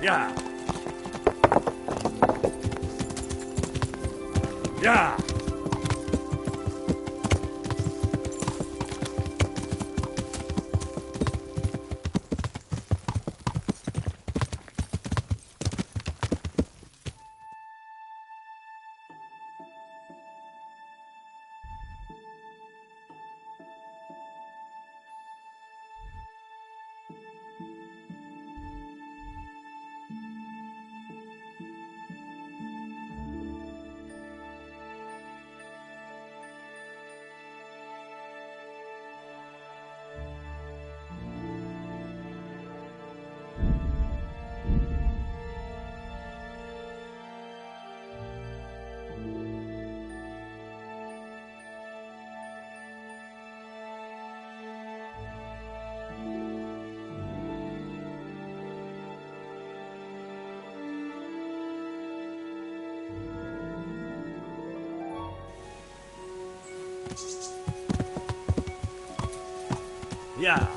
Yeah. Yeah. Yeah.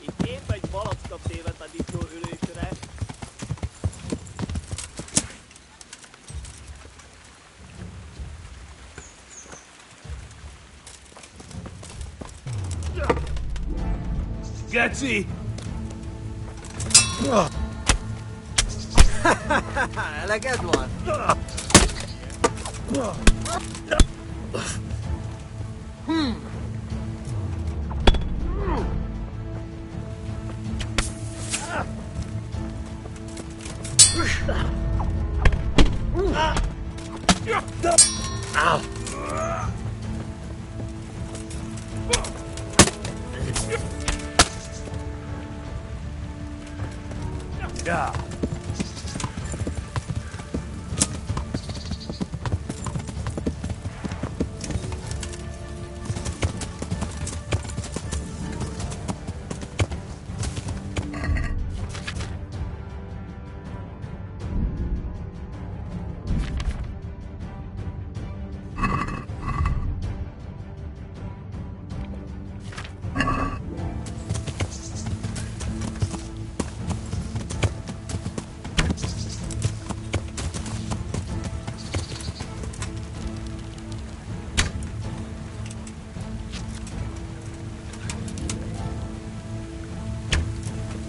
Itt épp egy malacka tévedt a disznó ülésre. Geci! Eleged van? Yeah.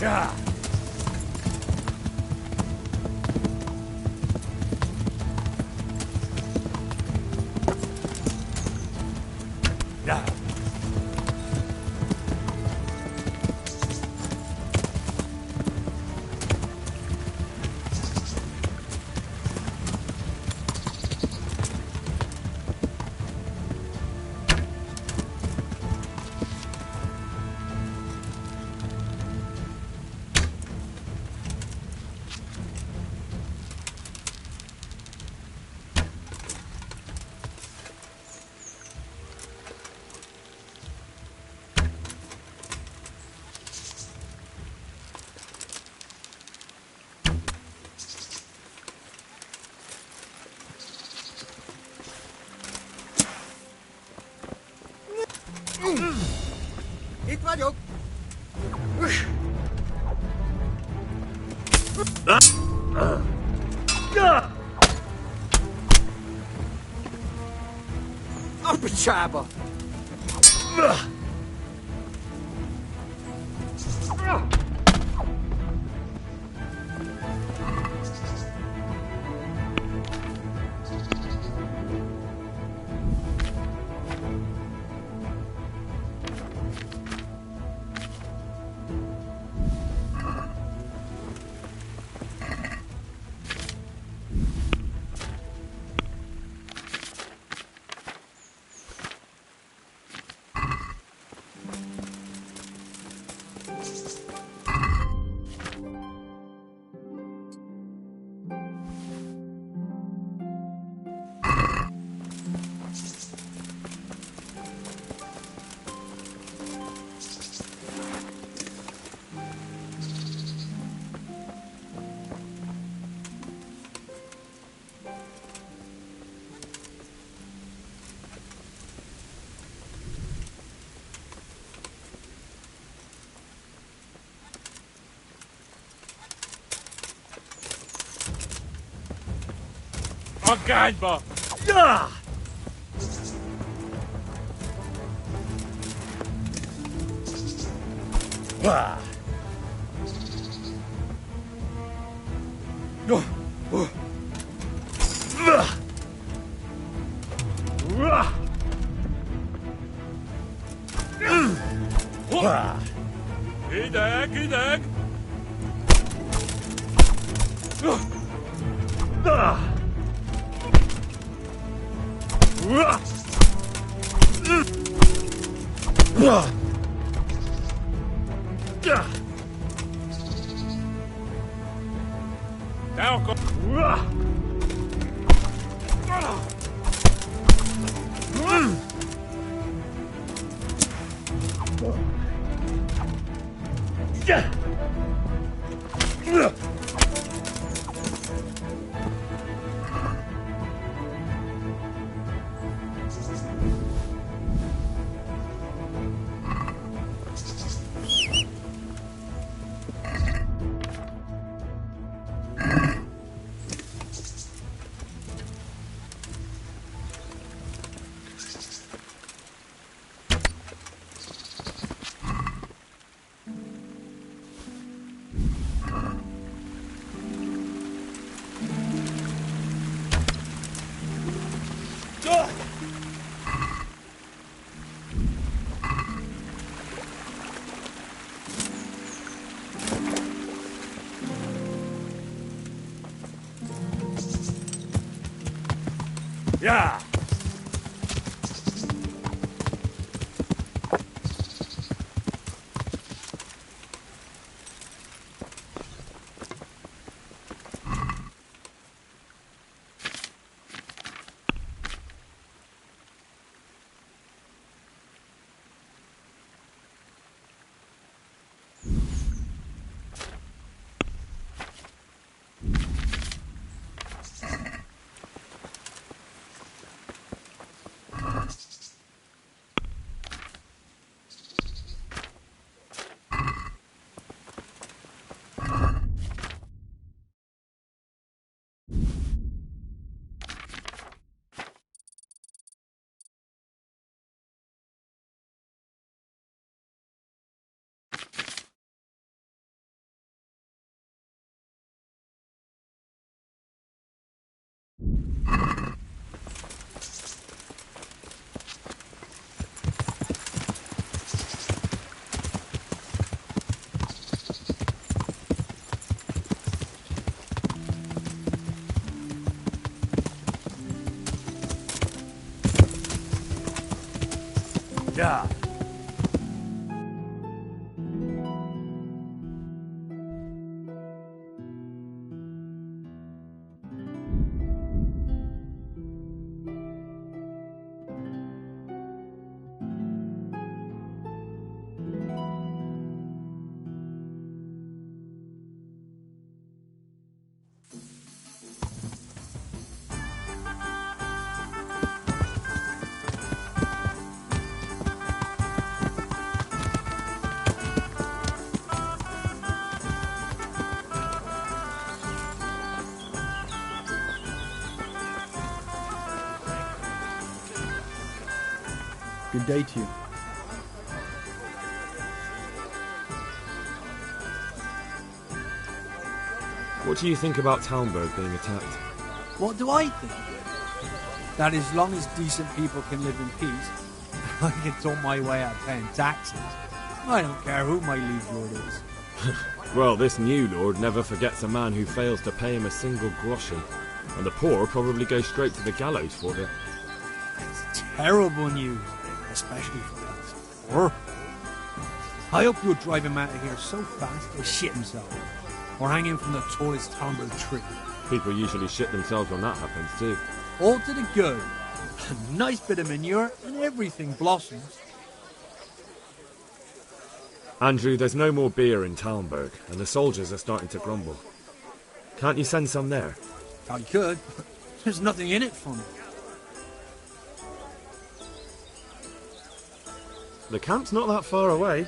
Yeah. Yeah. Itt vagyok! A picsába! Magánjba! Ja! Wah! Ideg, ideg! Elko! Ja! Ja! Good day to you. What do you think about Talmberg being attacked? What do I think? That as long as decent people can live in peace, I can talk my way out paying taxes. I don't care who my liege lord is. Well, this new lord never forgets a man who fails to pay him a single groschen, and the poor probably go straight to the gallows for it. It's terrible news, especially for us. Or I hope you'll drive him out of here so fast he'll shit himself, or hang him from the tallest Talmberg tree. People usually shit themselves when that happens too. All to the good. A nice bit of manure and everything blossoms. Andrew, there's no more beer in Talmberg, and the soldiers are starting to grumble. Can't you send some there? I could. There's nothing in it for me. The camp's not that far away.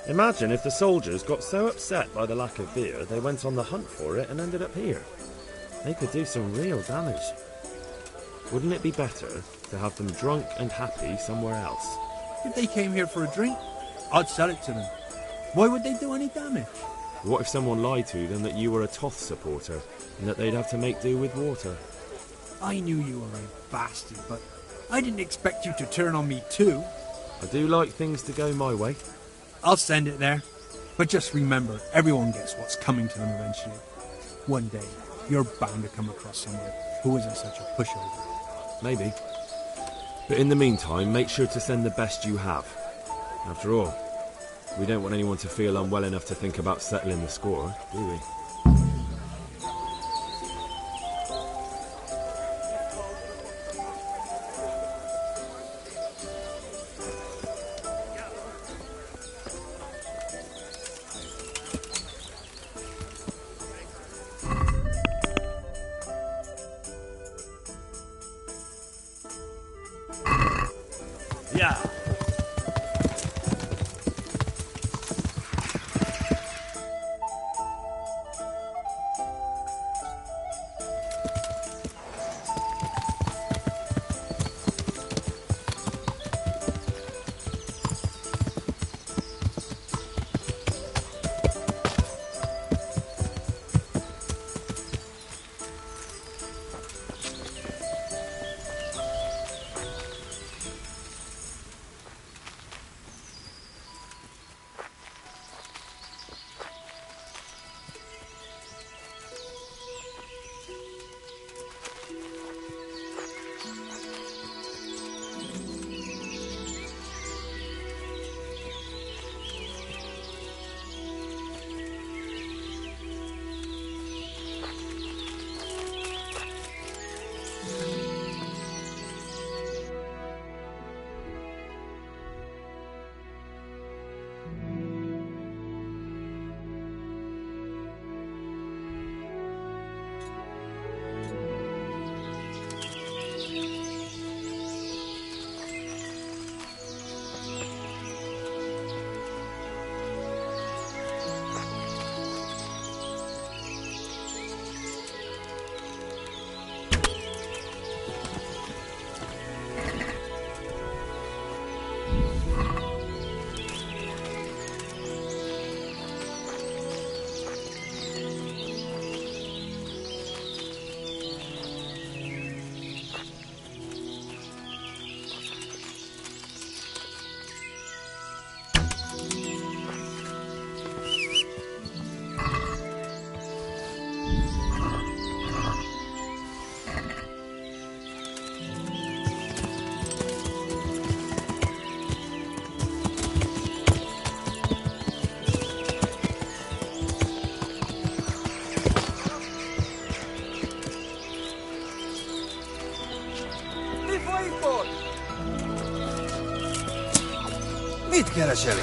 Imagine if the soldiers got so upset by the lack of beer, they went on the hunt for it and ended up here. They could do some real damage. Wouldn't it be better to have them drunk and happy somewhere else? If they came here for a drink, I'd sell it to them. Why would they do any damage? What if someone lied to them that you were a Toth supporter and that they'd have to make do with water? I knew you were a bastard, but I didn't expect you to turn on me too. I do like things to go my way. I'll send it there. But just remember, everyone gets what's coming to them eventually. One day, you're bound to come across someone who isn't such a pushover. Maybe. But in the meantime, make sure to send the best you have. After all, we don't want anyone to feel unwell enough to think about settling the score, do we? Yeah. Mit kereseli?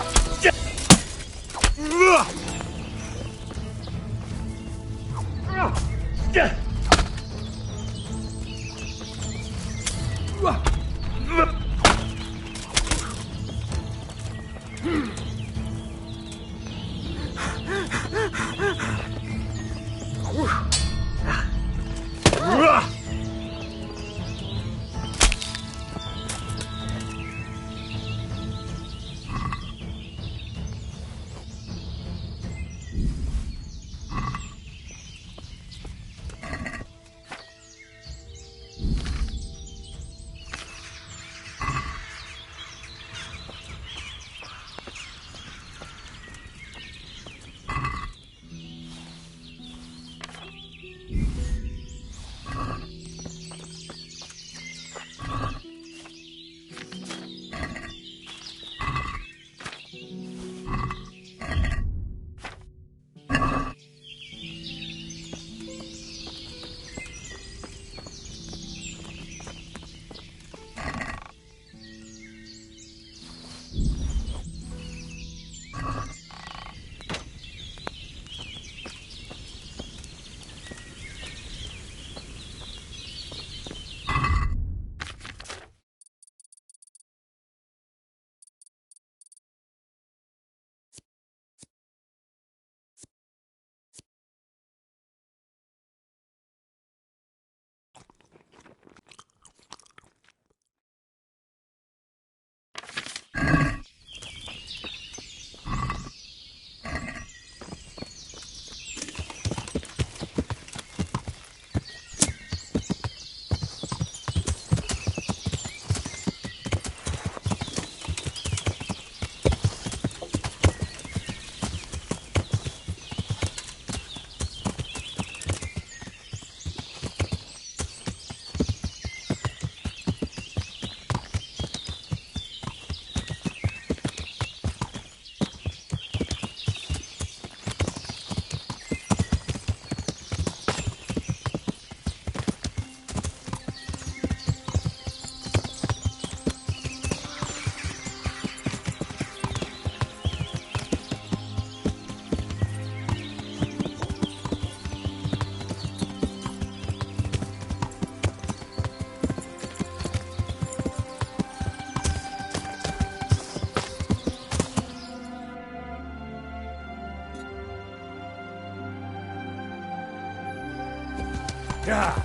Yeah.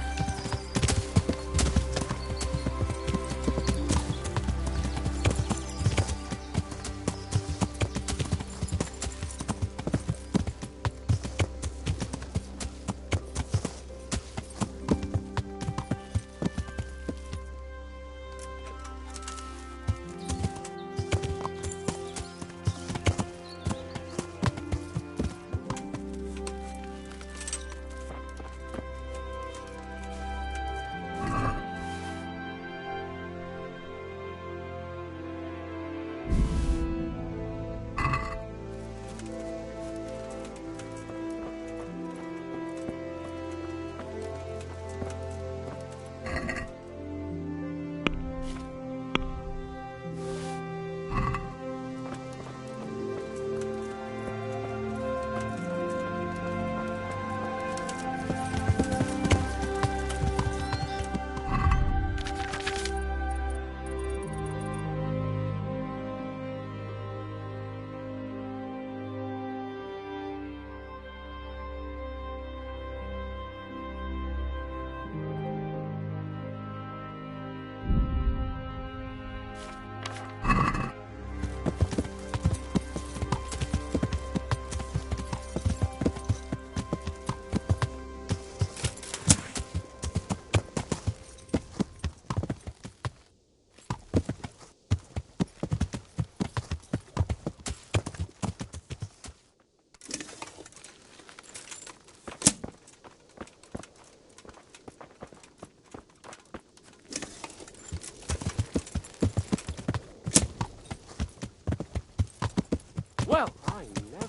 Well, I never.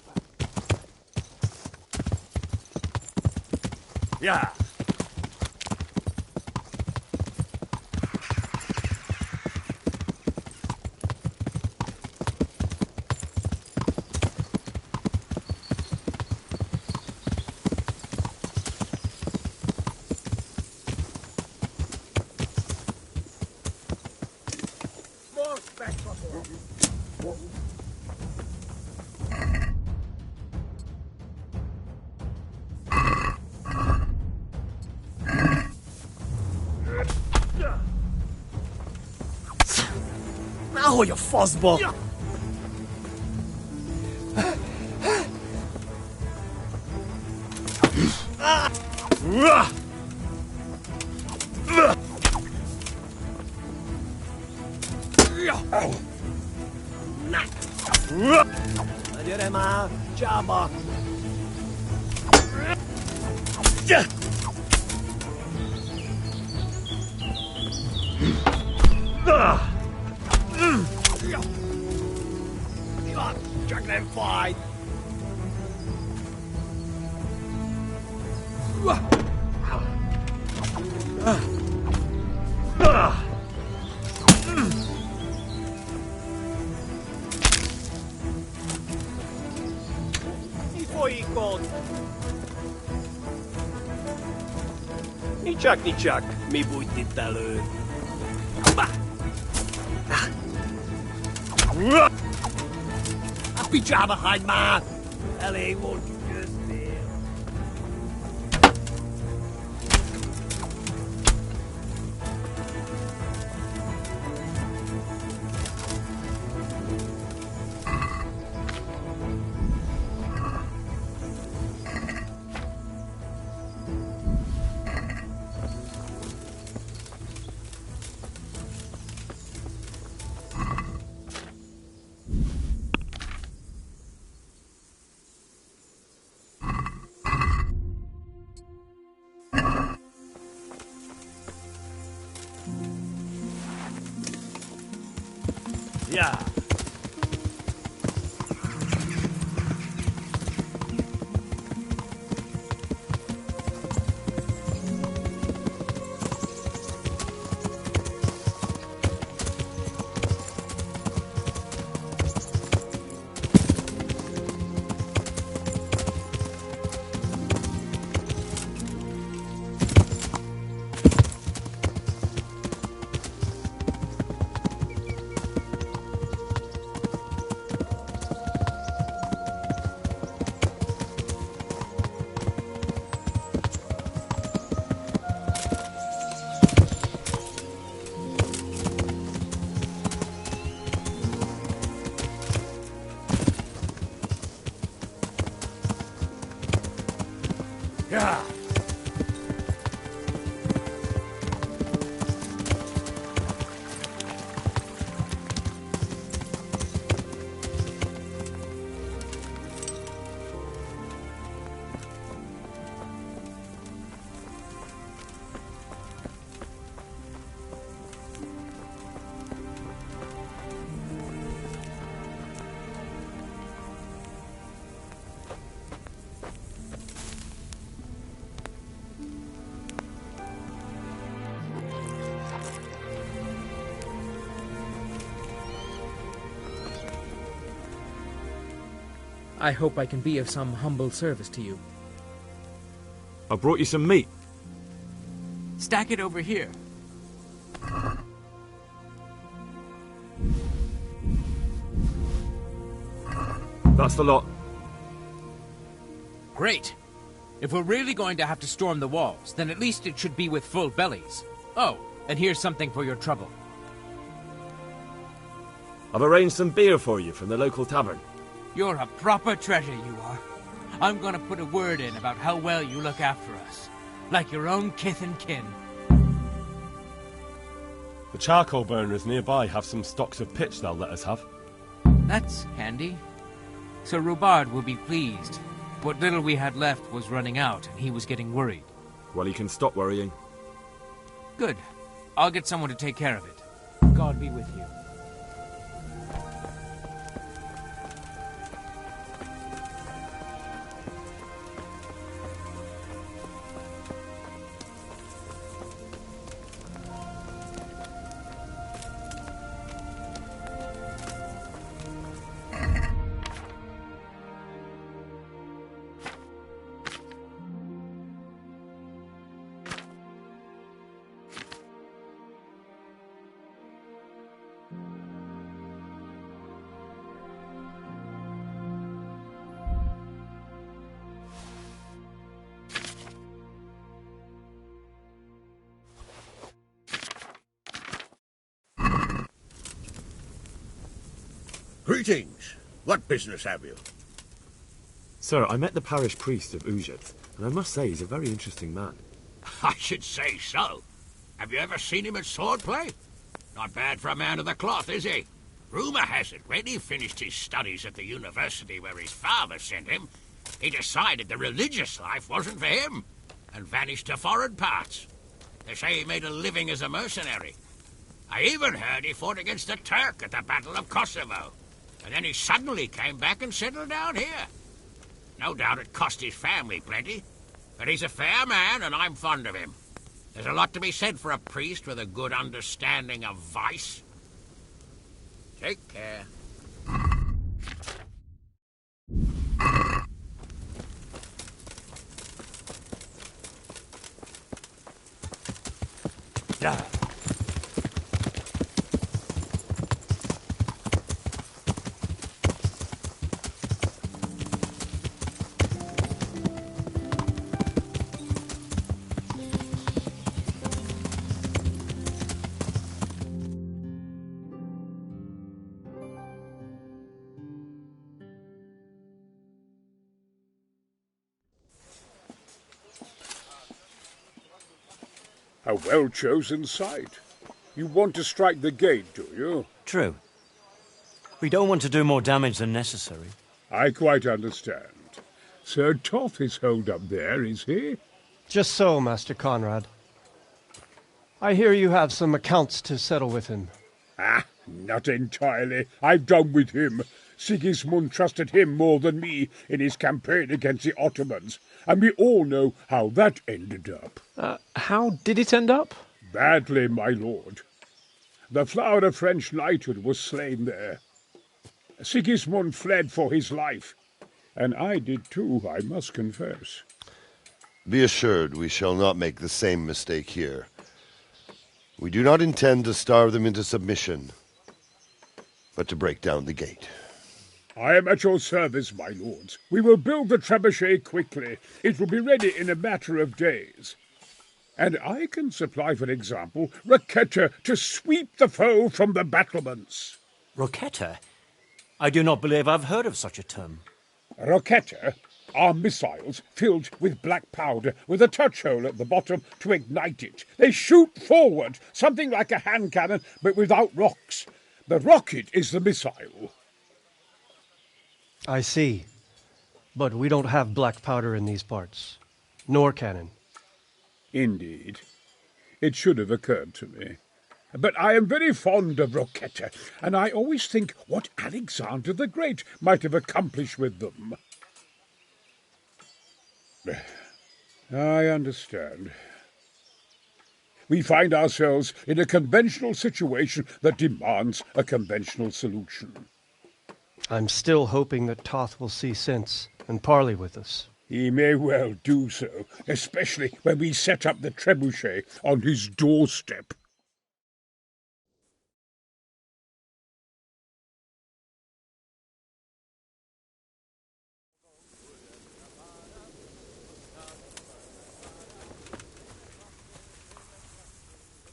Yeah. More spectacle. Nehogy a faszba! Na gyere már, csába! Csak nem fáj! Mi folyik ott? Nicsak, mi bújt itt elő? A picsába hagyd már! Elég volt, győztél. Yeah. Yeah. I hope I can be of some humble service to you. I brought you some meat. Stack it over here. That's the lot. Great. If we're really going to have to storm the walls, then at least it should be with full bellies. Oh, and here's something for your trouble. I've arranged some beer for you from the local tavern. You're a proper treasure, you are. I'm gonna put a word in about how well you look after us. Like your own kith and kin. The charcoal burners nearby have some stocks of pitch they'll let us have. That's handy. Sir Rubard will be pleased. What little we had left was running out, and he was getting worried. Well, you can stop worrying. Good. I'll get someone to take care of it. God be with you. Greetings. What business have you? Sir, I met the parish priest of Uzhitz, and I must say he's a very interesting man. I should say so. Have you ever seen him at swordplay? Not bad for a man of the cloth, is he? Rumour has it, when he finished his studies at the university where his father sent him, he decided the religious life wasn't for him, and vanished to foreign parts. They say he made a living as a mercenary. I even heard he fought against the Turk at the Battle of Kosovo. And then he suddenly came back and settled down here. No doubt it cost his family plenty. But he's a fair man, and I'm fond of him. There's a lot to be said for a priest with a good understanding of vice. Take care. Yeah. A well-chosen site. You want to strike the gate, do you? True. We don't want to do more damage than necessary. I quite understand. Sir Toth is holed up there, is he? Just so, Master Conrad. I hear you have some accounts to settle with him. Ah, not entirely. I've done with him. Sigismund trusted him more than me in his campaign against the Ottomans, and we all know how that ended up. How did it end up? Badly, my lord. The flower of French knighthood was slain there. Sigismund fled for his life, and I did too, I must confess. Be assured we shall not make the same mistake here. We do not intend to starve them into submission, but to break down the gate. I am at your service, my lords. We will build the trebuchet quickly. It will be ready in a matter of days. And I can supply, for example, Roquetta to sweep the foe from the battlements. Roquetta? I do not believe I've heard of such a term. Roquetta? are missiles filled with black powder with a touch hole at the bottom to ignite it. They shoot forward, something like a hand cannon, but without rocks. The rocket is the missile. I see. But we don't have black powder in these parts. Nor cannon. Indeed. It should have occurred to me. But I am very fond of Rocchetta, and I always think what Alexander the Great might have accomplished with them. I understand. We find ourselves in a conventional situation that demands a conventional solution. I'm still hoping that Toth will see sense and parley with us. He may well do so, especially when we set up the trebuchet on his doorstep.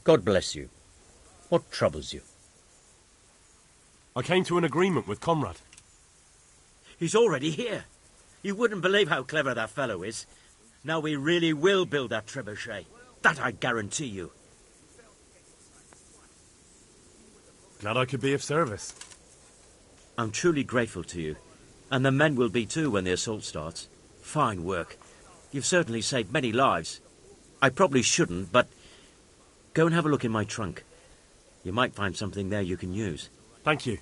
God bless you. What troubles you? I came to an agreement with Conrad. He's already here. You wouldn't believe how clever that fellow is. Now we really will build that trebuchet. That I guarantee you. Glad I could be of service. I'm truly grateful to you. And the men will be too when the assault starts. Fine work. You've certainly saved many lives. I probably shouldn't, but go and have a look in my trunk. You might find something there you can use. Thank you.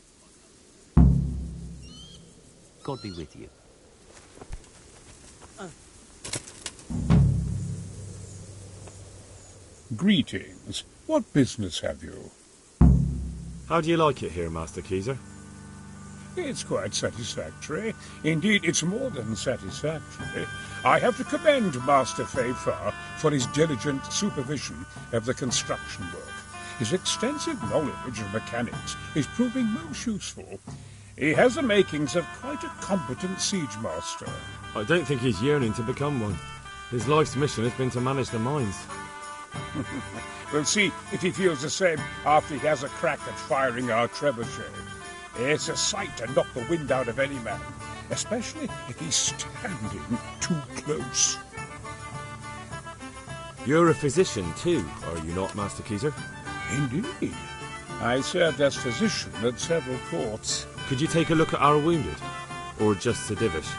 God be with you. Greetings. What business have you? How do you like it here, Master Keezer? It's quite satisfactory. Indeed, it's more than satisfactory. I have to commend Master Fayfar for his diligent supervision of the construction work. His extensive knowledge of mechanics is proving most useful. He has the makings of quite a competent siege master. I don't think he's yearning to become one. His life's mission has been to manage the mines. We'll see if he feels the same after he has a crack at firing our trebuchet. It's a sight to knock the wind out of any man, especially if he's standing too close. You're a physician too, are you not, Master Keezer? Indeed. I served as physician at several courts. Could you take a look at our wounded? Or just Sir Divish?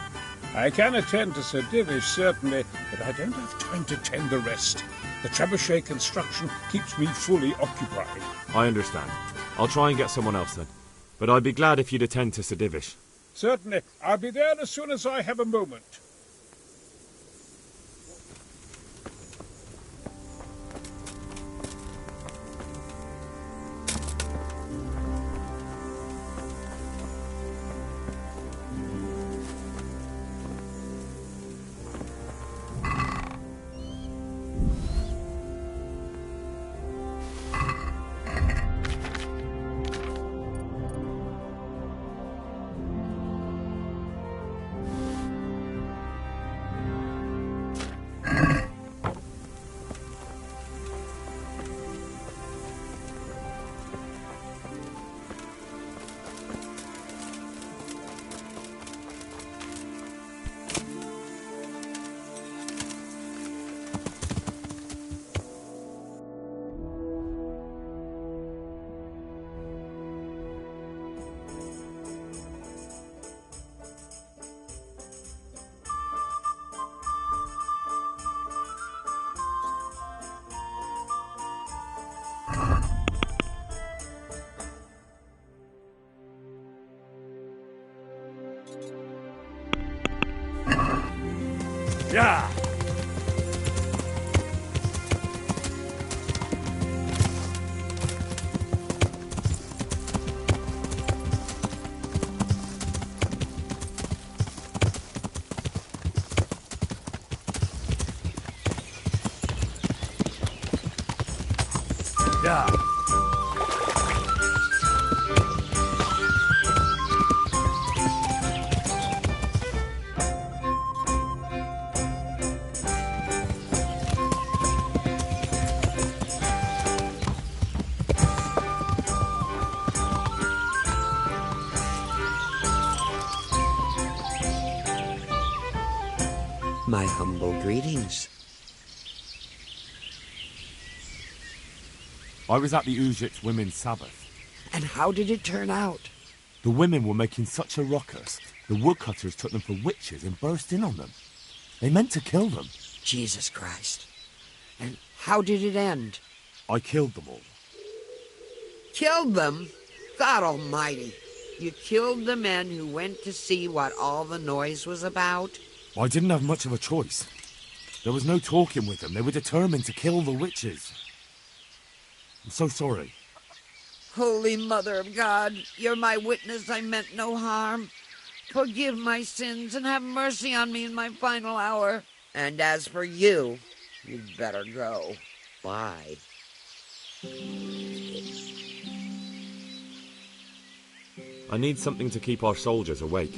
I can attend to Sir Divish, certainly, but I don't have time to tend the rest. The trebuchet construction keeps me fully occupied. I understand. I'll try and get someone else then. But I'd be glad if you'd attend to Sir Divish. Certainly. I'll be there as soon as I have a moment. Yeah! Yeah! My humble greetings. I was at the Ujit's Women's Sabbath. And how did it turn out? The women were making such a ruckus, the woodcutters took them for witches and burst in on them. They meant to kill them. Jesus Christ. And how did it end? I killed them all. Killed them? God almighty. You killed the men who went to see what all the noise was about? I didn't have much of a choice. There was no talking with them. They were determined to kill the witches. I'm so sorry. Holy Mother of God, you're my witness I meant no harm. Forgive my sins and have mercy on me in my final hour. And as for you, you'd better go. Bye. I need something to keep our soldiers awake.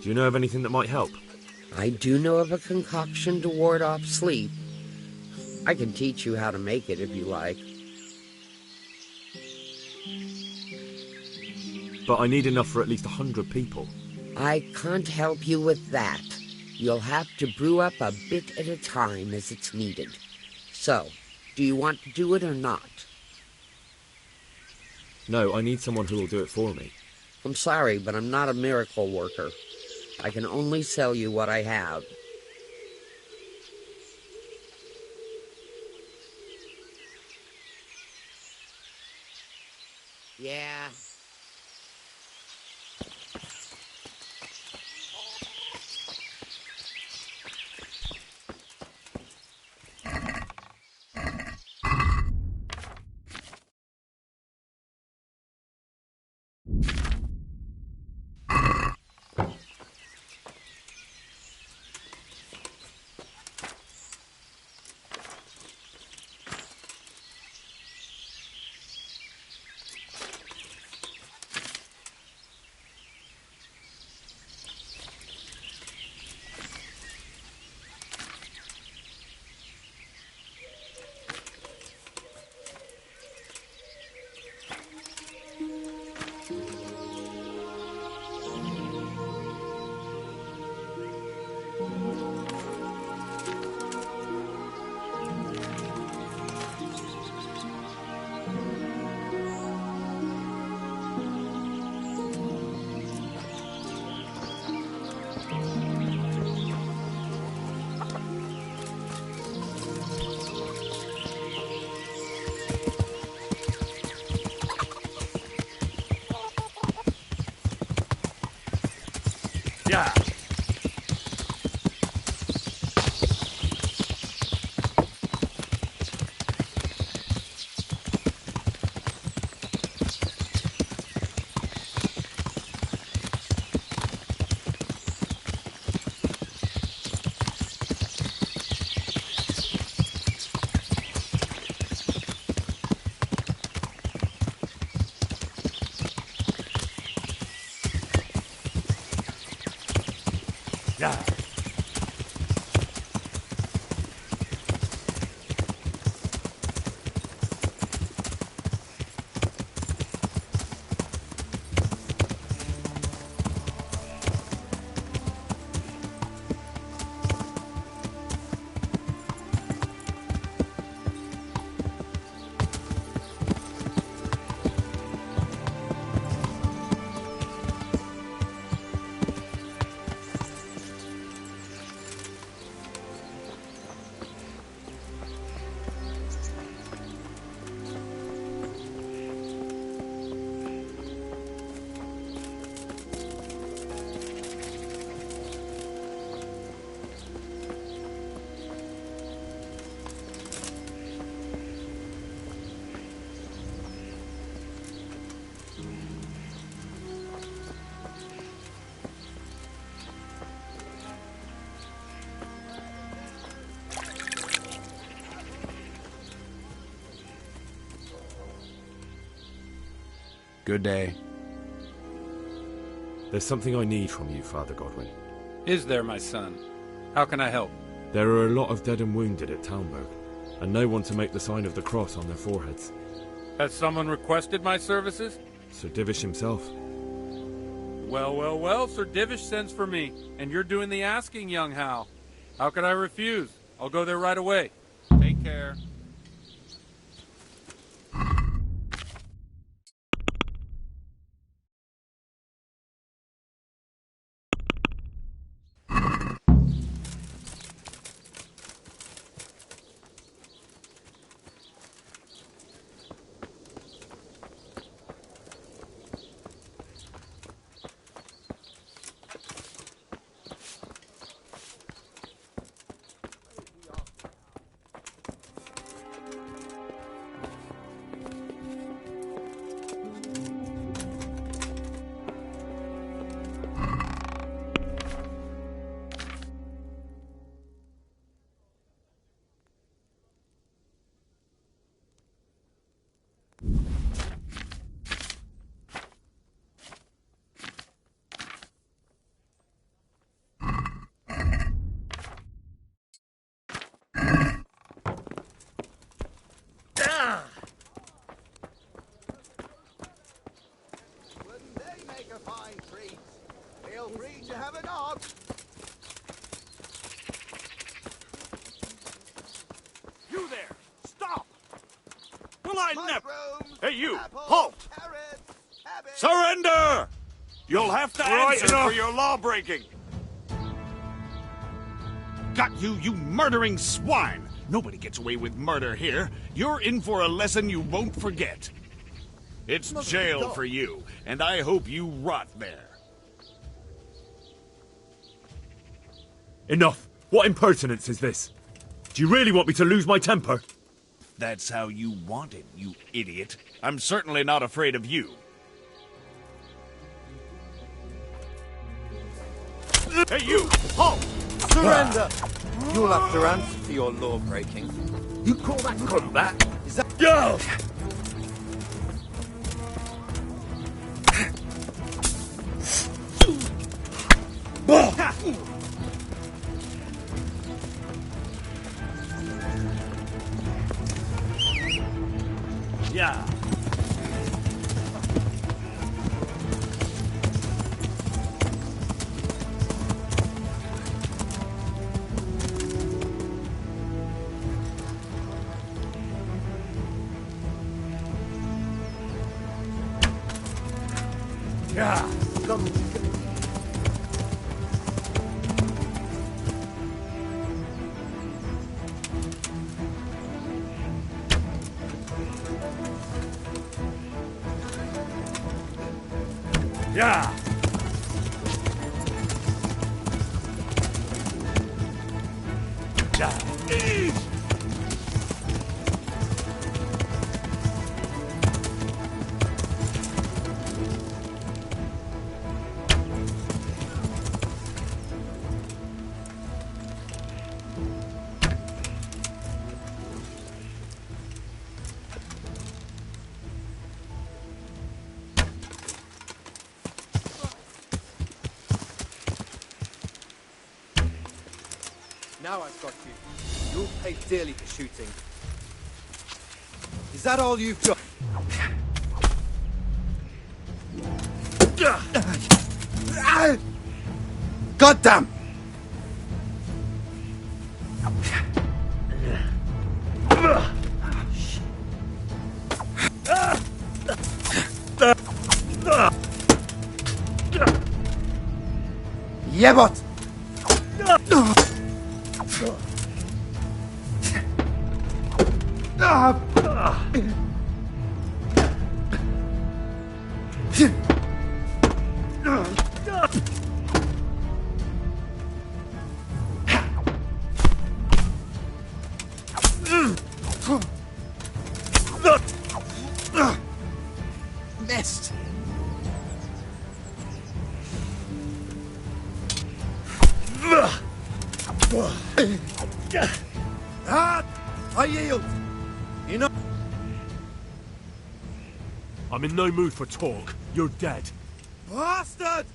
Do you know of anything that might help? I do know of a concoction to ward off sleep. I can teach you how to make it if you like. But I need enough for at least 100 people. I can't help you with that. You'll have to brew up a bit at a time as it's needed. So, do you want to do it or not? No, I need someone who will do it for me. I'm sorry, but I'm not a miracle worker. I can only sell you what I have. Yeah. Yeah. Yeah. Good day. There's something I need from you, Father Godwin. Is there, my son? How can I help? There are a lot of dead and wounded at Talmberg, and no one to make the sign of the cross on their foreheads. Has someone requested my services? Sir Divish himself. Well, Sir Divish sends for me, and you're doing the asking, young Hal. How could I refuse? I'll go there right away. Take care. Wouldn't they make a fine treat? Feel free to have a dog. You there! Stop! Well, I never... Mushrooms, Hey, you! apples, Halt! carrots, cabbage. Surrender! You'll have to Right answer enough. for your law-breaking. Got you, you murdering swine! Nobody gets away with murder here. You're in for a lesson you won't forget. It's jail for you, and I hope you rot there. Enough! What impertinence is this? Do you really want me to lose my temper? That's how you want it, you idiot. I'm certainly not afraid of you. Hey, you! Halt! Surrender! You'll have to answer for your law breaking. You call that combat? Is that... Go! Yeah. Yeah. Come. Yeah. Yeah. Now I've got you. You'll pay dearly for shooting. Is that all you've got? God damn! Yeah, but... Missed. I yield. You know. I'm in no mood for talk. You're dead. Bastard!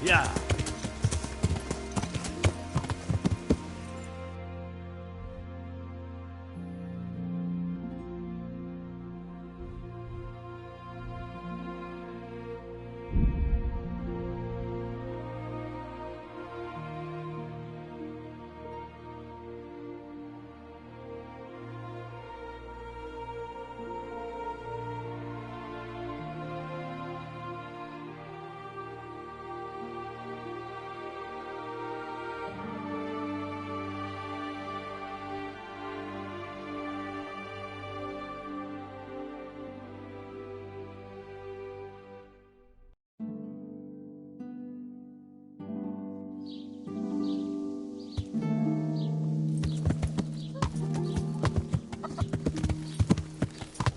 Yeah.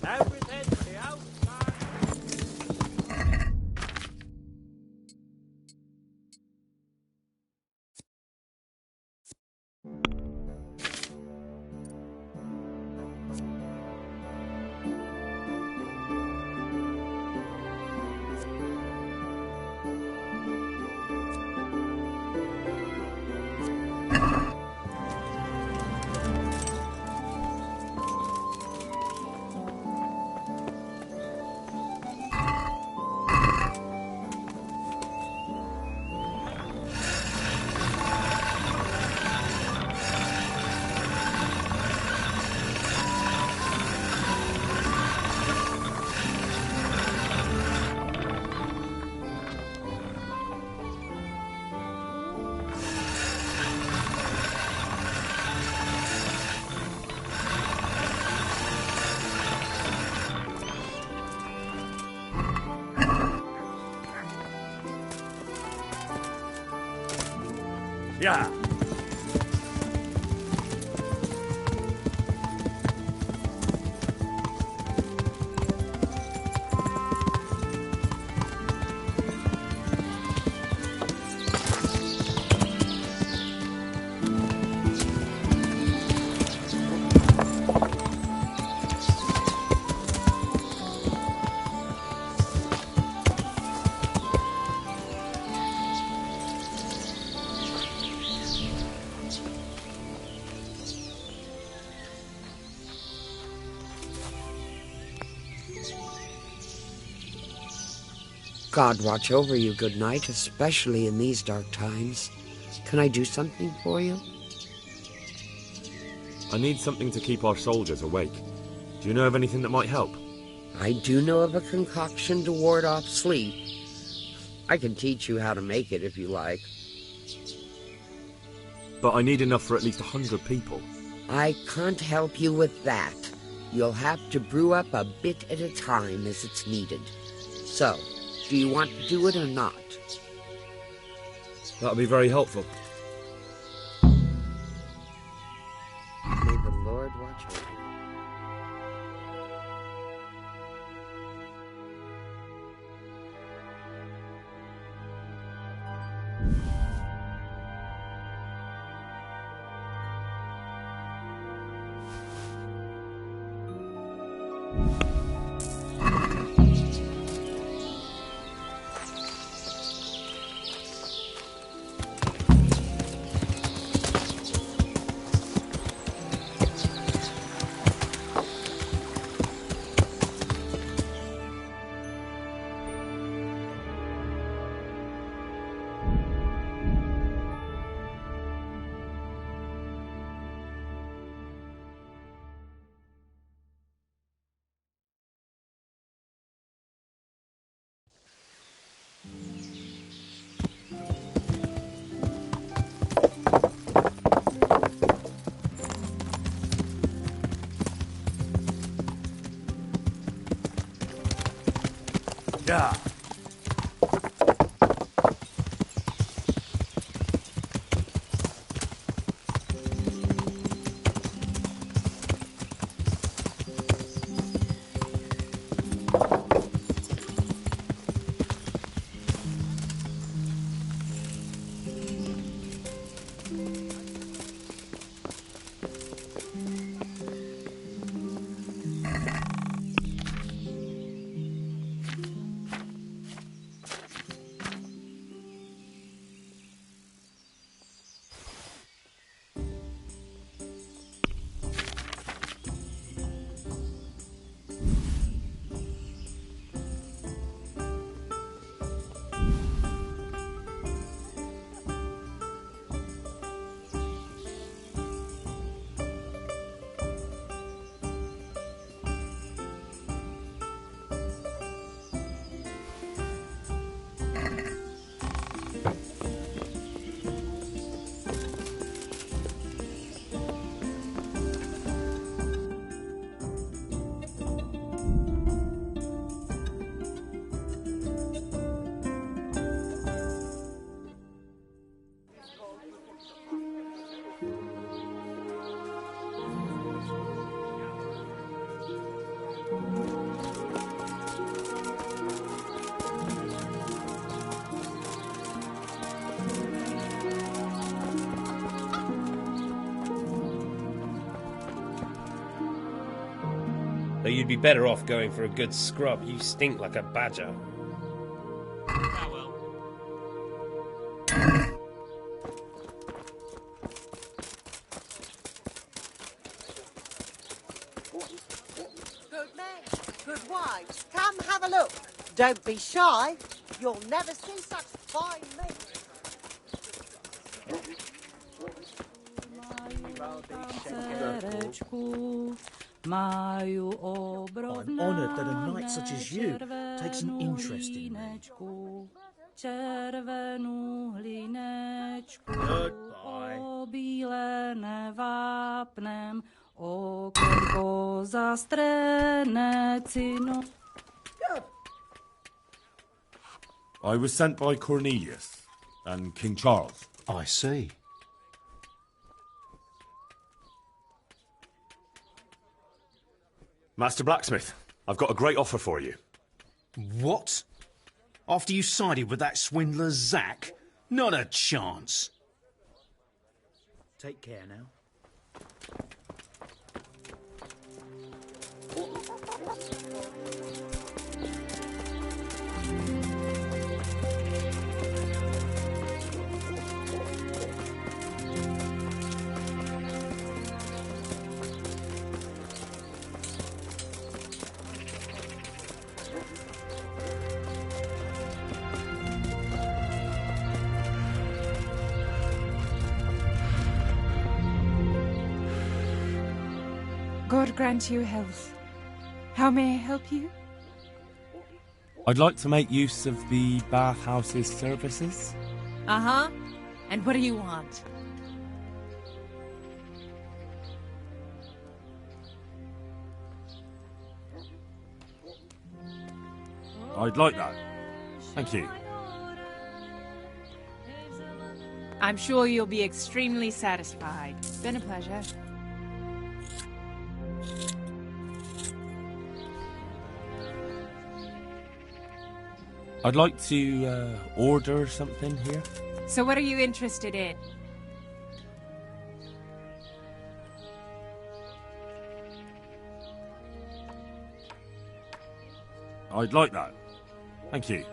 Everything for the outside. Yeah. God watch over you, good night, especially in these dark times. Can I do something for you? I need something to keep our soldiers awake. Do you know of anything that might help? I do know of a concoction to ward off sleep. I can teach you how to make it if you like. But I need enough for at least 100 people. I can't help you with that. You'll have to brew up a bit at a time as it's needed. So, do you want to do it or not? That'll be very helpful. May the Lord watch over you. Yeah. you'd be better off going for a good scrub. You stink like a badger. Good men, good wives, come have a look. Don't be shy. You'll never see such fine meat. I'm honoured that a knight such as you takes an interest in me. I was sent by Cornelius and King Charles. I see. Master Blacksmith, I've got a great offer for you. What? After you sided with that swindler Zack? Not a chance. Take care now. God grant you health. How may I help you? I'd like to make use of the bathhouse's services. Uh-huh. And what do you want? I'd like that. Thank you. I'm sure you'll be extremely satisfied. Been a pleasure. I'd like to order something here. So what are you interested in? I'd like that. Thank you.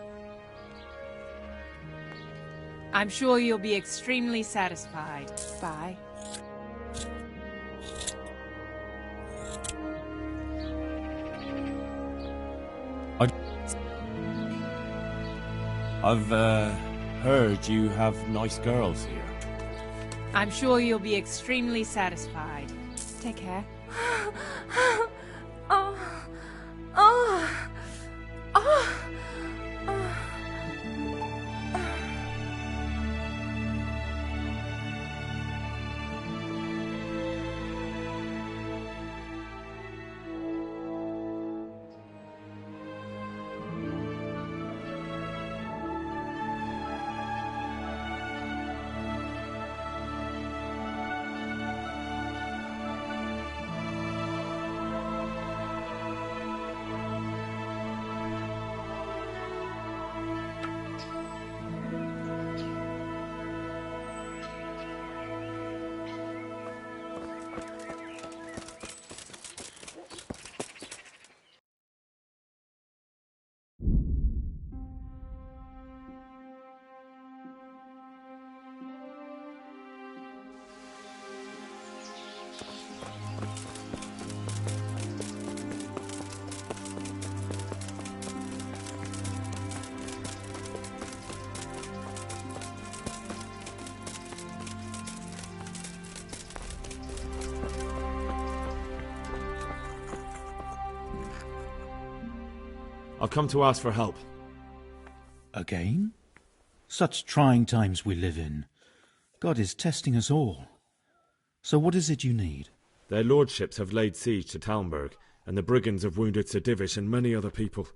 I'm sure you'll be extremely satisfied. Bye. I've heard you have nice girls here. I'm sure you'll be extremely satisfied. Take care. I've come to ask for help. Again? Such trying times we live in. God is testing us all. So what is it you need? Their lordships have laid siege to Talmberg, and the brigands have wounded Sir Divish and many other people.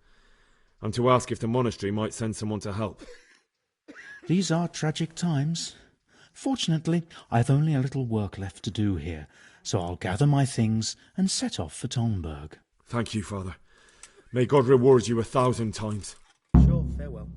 I'm to ask if the monastery might send someone to help. These are tragic times. Fortunately, I've only a little work left to do here, so I'll gather my things and set off for Talmberg. Thank you, Father. May God reward you 1,000 times. Sure, farewell.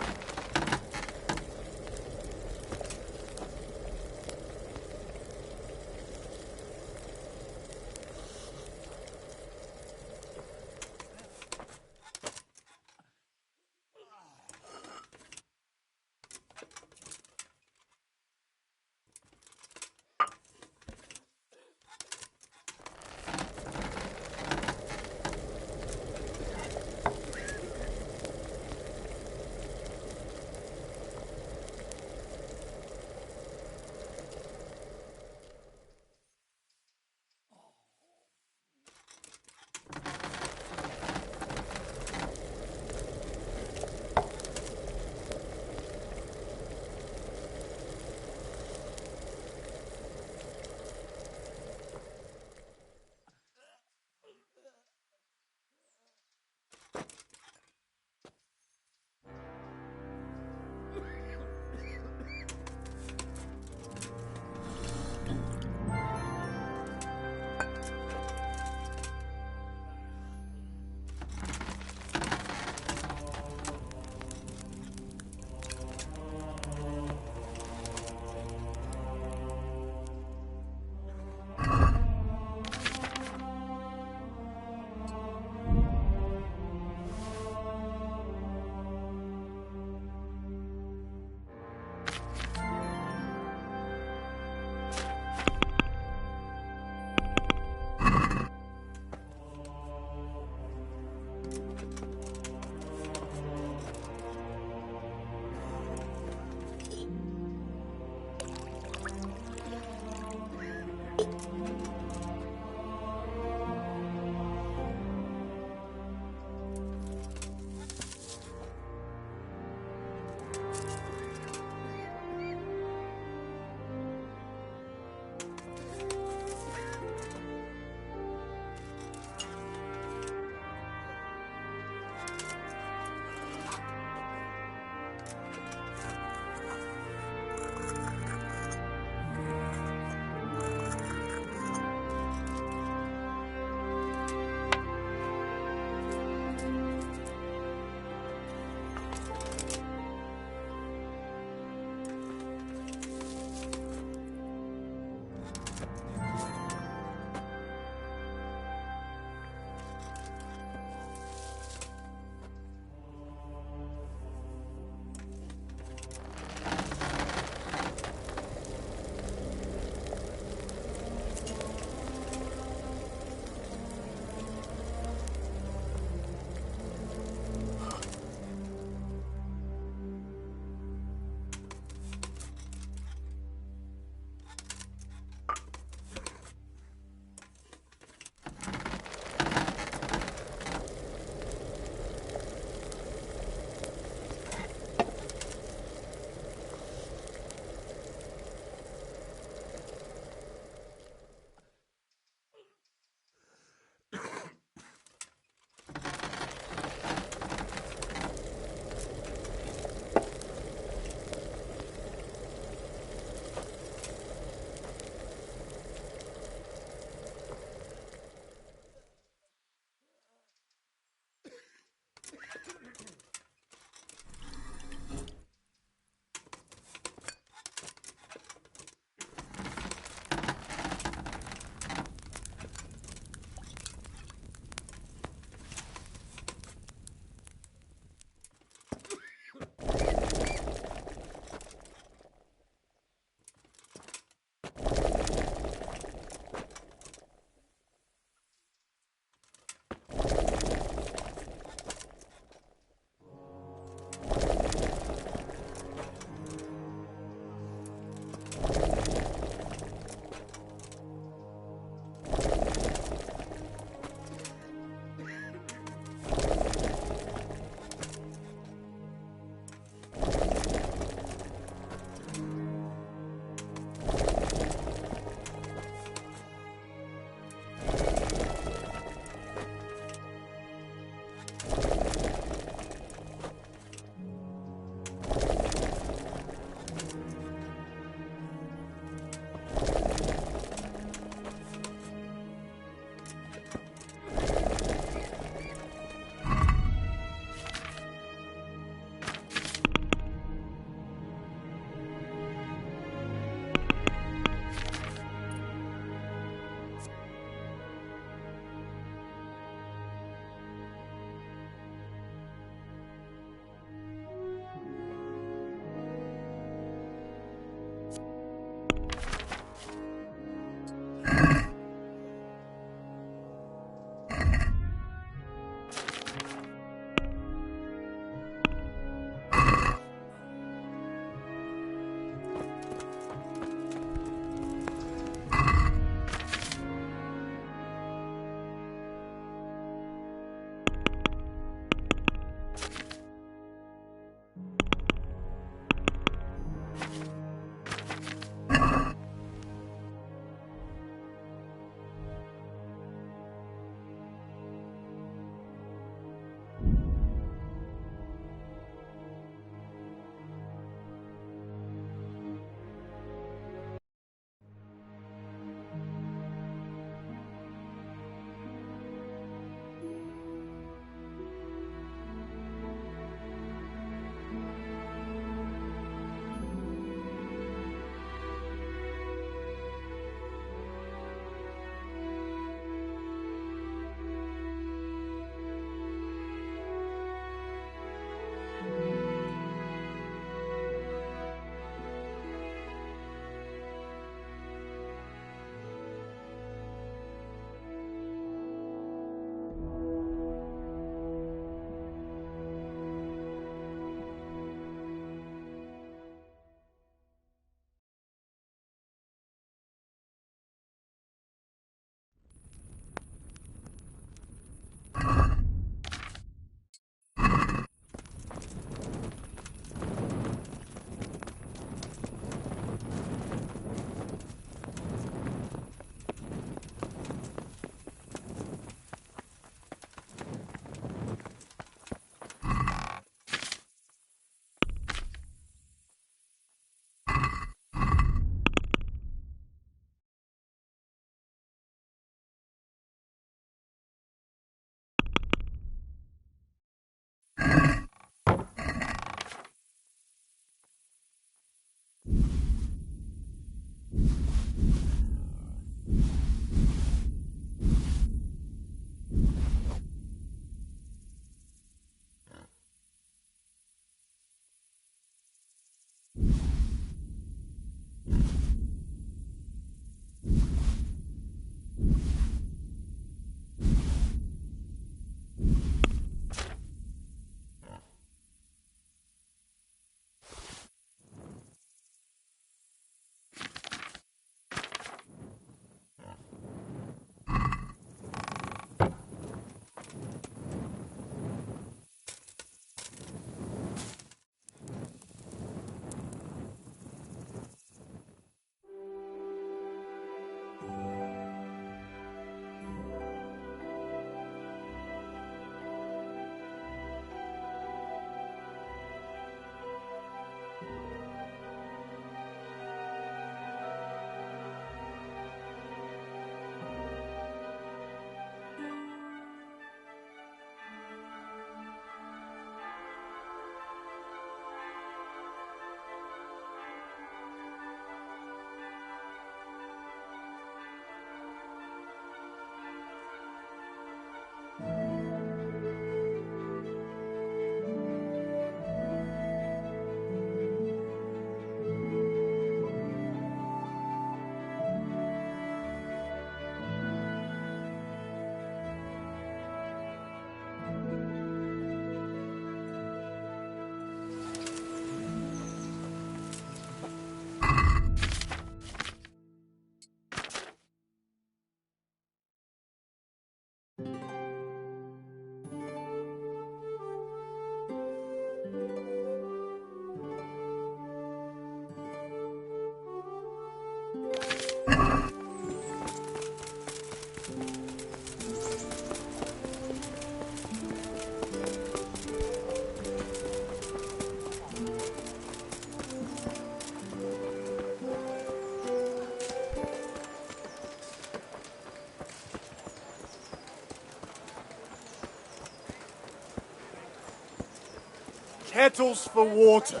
kettles for water.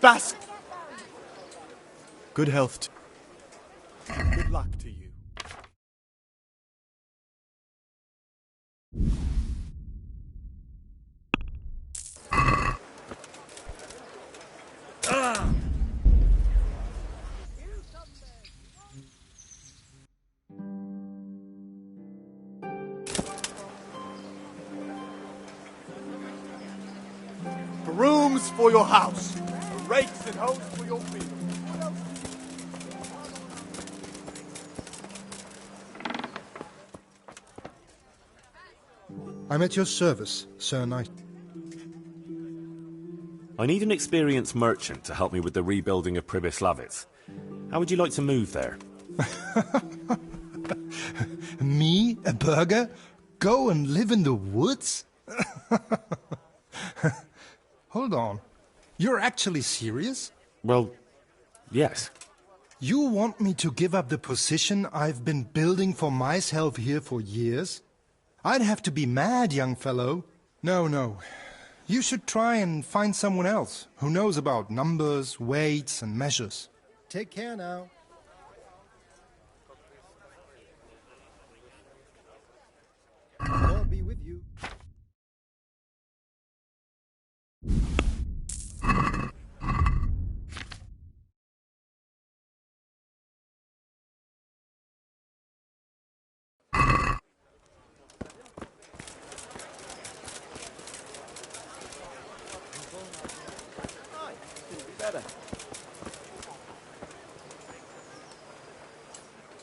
Bask. Good health. Good luck to you. Brooms for your house. Rakes and hoes for your field. I'm at your service, Sir Knight. I need an experienced merchant to help me with the rebuilding of Pribyslavitz. How would you like to move there? Me, a burger? Go and live in the woods? Hold on. You're actually serious? Well, yes. You want me to give up the position I've been building for myself here for years? I'd have to be mad, young fellow. No. You should try and find someone else who knows about numbers, weights, and measures. Take care now. Lord be with you.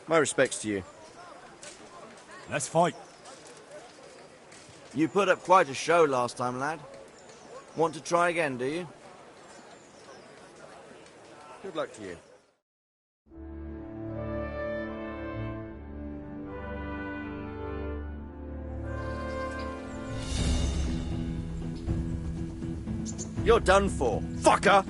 My respects to you. Let's fight. You put up quite a show last time, lad. Want to try again, do you? Good luck to you. You're done for, fucker!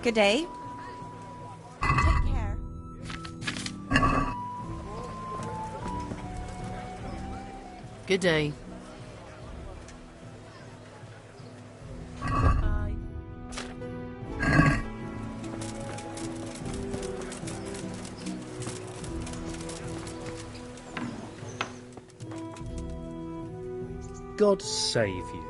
Good day. Take care. Good day. God save you.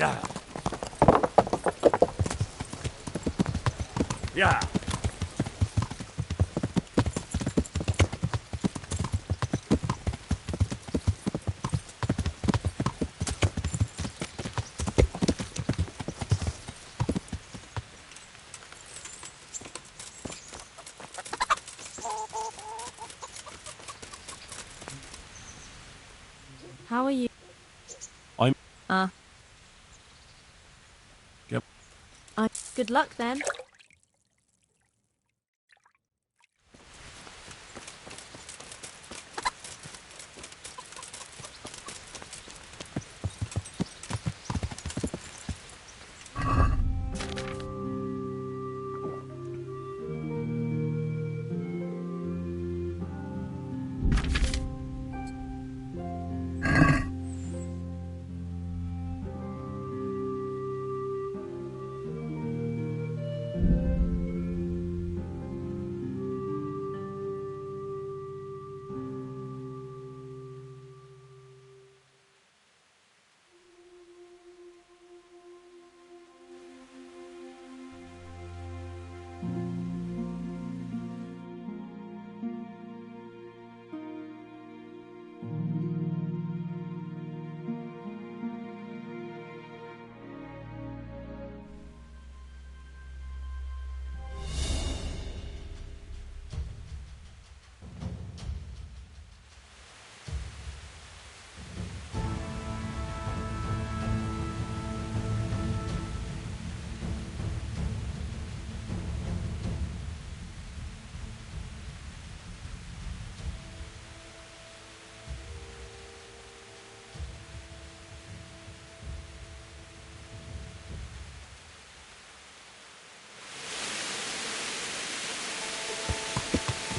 Yeah. Yeah. How are you? I'm... Yep. Good luck then.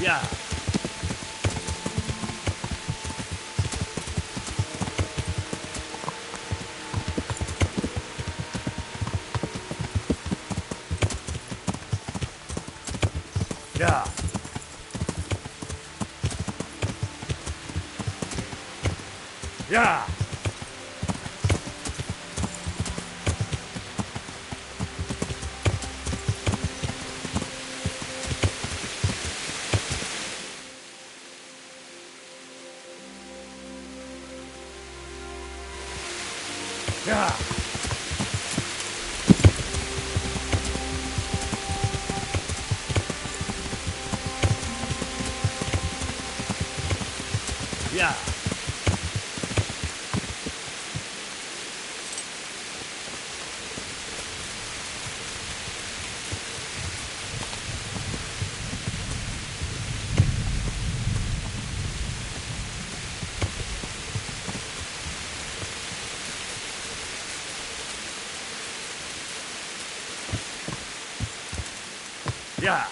Yeah. Yeah. Yeah. Yeah. Yeah. Yeah.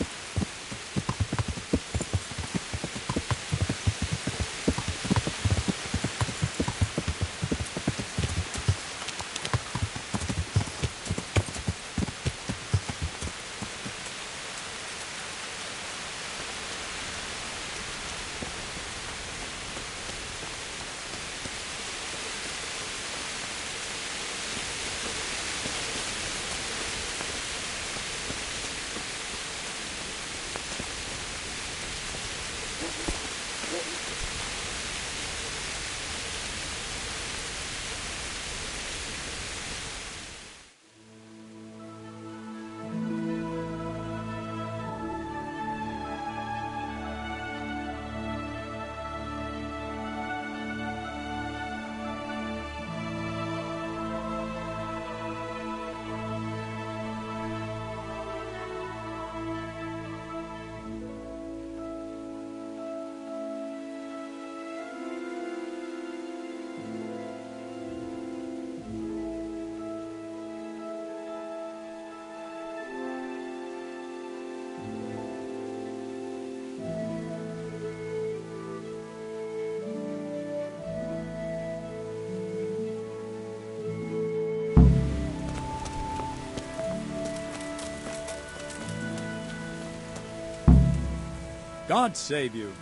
God save you.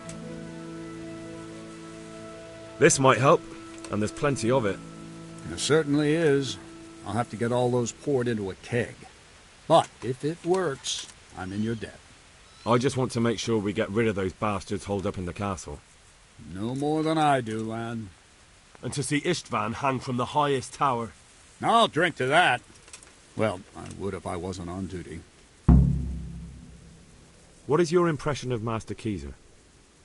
This might help, and there's plenty of it. It certainly is. I'll have to get all those poured into a keg. But if it works, I'm in your debt. I just want to make sure we get rid of those bastards holed up in the castle. No more than I do, lad. And to see Istvan hang from the highest tower. I'll drink to that. Well, I would if I wasn't on duty. What is your impression of Master Keyser?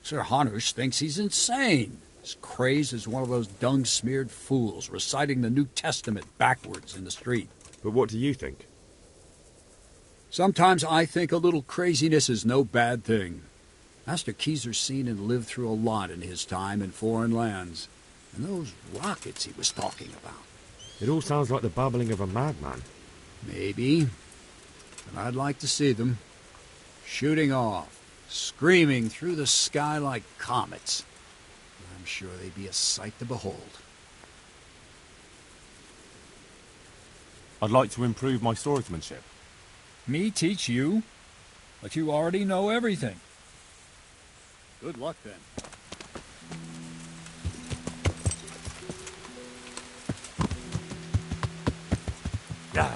Sir Hanush thinks he's insane. As crazed as one of those dung-smeared fools reciting the New Testament backwards in the street. But what do you think? Sometimes I think a little craziness is no bad thing. Master Keyser's seen and lived through a lot in his time in foreign lands. And those rockets he was talking about. It all sounds like the babbling of a madman. Maybe. But I'd like to see them. Shooting off. Screaming through the sky like comets. I'm sure they'd be a sight to behold. I'd like to improve my swordsmanship. Me teach you? But you already know everything. Good luck then. Yeah.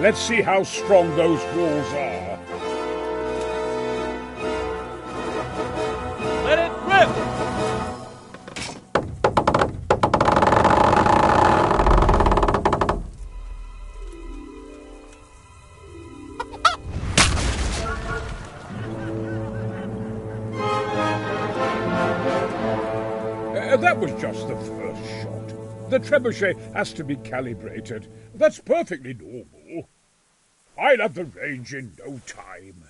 Let's see how strong those walls are. Let it rip! That was just the first shot. The trebuchet has to be calibrated. That's perfectly normal. I'll have the range in no time.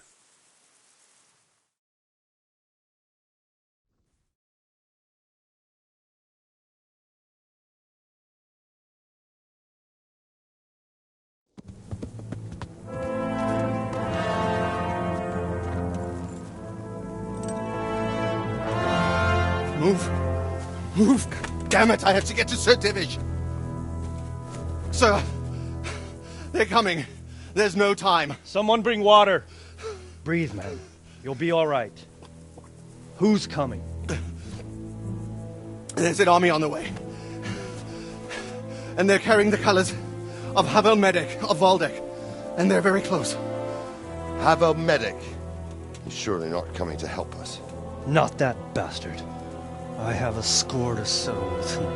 Move. Move. Damn it, I have to get to Sir Divish. Sir, they're coming. There's no time. Someone bring water. Breathe, man. You'll be all right. Who's coming? There's an army on the way. And they're carrying the colors of Havel Medic of Valdek. And they're very close. Havel Medic? He's surely not coming to help us. Not that bastard. I have a score to settle with him.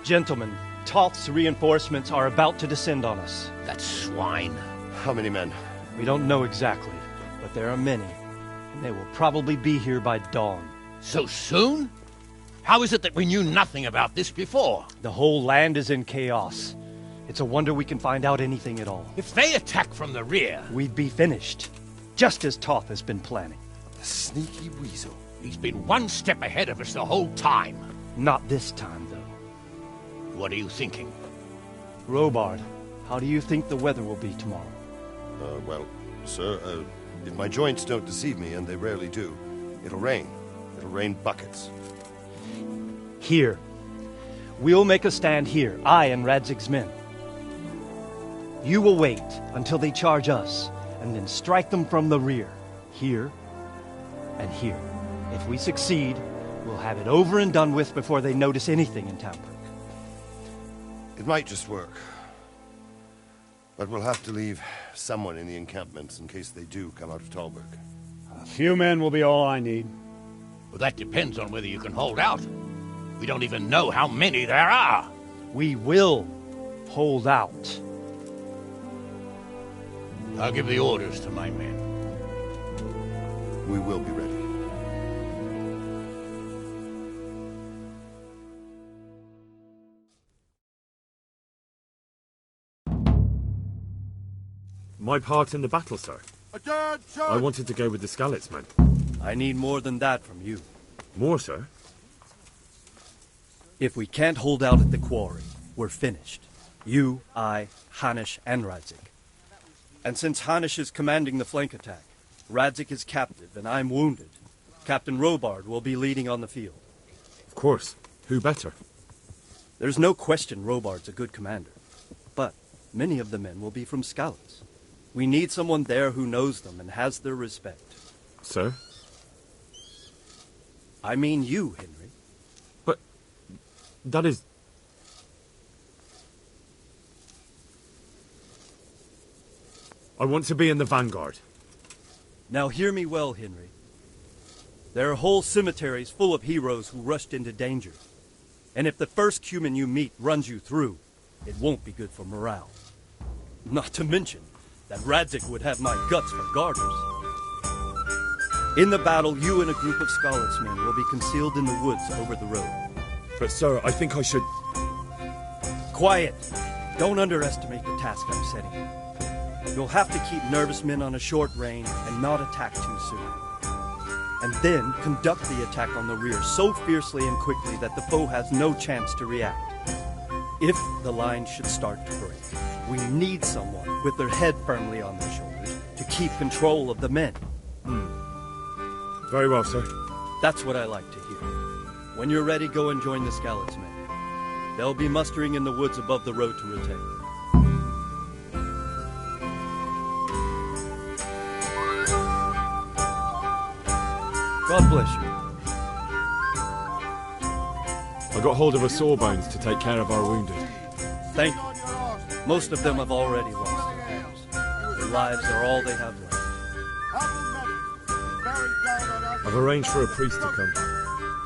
Gentlemen, Toth's reinforcements are about to descend on us. That swine. How many men? We don't know exactly, but there are many. And they will probably be here by dawn. So soon? How is it that we knew nothing about this before? The whole land is in chaos. It's a wonder we can find out anything at all. If they attack from the rear... we'd be finished. Just as Toth has been planning. The sneaky weasel. He's been one step ahead of us the whole time. Not this time, though. What are you thinking? Robard, how do you think the weather will be tomorrow? Well, sir, if my joints don't deceive me, and they rarely do, it'll rain. It'll rain buckets. Here. We'll make a stand here, I and Radzig's men. You will wait until they charge us, and then strike them from the rear. Here and here. If we succeed, we'll have it over and done with before they notice anything in Townbrook. It might just work. But we'll have to leave someone in the encampments in case they do come out of Talberg. A few men will be all I need. Well, that depends on whether you can hold out. We don't even know how many there are. We will hold out. I'll give the orders to my men. We will be ready. My part in the battle, sir. I wanted to go with the Skalitz men. I need more than that from you. More, sir? If we can't hold out at the quarry, we're finished. You, I, Hanish, and Radzik. And since Hanish is commanding the flank attack, Radzik is captive and I'm wounded, Captain Robard will be leading on the field. Of course. Who better? There's no question Robard's a good commander. But many of the men will be from Skalitz. We need someone there who knows them and has their respect. Sir? I mean you, Henry. But that is... I want to be in the vanguard. Now hear me well, Henry. There are whole cemeteries full of heroes who rushed into danger. And if the first human you meet runs you through, it won't be good for morale. Not to mention that Radzik would have my guts for garters. In the battle, you and a group of Skalitz men will be concealed in the woods over the road. But sir, I think I should... Quiet! Don't underestimate the task I'm setting you. You'll have to keep nervous men on a short range and not attack too soon. And then conduct the attack on the rear so fiercely and quickly that the foe has no chance to react. If the line should start to break, we need someone with their head firmly on their shoulders to keep control of the men. Very well, sir. That's what I like to hear. When you're ready, go and join the Skalitz men. They'll be mustering in the woods above the road to retake. God bless you. I got hold of a sawbones to take care of our wounded. Thank you. Most of them have already lost their homes. Their lives are all they have left. I've arranged for a priest to come.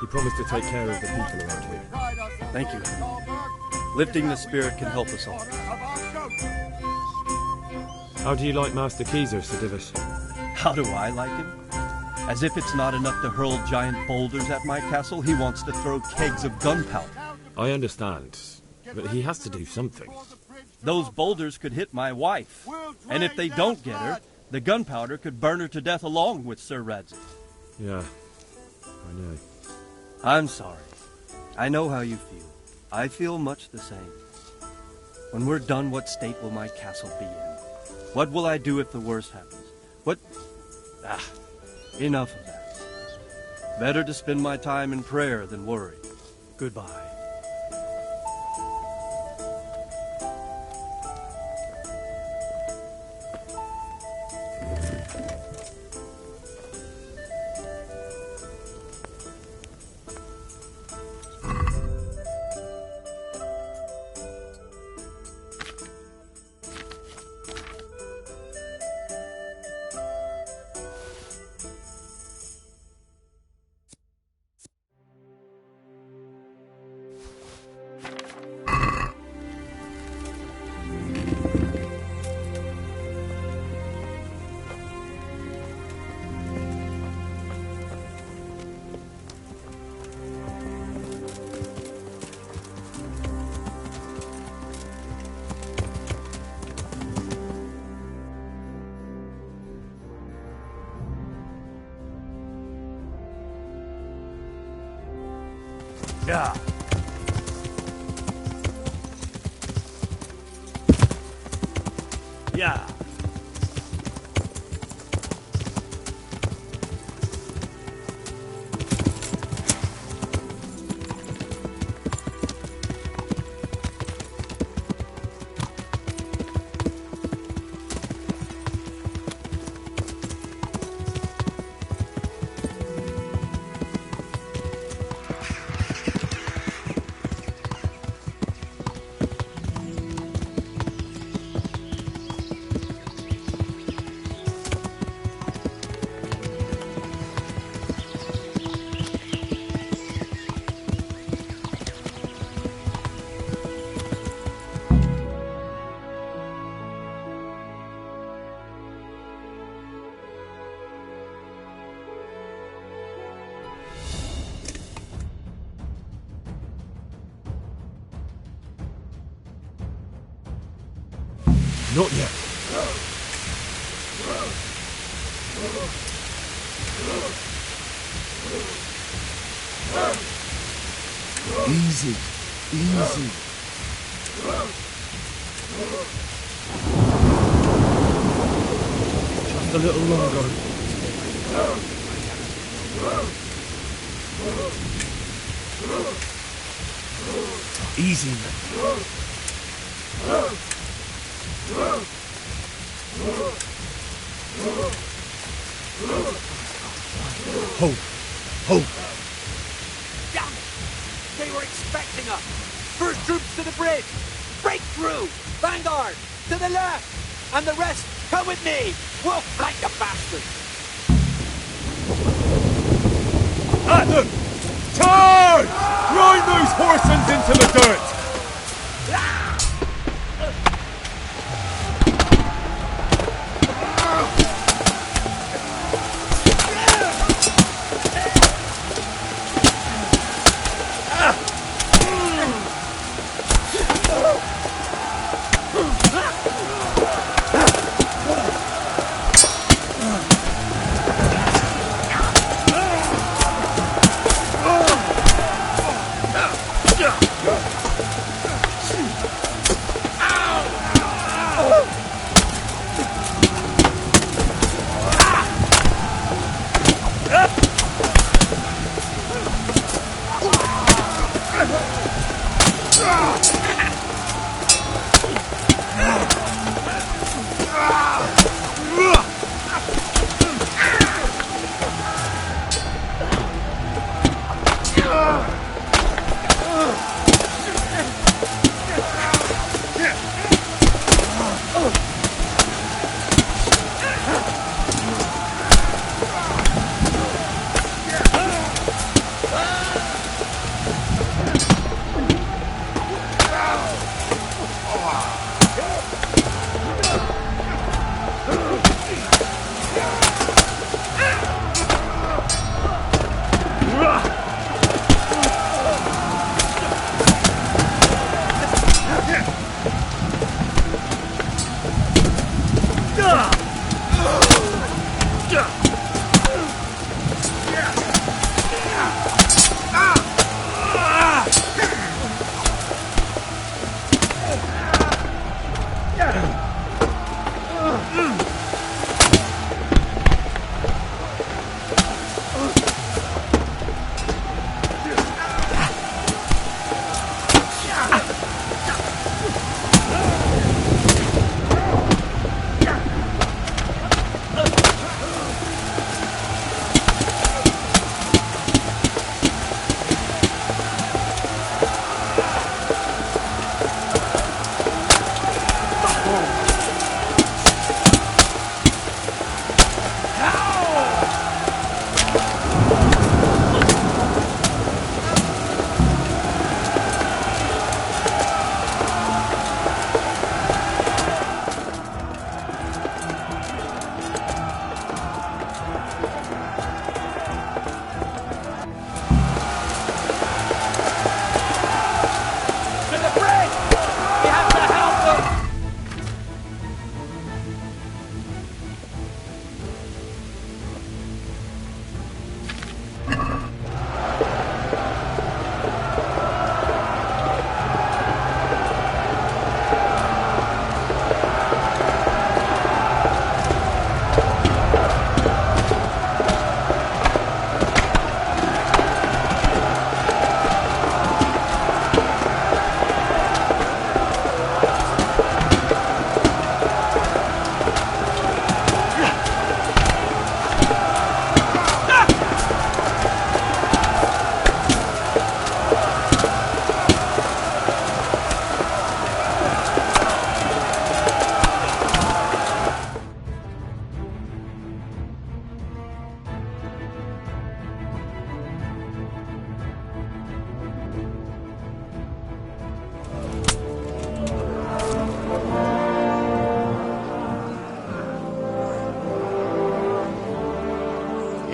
He promised to take care of the people around here. Thank you. Lifting the spirit can help us all. How do you like Master Keyser, Sir Divish? How do I like him? As if it's not enough to hurl giant boulders at my castle, he wants to throw kegs of gunpowder. I understand, but he has to do something. Those boulders could hit my wife, and if they don't get her, the gunpowder could burn her to death along with Sir Radzik. Yeah, I know. I'm sorry. I know how you feel. I feel much the same. When we're done, what state will my castle be in? What will I do if the worst happens? What... Enough of that. Better to spend my time in prayer than worry. Goodbye. Yeah. Yeah. Not yet. Easy, easy. Just a little longer. Easy, man. Hold. Hold. Damn it! They were expecting us! First troops to the bridge! Break through! Vanguard! To the left! And the rest, come with me! We'll fight the bastards! At them! Charge! Grind those horsens into the dirt!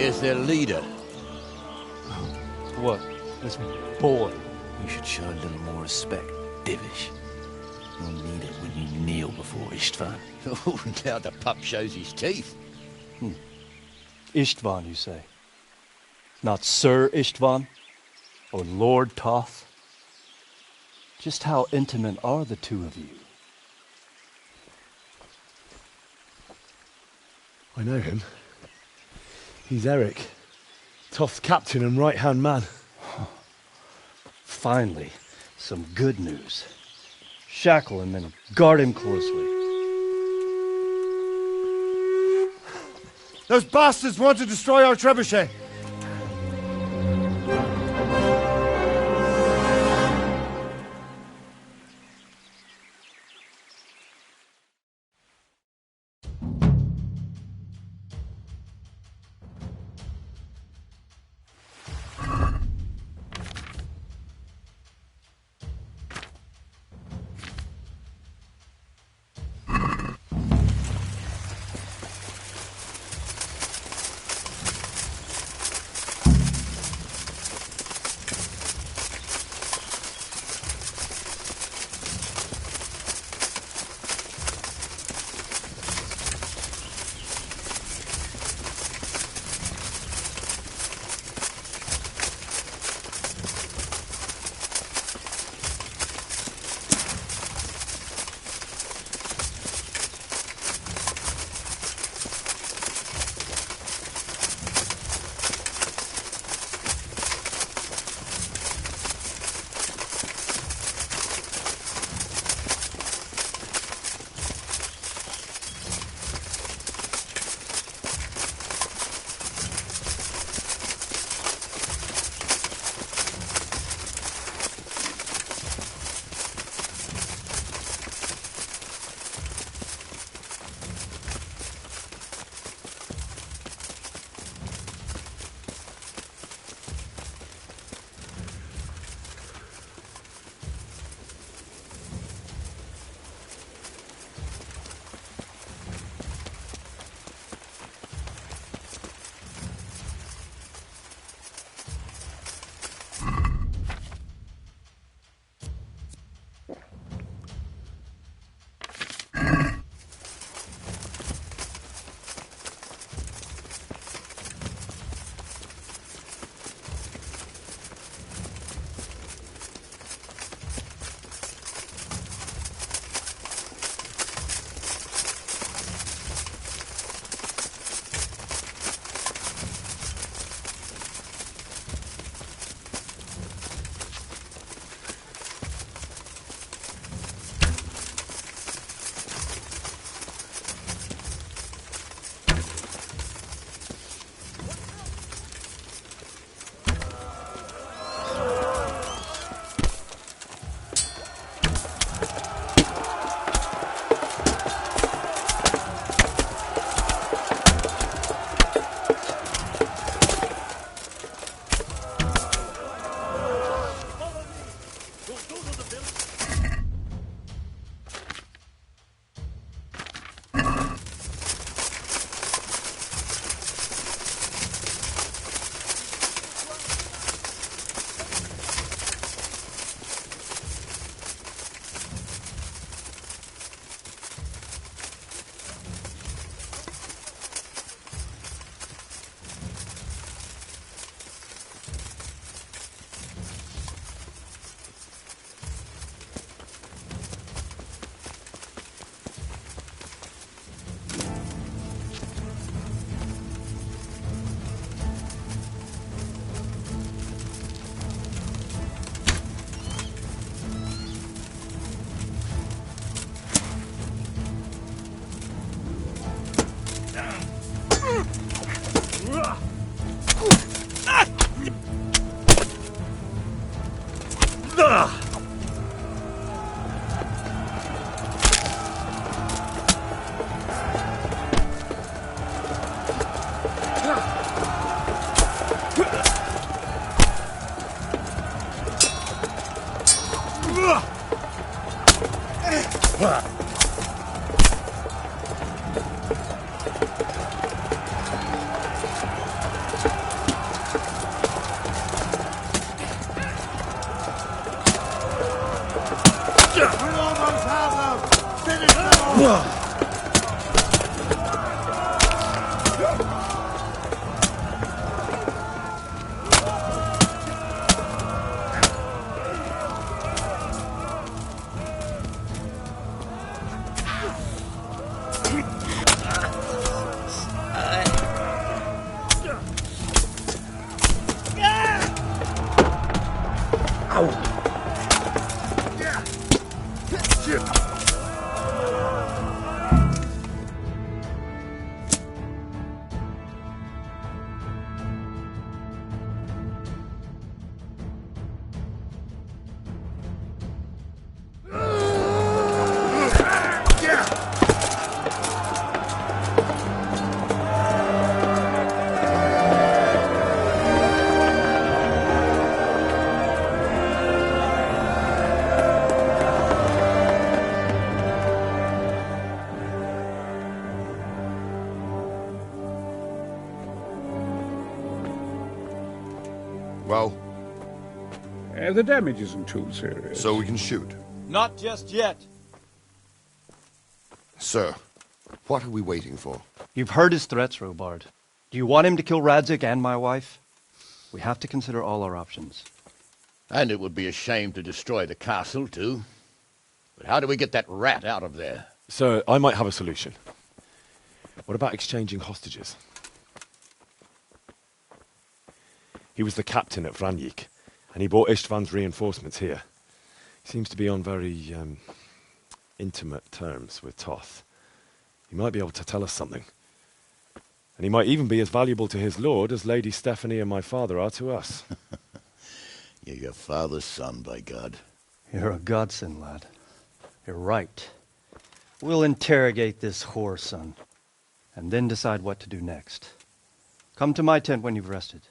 Here's their leader. What? This boy? You should show a little more respect, Divish. You'll need it when you kneel before Istvan. Oh, now the pup shows his teeth. Istvan, you say? Not Sir Istvan? Or Lord Toth? Just how intimate are the two of you? I know him. He's Eric, Toth's captain and right-hand man. Finally, some good news. Shackle him and guard him closely. Those bastards want to destroy our trebuchet. Well? The damage isn't too serious. So we can shoot. Not just yet. Sir, what are we waiting for? You've heard his threats, Robard. Do you want him to kill Radzig and my wife? We have to consider all our options. And it would be a shame to destroy the castle, too. But how do we get that rat out of there? Sir, I might have a solution. What about exchanging hostages? He was the captain at Vranjik, and he brought Istvan's reinforcements here. He seems to be on very, intimate terms with Toth. He might be able to tell us something. And he might even be as valuable to his lord as Lady Stephanie and my father are to us. You're your father's son, by God. You're a godsend, lad. You're right. We'll interrogate this whore, son, and then decide what to do next. Come to my tent when you've rested.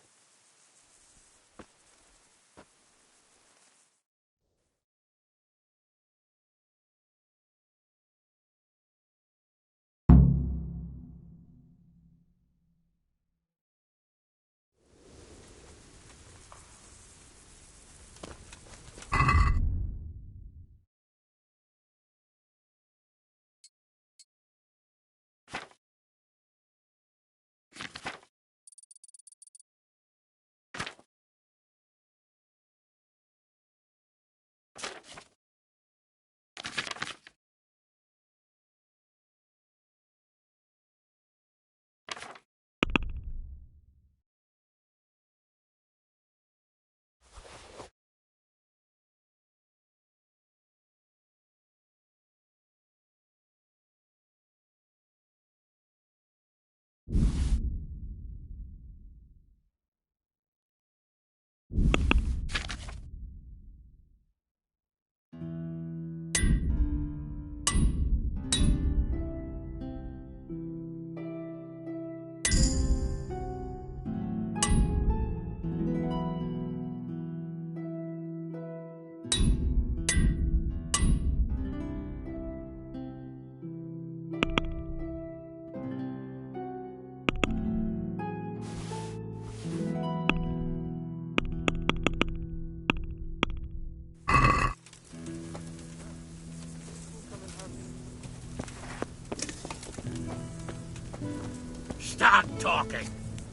Start talking,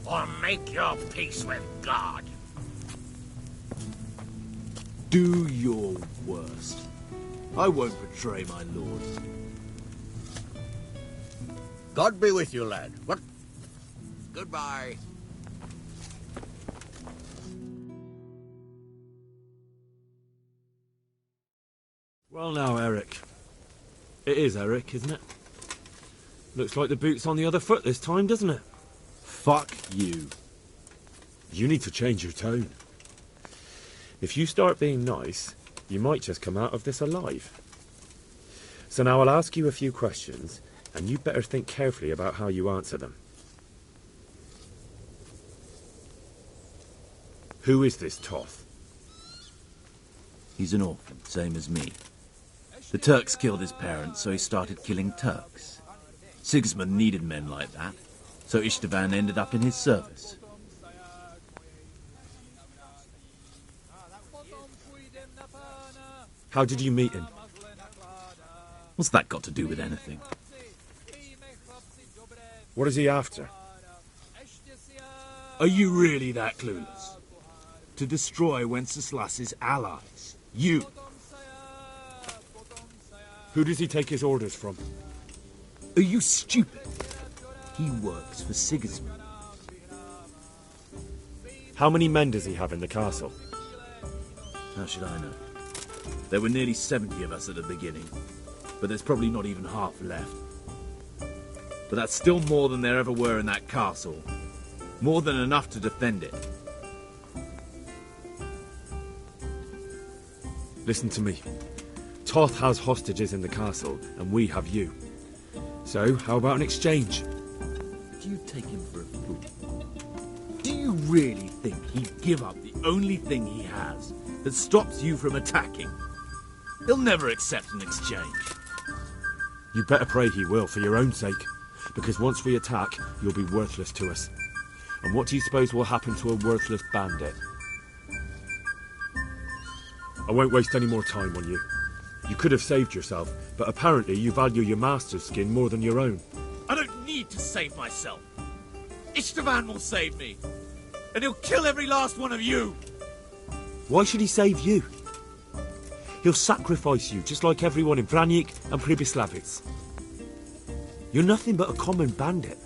or make your peace with God. Do your worst. I won't betray my lord. God be with you, lad. What? Goodbye. Well now, Eric. It is Eric, isn't it? Looks like the boot's on the other foot this time, doesn't it? Fuck you. You need to change your tone. If you start being nice, you might just come out of this alive. So now I'll ask you a few questions, and you better think carefully about how you answer them. Who is this Toth? He's an orphan, same as me. The Turks killed his parents, so he started killing Turks. Sigismund needed men like that, so Istvan ended up in his service. How did you meet him? What's that got to do with anything? What is he after? Are you really that clueless? To destroy Wenceslas's allies. You! Who does he take his orders from? Are you stupid? He works for Sigismund. How many men does he have in the castle? How should I know? There were nearly 70 of us at the beginning, but there's probably not even half left. But that's still more than there ever were in that castle. More than enough to defend it. Listen to me. Toth has hostages in the castle, and we have you. So, how about an exchange? Do you take him for a fool? Do you really think he'd give up the only thing he has that stops you from attacking? He'll never accept an exchange. You better pray he will, for your own sake. Because once we attack, you'll be worthless to us. And what do you suppose will happen to a worthless bandit? I won't waste any more time on you. You could have saved yourself, but apparently you value your master's skin more than your own. I don't need to save myself. Istvan will save me. And he'll kill every last one of you. Why should he save you? He'll sacrifice you, just like everyone in Vranyik and Pribyslavitz. You're nothing but a common bandit.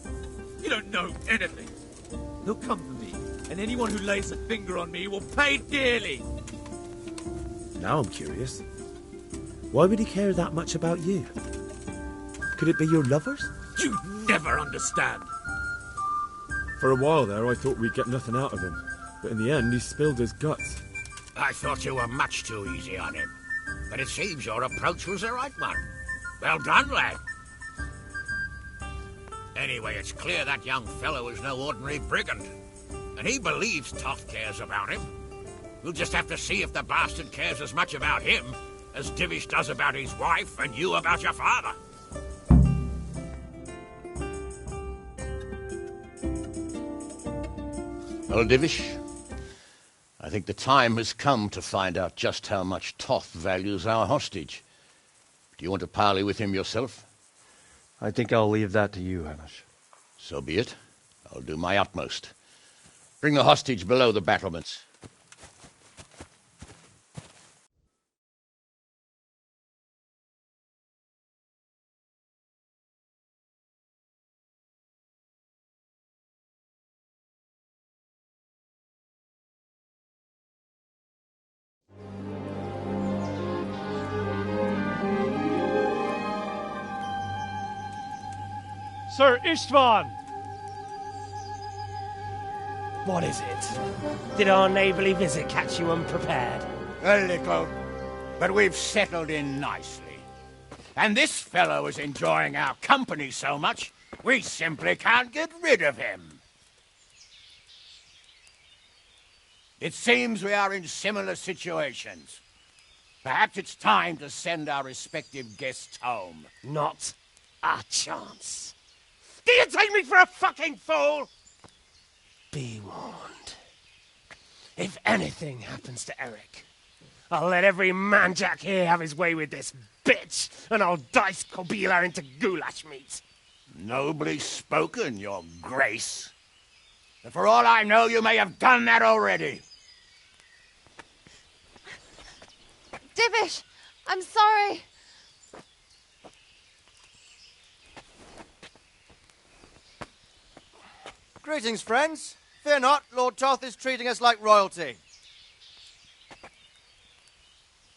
You don't know anything. He'll come for me, and anyone who lays a finger on me will pay dearly. Now I'm curious. Why would he care that much about you? Could it be your lovers? You never understand. For a while there, I thought we'd get nothing out of him. But in the end, he spilled his guts. I thought you were much too easy on him. But it seems your approach was the right one. Well done, lad. Anyway, it's clear that young fellow is no ordinary brigand. And he believes Toth cares about him. We'll just have to see if the bastard cares as much about him as Divish does about his wife and you about your father. Well, Divish, I think the time has come to find out just how much Toth values our hostage. Do you want to parley with him yourself? I think I'll leave that to you, Hamish. So be it. I'll do my utmost. Bring the hostage below the battlements. Sir Istvan! What is it? Did our neighbourly visit catch you unprepared? A little, but we've settled in nicely. And this fellow is enjoying our company so much, we simply can't get rid of him. It seems we are in similar situations. Perhaps it's time to send our respective guests home. Not a chance. Do you take me for a fucking fool? Be warned. If anything happens to Eric, I'll let every manjack here have his way with this bitch, and I'll dice Kobila into goulash meat. Nobly spoken, your grace. But for all I know, you may have done that already. Divish, I'm sorry. Greetings, friends. Fear not, Lord Toth is treating us like royalty.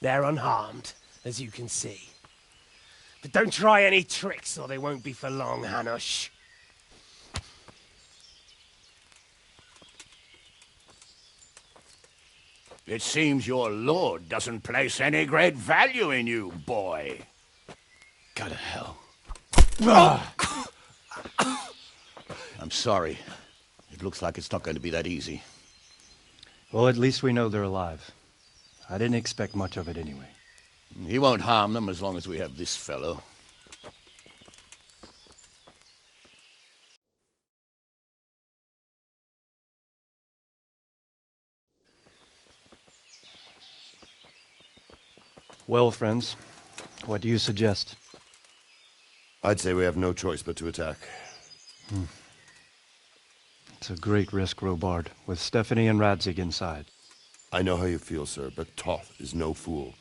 They're unharmed, as you can see. But don't try any tricks, or they won't be for long, Hanush. It seems your lord doesn't place any great value in you, boy. Go to hell. I'm sorry. It looks like it's not going to be that easy. Well, at least we know they're alive. I didn't expect much of it anyway. He won't harm them as long as we have this fellow. Well, friends, what do you suggest? I'd say we have no choice but to attack. It's a great risk, Robard, with Stephanie and Radzig inside. I know how you feel, sir, but Toth is no fool.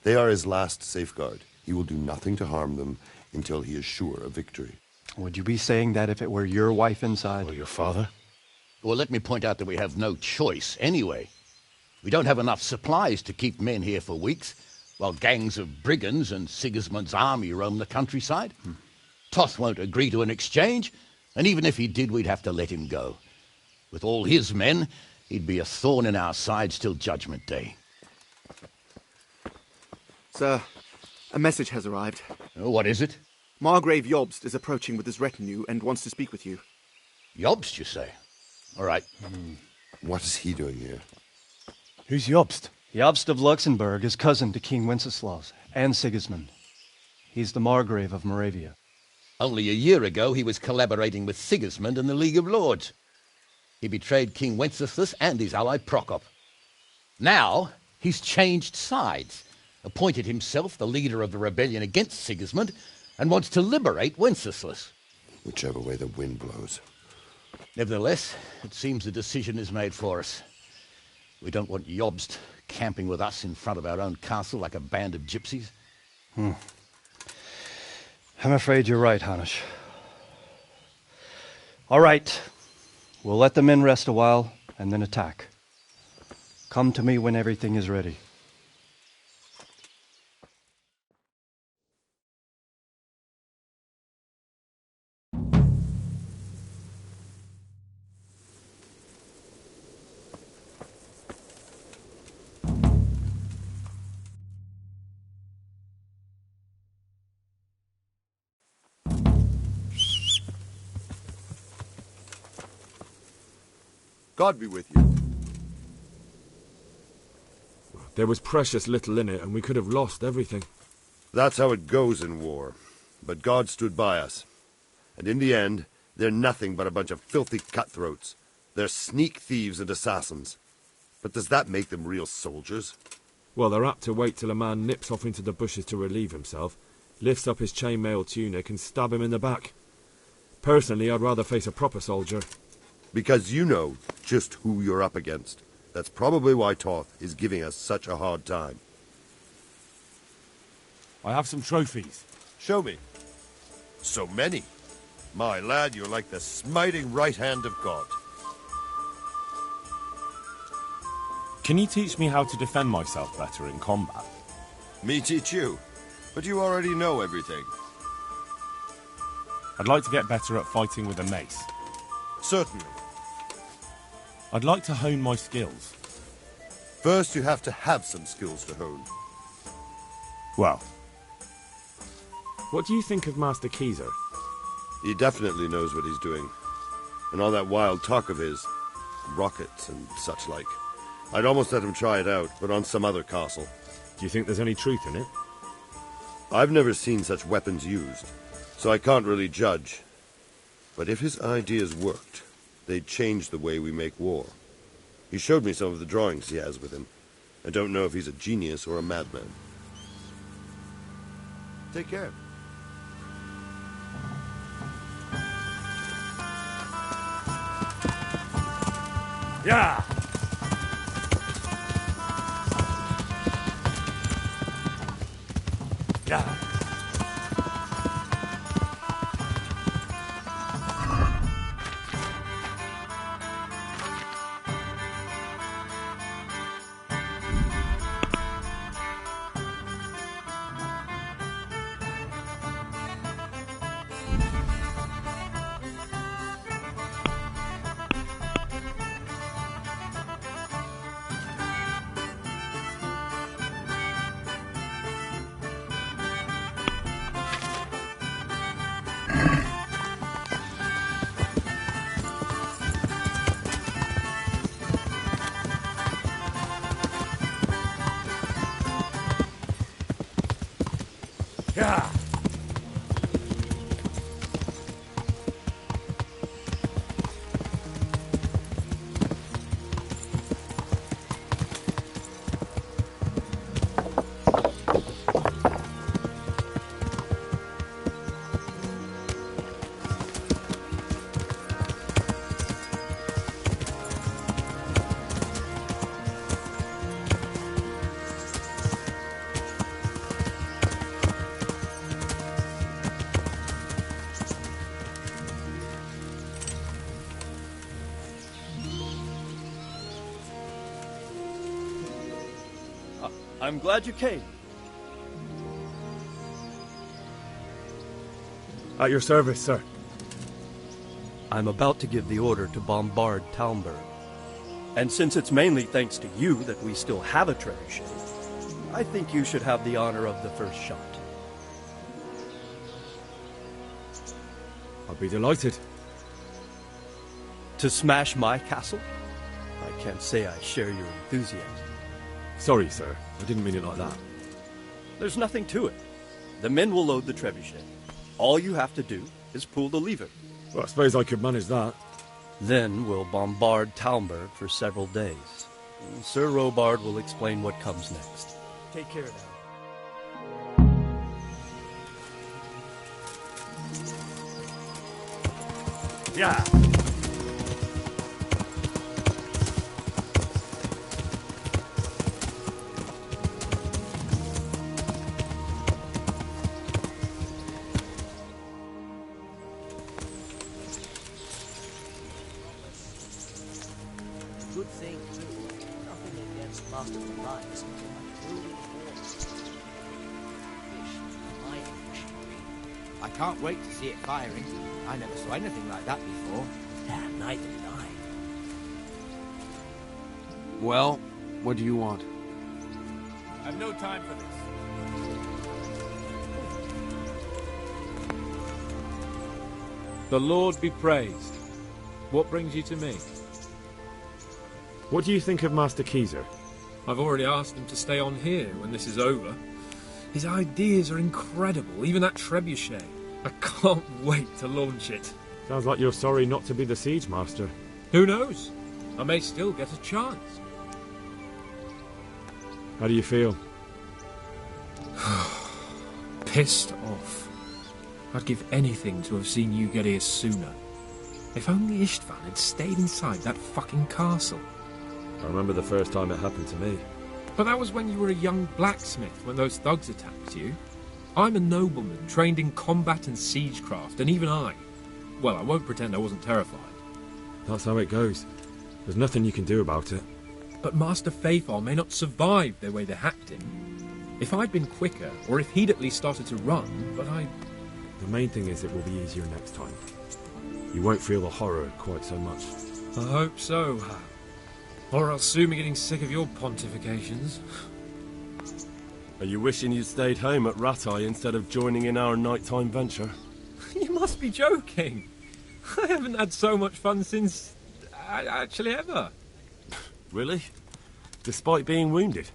They are his last safeguard. He will do nothing to harm them until he is sure of victory. Would you be saying that if it were your wife inside? Or your father? Well, let me point out that we have no choice anyway. We don't have enough supplies to keep men here for weeks, while gangs of brigands and Sigismund's army roam the countryside. Toth won't agree to an exchange, and even if he did, we'd have to let him go. With all his men, he'd be a thorn in our sides till Judgment Day. Sir, a message has arrived. What is it? Margrave Jobst is approaching with his retinue and wants to speak with you. Jobst, you say? All right. What is he doing here? Who's Jobst? Jobst of Luxembourg is cousin to King Wenceslaus and Sigismund. He's the Margrave of Moravia. Only a year ago, he was collaborating with Sigismund and the League of Lords. He betrayed King Wenceslas and his ally Prokop. Now, he's changed sides, appointed himself the leader of the rebellion against Sigismund, and wants to liberate Wenceslas. Whichever way the wind blows. Nevertheless, it seems the decision is made for us. We don't want Jobst camping with us in front of our own castle like a band of gypsies. I'm afraid you're right, Hanish. All right. We'll let the men rest a while and then attack. Come to me when everything is ready. God be with you. There was precious little in it, and we could have lost everything. That's how it goes in war. But God stood by us. And in the end, they're nothing but a bunch of filthy cutthroats. They're sneak thieves and assassins. But does that make them real soldiers? Well, they're apt to wait till a man nips off into the bushes to relieve himself, lifts up his chainmail tunic and stab him in the back. Personally, I'd rather face a proper soldier. Because you know just who you're up against. That's probably why Toth is giving us such a hard time. I have some trophies. Show me. So many. My lad, you're like the smiting right hand of God. Can you teach me how to defend myself better in combat? Me teach you. But you already know everything. I'd like to get better at fighting with a mace. Certainly. I'd like to hone my skills. First, you have to have some skills to hone. Well. What do you think of Master Keyser? He definitely knows what he's doing. And all that wild talk of his, rockets and such like. I'd almost let him try it out, but on some other castle. Do you think there's any truth in it? I've never seen such weapons used, so I can't really judge. But if his ideas worked, they'd change the way we make war. He showed me some of the drawings he has with him. I don't know if he's a genius or a madman. Take care. Yeah! Yeah! Yeah! I'm glad you came. At your service, sir. I'm about to give the order to bombard Talmberg. And since it's mainly thanks to you that we still have a trebuchet, I think you should have the honor of the first shot. I'll be delighted. To smash my castle? I can't say I share your enthusiasm. Sorry, sir. I didn't mean it like that. There's nothing to it. The men will load the trebuchet. All you have to do is pull the lever. Well, I suppose I could manage that. Then we'll bombard Talmberg for several days. Sir Robard will explain what comes next. Take care now. Yeah. Good thing, too. Nothing against Master Deliverance. I can't wait to see it firing. I never saw anything like that before. Yeah, neither did I. Well, what do you want? I've no time for this. The Lord be praised. What brings you to me? What do you think of Master Keyser? I've already asked him to stay on here when this is over. His ideas are incredible, even that trebuchet. I can't wait to launch it. Sounds like you're sorry not to be the siege master. Who knows? I may still get a chance. How do you feel? Pissed off. I'd give anything to have seen you get here sooner. If only Istvan had stayed inside that fucking castle. I remember the first time it happened to me. But that was when you were a young blacksmith, when those thugs attacked you. I'm a nobleman, trained in combat and siegecraft, and even I... Well, I won't pretend I wasn't terrified. That's how it goes. There's nothing you can do about it. But Master Fafar may not survive the way they hacked him. If I'd been quicker, or if he'd at least started to run, but I... The main thing is it will be easier next time. You won't feel the horror quite so much. I hope so. Or I'll soon be getting sick of your pontifications. Are you wishing you'd stayed home at Ratai instead of joining in our nighttime venture? You must be joking. I haven't had so much fun since... actually ever. Really? Despite being wounded?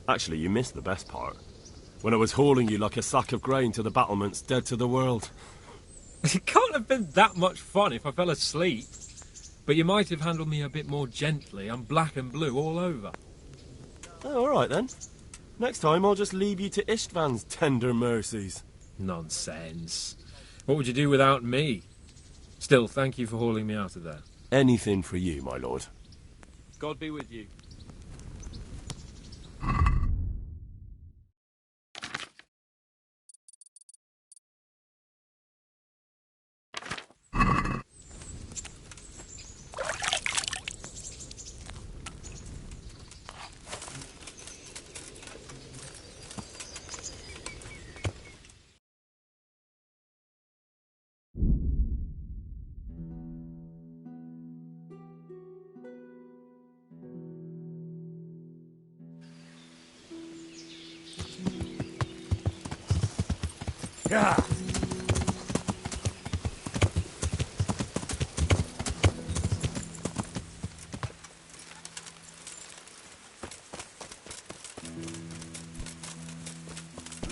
Actually, you missed the best part. When I was hauling you like a sack of grain to the battlements dead to the world. It can't have been that much fun if I fell asleep. But you might have handled me a bit more gently. I'm black and blue all over. Oh, all right then. Next time I'll just leave you to Istvan's tender mercies. Nonsense. What would you do without me? Still, thank you for hauling me out of there. Anything for you, my lord. God be with you. Yeah.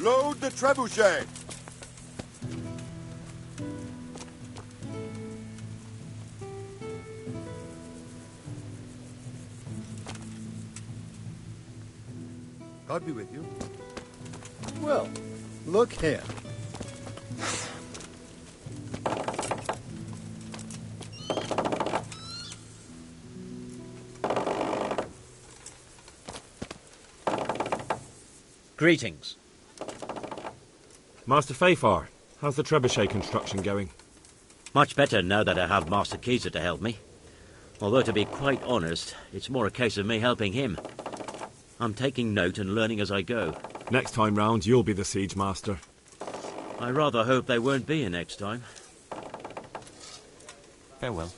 Load the trebuchet! God be with you. Well, look here. Greetings. Master Fafar, how's the trebuchet construction going? Much better now that I have Master Keyser to help me. Although, to be quite honest, it's more a case of me helping him. I'm taking note and learning as I go. Next time round, you'll be the siege master. I rather hope they won't be here next time. Farewell.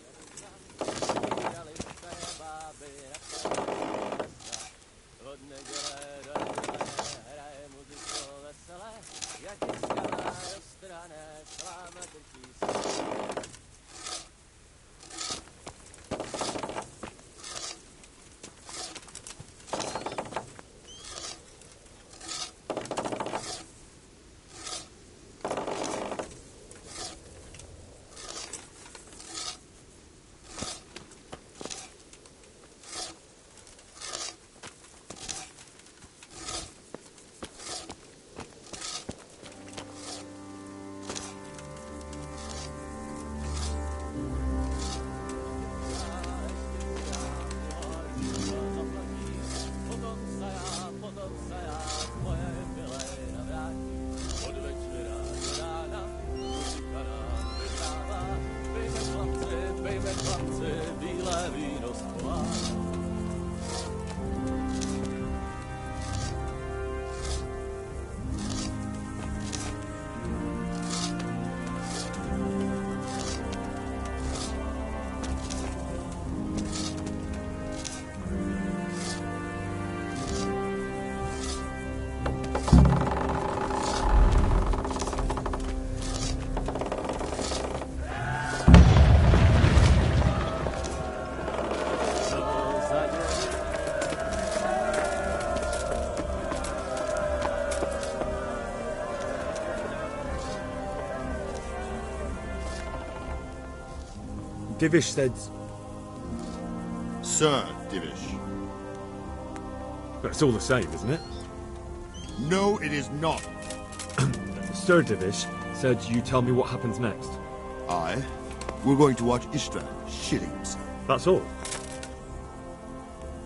Divish said... Sir Divish. But it's all the same, isn't it? No, it is not. Sir Divish said you tell me what happens next. Aye. We're going to watch Ishtvan shitting himself. That's all?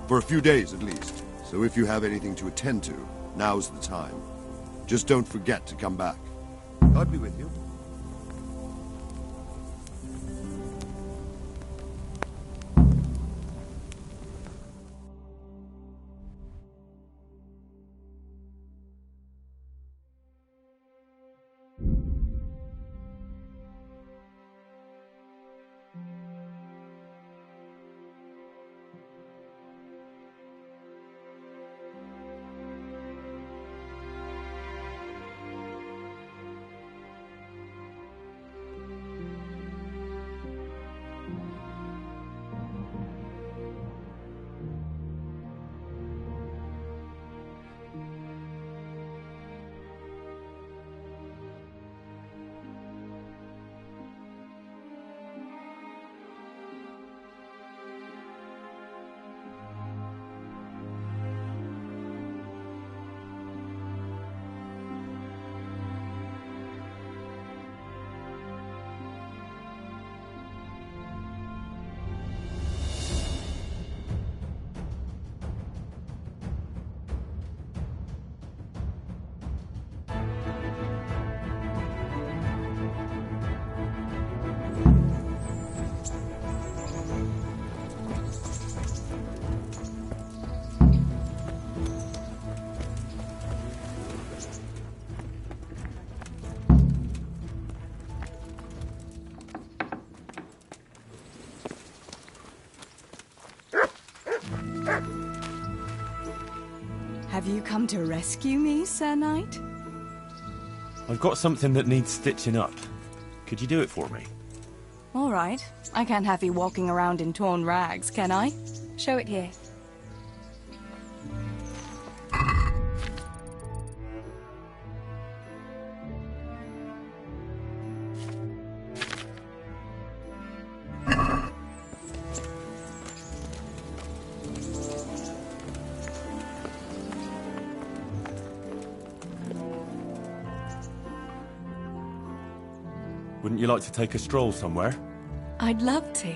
For a few days, at least. So if you have anything to attend to, now's the time. Just don't forget to come back. I'll be with you. Have you come to rescue me, Sir Knight? I've got something that needs stitching up. Could you do it for me? All right. I can't have you walking around in torn rags, can I? Show it here. Wouldn't you like to take a stroll somewhere? I'd love to.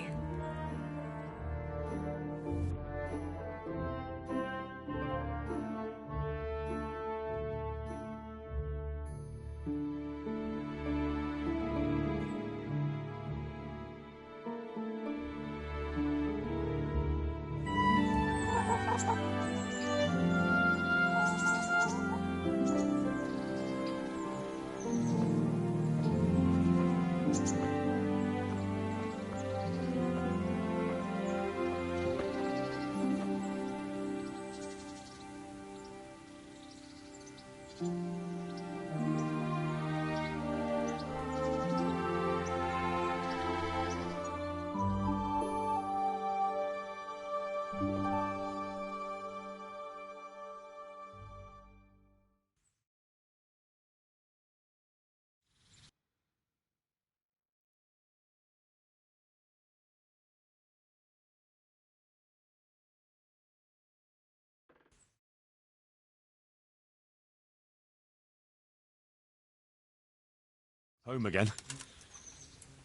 Home again.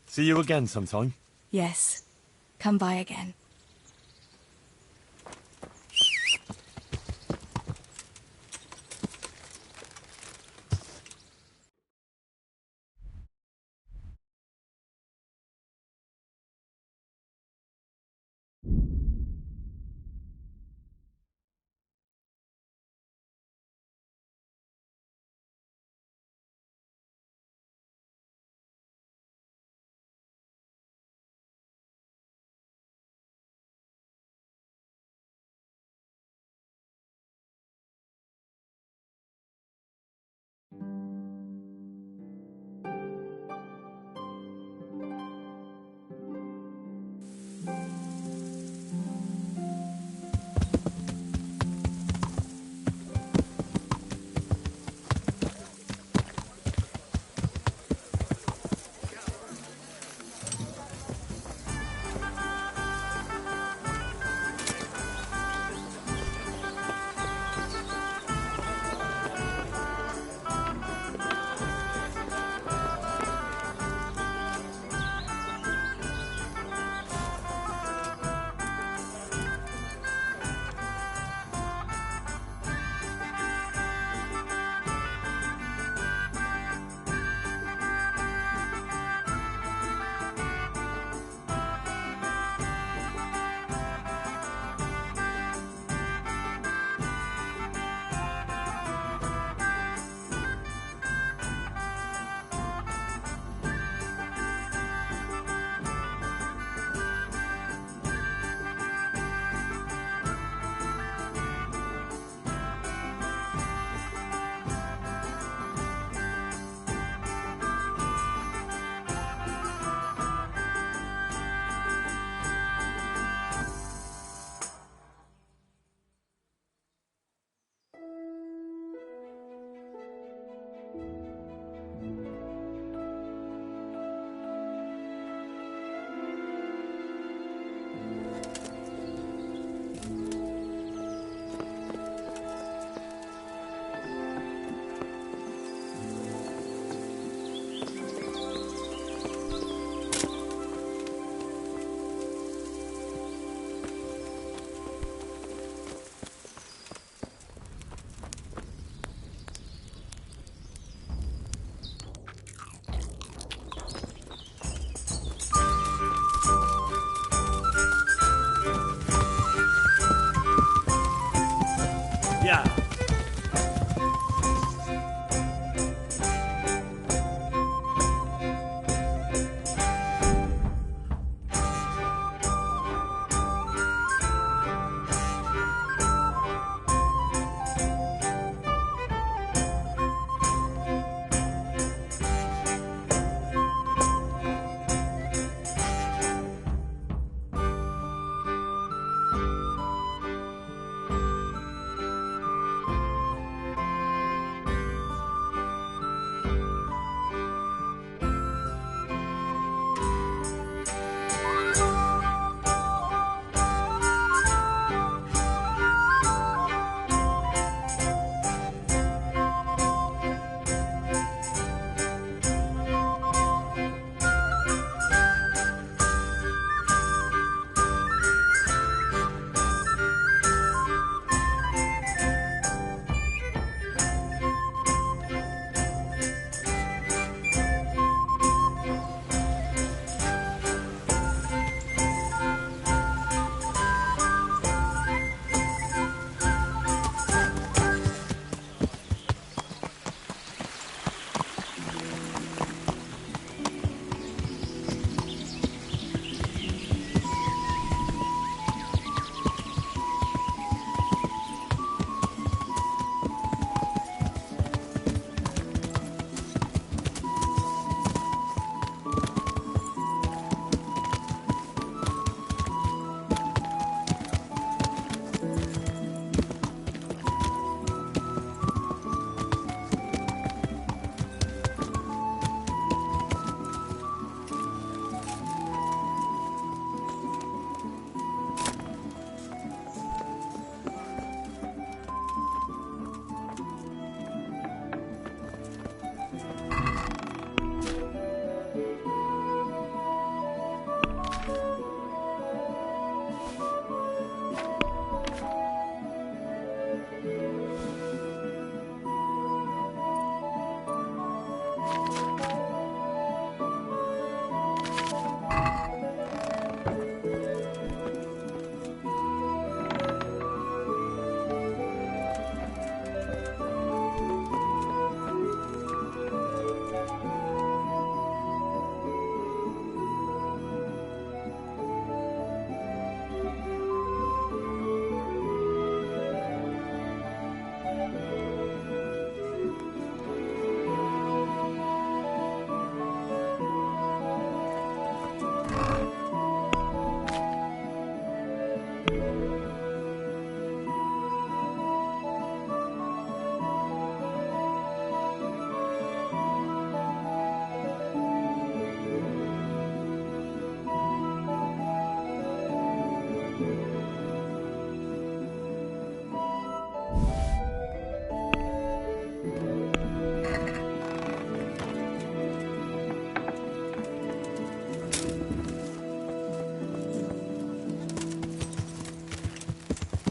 See you again sometime. Yes. Come by again.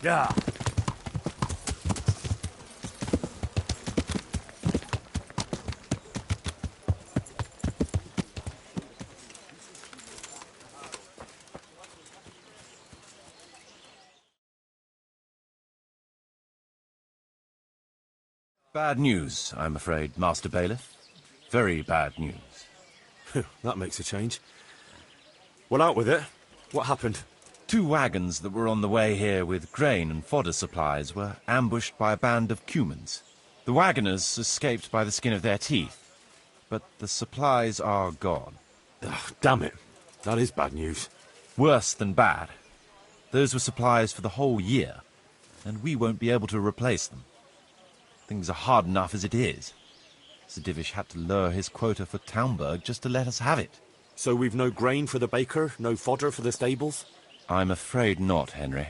Yeah. Bad news, I'm afraid, Master Bailiff. Very bad news. That makes a change. Well, out with it. What happened? 2 wagons that were on the way here with grain and fodder supplies were ambushed by a band of Cumans. The wagoners escaped by the skin of their teeth, but the supplies are gone. Ugh, damn it. That is bad news. Worse than bad. Those were supplies for the whole year, and we won't be able to replace them. Things are hard enough as it is. Sir Divish had to lower his quota for Townburg just to let us have it. So we've no grain for the baker, no fodder for the stables? I'm afraid not, Henry.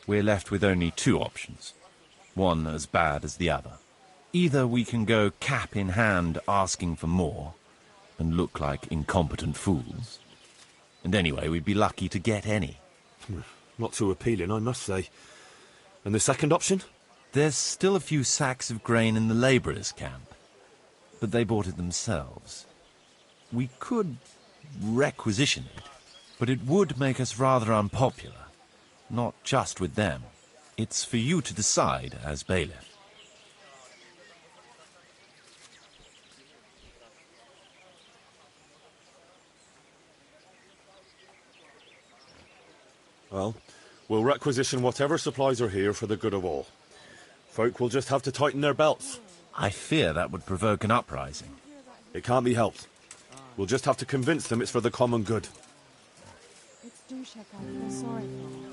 We're left with only 2 options. One as bad as the other. Either we can go cap in hand asking for more, and look like incompetent fools. And anyway, we'd be lucky to get any. Not too appealing, I must say. And the second option? There's still a few sacks of grain in the labourers' camp, but they bought it themselves. We could requisition it, but it would make us rather unpopular, not just with them. It's for you to decide as bailiff. Well, we'll requisition whatever supplies are here for the good of all. Folk will just have to tighten their belts. I fear that would provoke an uprising. It can't be helped. We'll just have to convince them it's for the common good. It's Dushek I feel sorry for.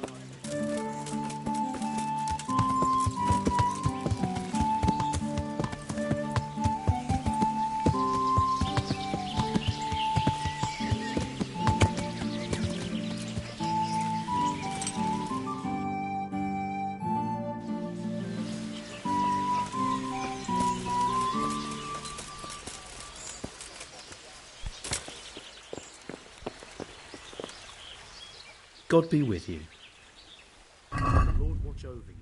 God be with you. The Lord watch over you.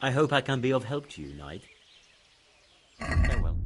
I hope I can be of help to you, knight. Farewell.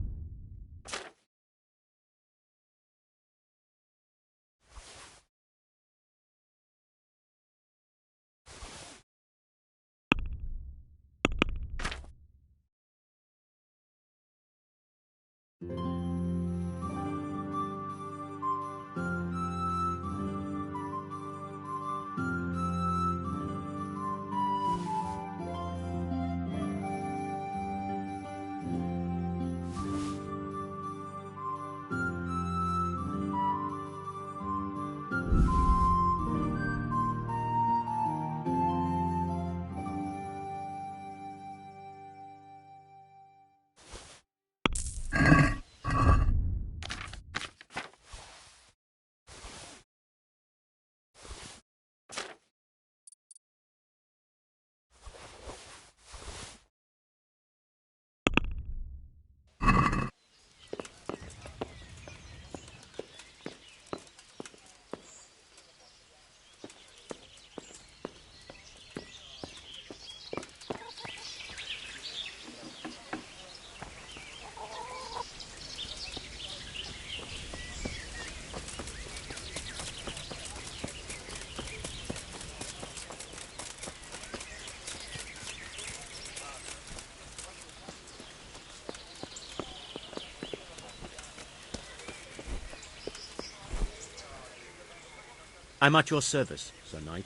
I'm at your service, Sir Knight.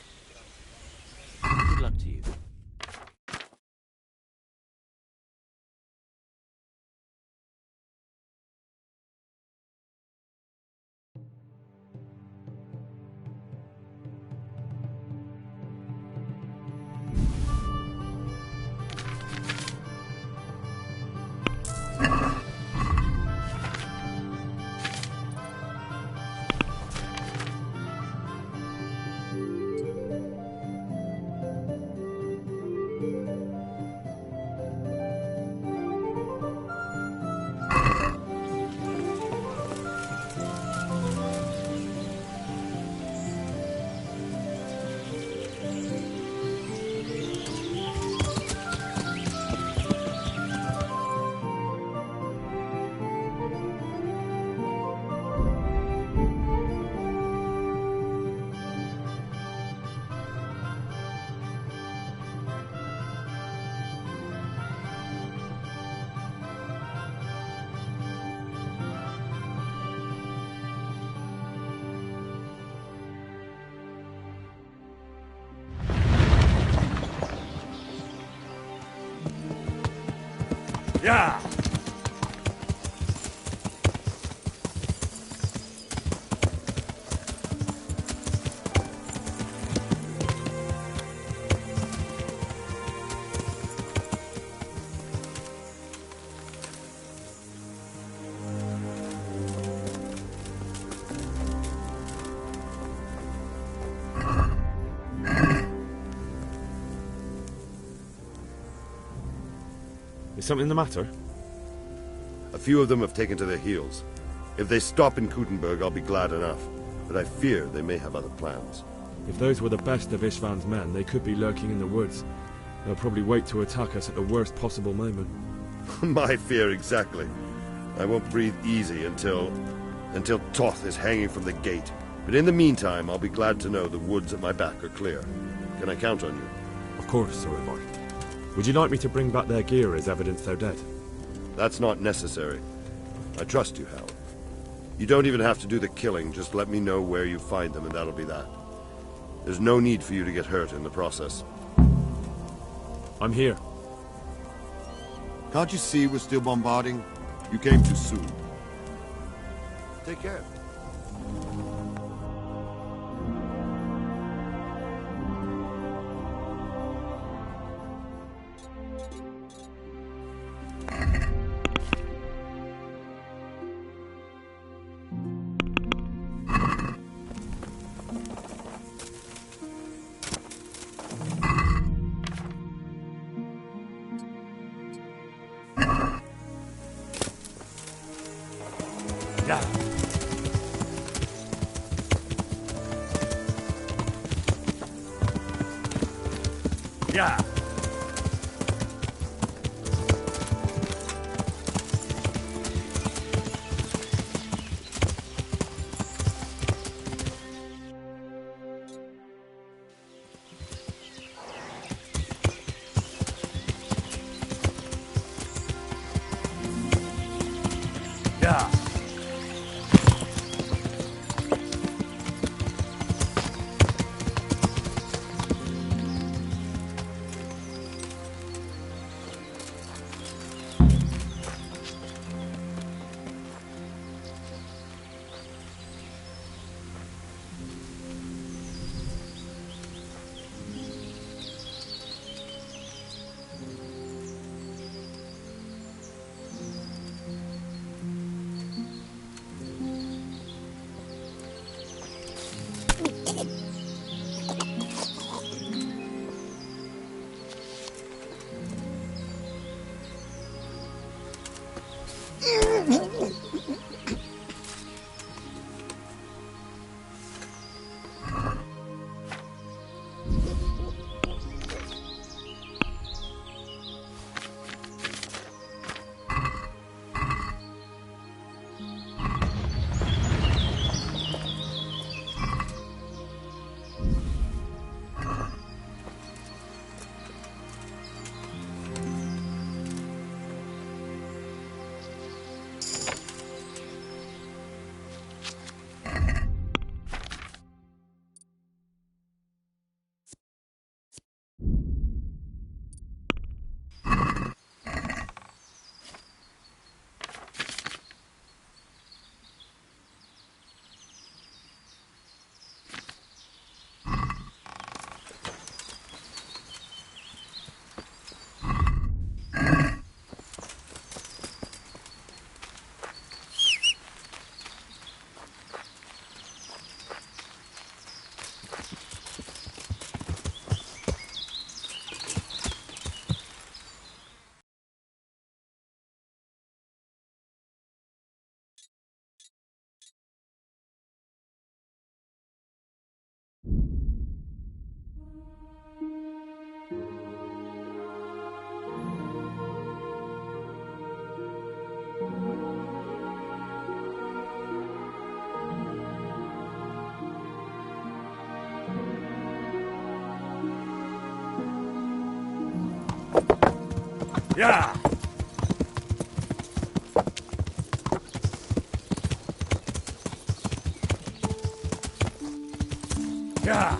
Good luck to you. Yeah! Is something the matter? A few of them have taken to their heels. If they stop in Kuttenberg, I'll be glad enough. But I fear they may have other plans. If those were the best of Istvan's men, they could be lurking in the woods. They'll probably wait to attack us at the worst possible moment. My fear exactly. I won't breathe easy until Toth is hanging from the gate. But in the meantime, I'll be glad to know the woods at my back are clear. Can I count on you? Of course, Sir Ivar. Would you like me to bring back their gear as evidence they're dead? That's not necessary. I trust you, Hal. You don't even have to do the killing, just let me know where you find them and that'll be that. There's no need for you to get hurt in the process. I'm here. Can't you see we're still bombarding? You came too soon. Take care. Yeah. Yeah. Yeah! Yeah!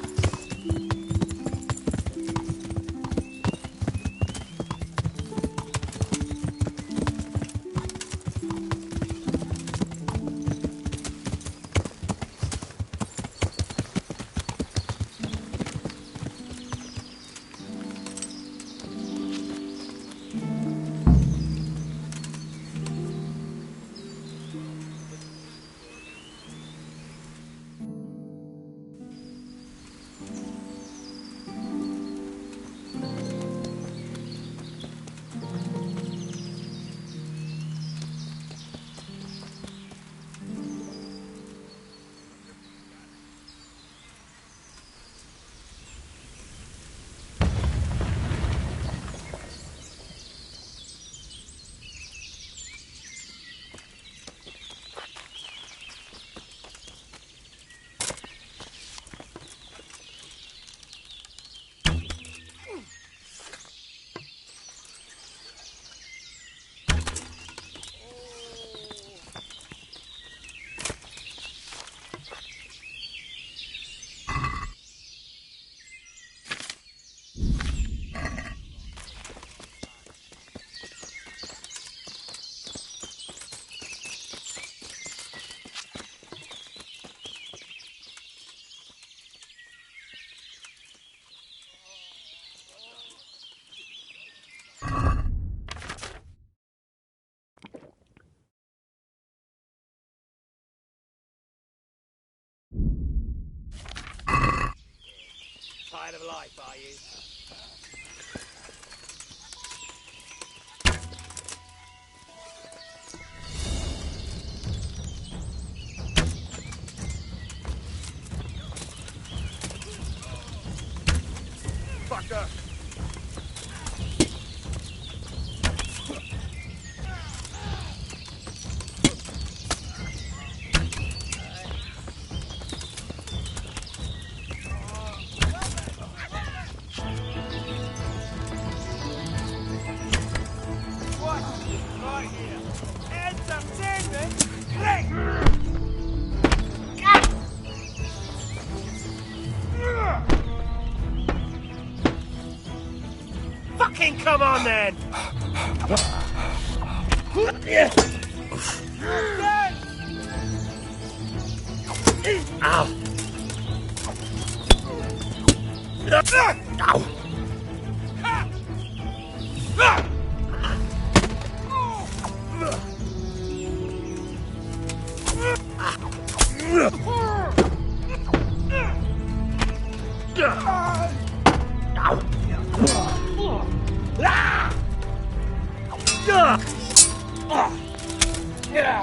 Tired of life, are you? Fucker! What? Right here. Entertainment? Great! Fucking come on then! Ow! Ow! Yeah.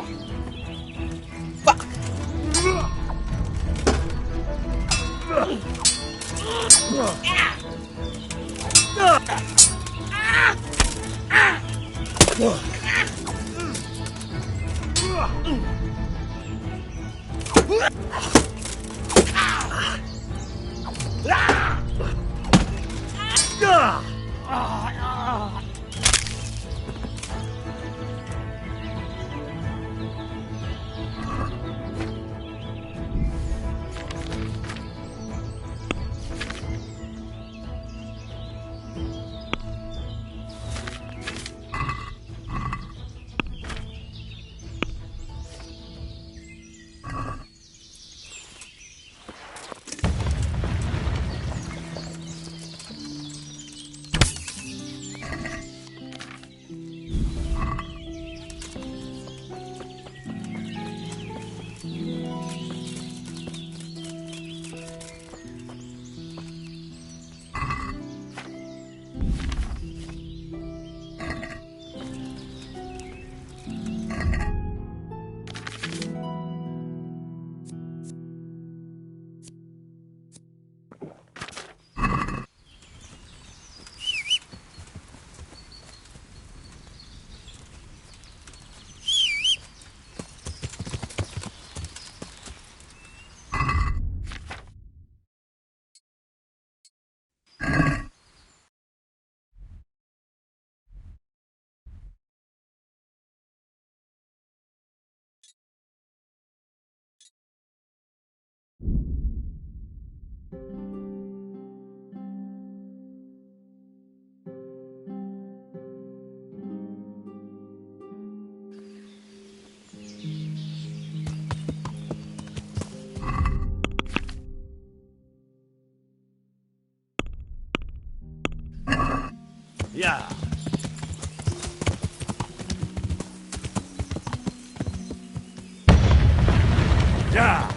Yeah.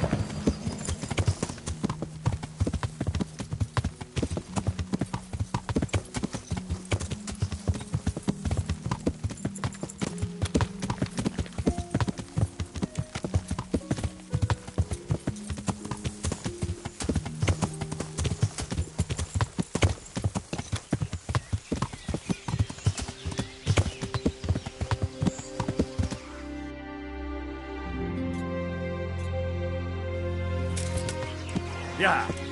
Yeah.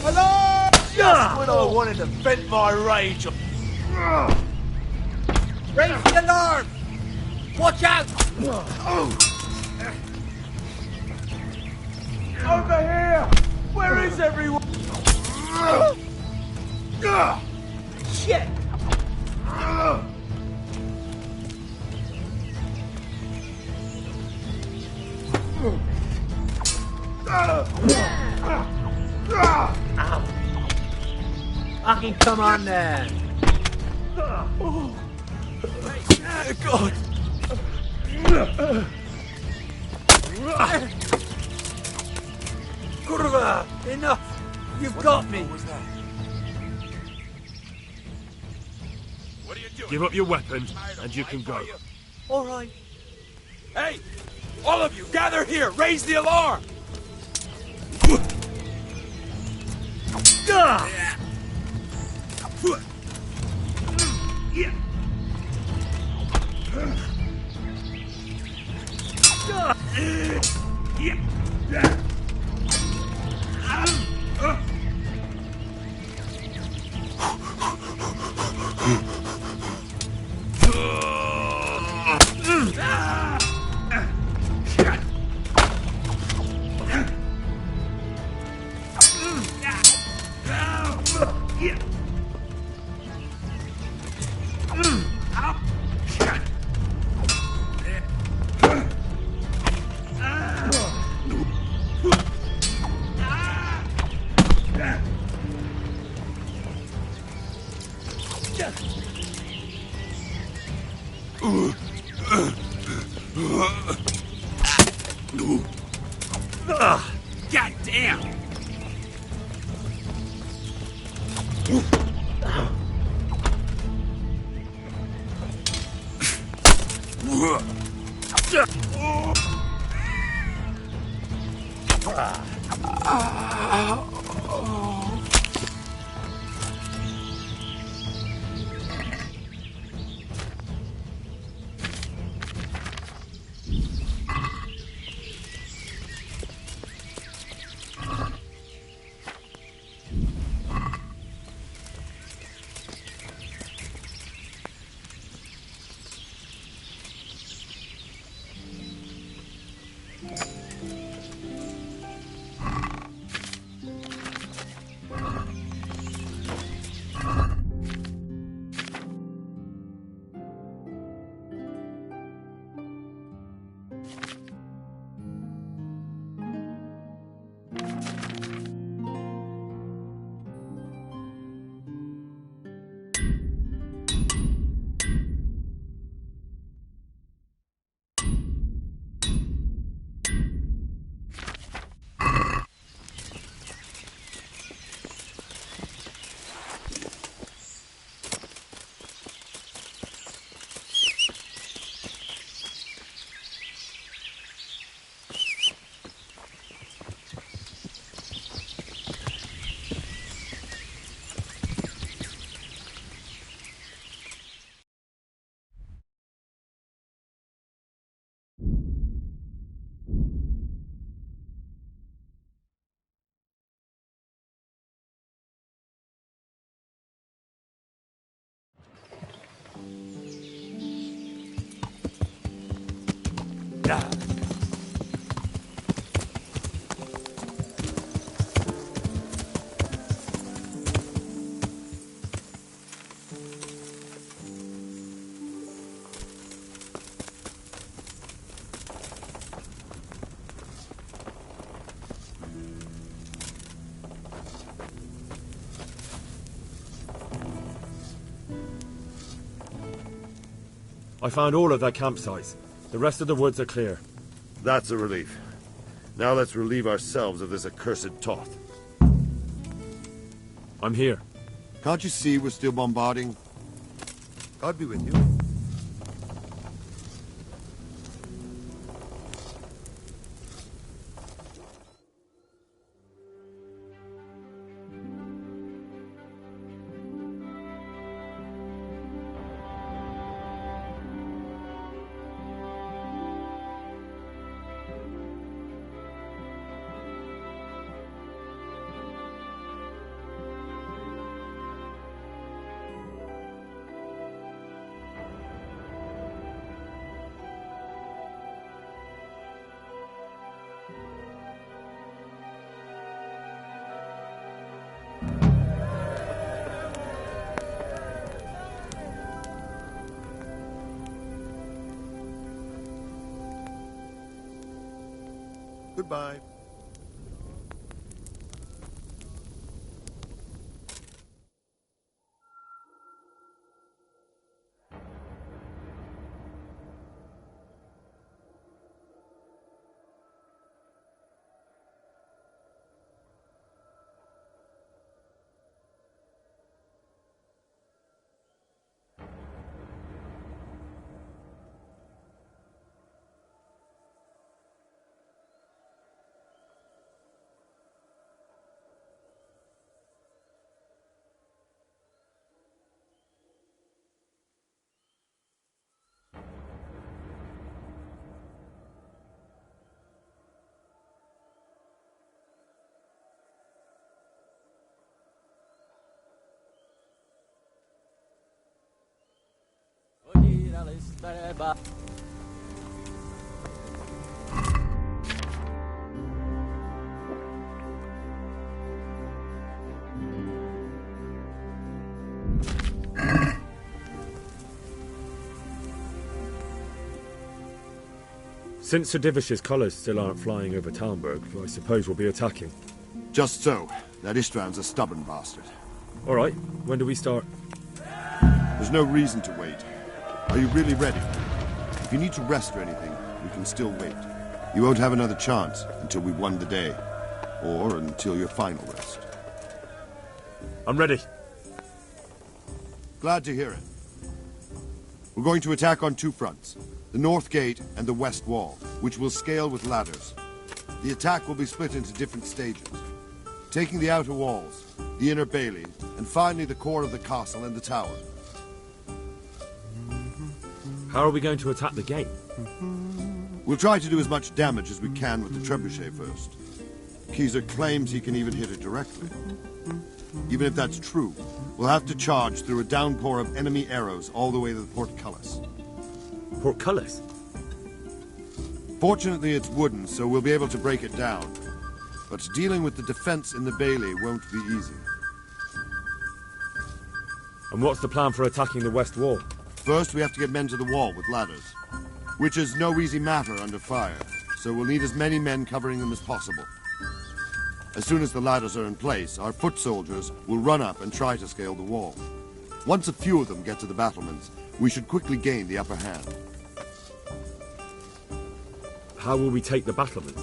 Hello! Just when I wanted to vent my rage. Raise the alarm! Watch out! Over here! Where is everyone? Shit! Fucking come on then! God! Kurva! Enough! You've got me! Give up your weapons, and you can go. All right. Hey! All of you, gather here! Raise the alarm! God damn! I found all of their campsites. The rest of the woods are clear. That's a relief. Now let's relieve ourselves of this accursed Toth. I'm here. Can't you see we're still bombarding? God be with you. Goodbye. Since Sir Divish's colours still aren't flying over Talmberg, I suppose we'll be attacking. Just so. That Istvand's a stubborn bastard. All right, when do we start? There's no reason to wait. Are you really ready? If you need to rest or anything, we can still wait. You won't have another chance until we've won the day. Or until your final rest. I'm ready. Glad to hear it. We're going to attack on two fronts. The north gate and the west wall, which will scale with ladders. The attack will be split into different stages. Taking the outer walls, the inner bailey, and finally the core of the castle and the tower. How are we going to attack the gate? We'll try to do as much damage as we can with the trebuchet first. Keezer claims he can even hit it directly. Even if that's true, we'll have to charge through a downpour of enemy arrows all the way to the portcullis. Portcullis? Fortunately, it's wooden, so we'll be able to break it down. But dealing with the defense in the bailey won't be easy. And what's the plan for attacking the west wall? First, we have to get men to the wall with ladders, which is no easy matter under fire, so we'll need as many men covering them as possible. As soon as the ladders are in place, our foot soldiers will run up and try to scale the wall. Once a few of them get to the battlements, we should quickly gain the upper hand. How will we take the battlements?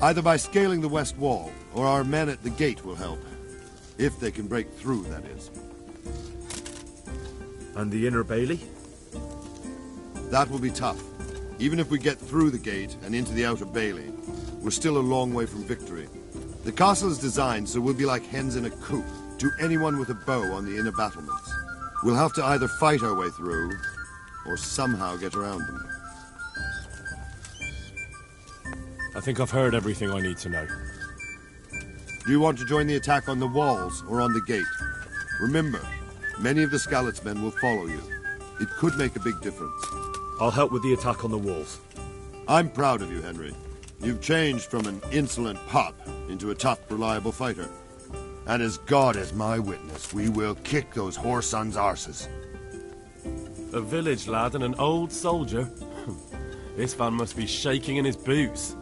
Either by scaling the west wall, or our men at the gate will help. If they can break through, that is. And the inner bailey? That will be tough. Even if we get through the gate and into the outer bailey, we're still a long way from victory. The castle is designed so we'll be like hens in a coop to anyone with a bow on the inner battlements. We'll have to either fight our way through, or somehow get around them. I think I've heard everything I need to know. Do you want to join the attack on the walls or on the gate? Remember, many of the Skalitz men will follow you. It could make a big difference. I'll help with the attack on the walls. I'm proud of you, Henry. You've changed from an insolent pup into a tough, reliable fighter. And as God is my witness, we will kick those whore sons' arses. A village lad and an old soldier? This man must be shaking in his boots.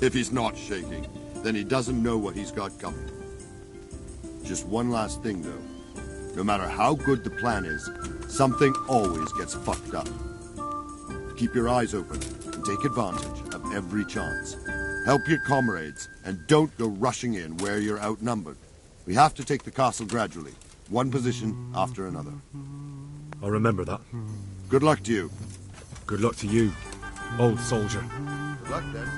If he's not shaking, then he doesn't know what he's got coming. Just one last thing, though. No matter how good the plan is, something always gets fucked up. Keep your eyes open and take advantage of every chance. Help your comrades, and don't go rushing in where you're outnumbered. We have to take the castle gradually, one position after another. I'll remember that. Good luck to you. Good luck to you, old soldier. Good luck, then.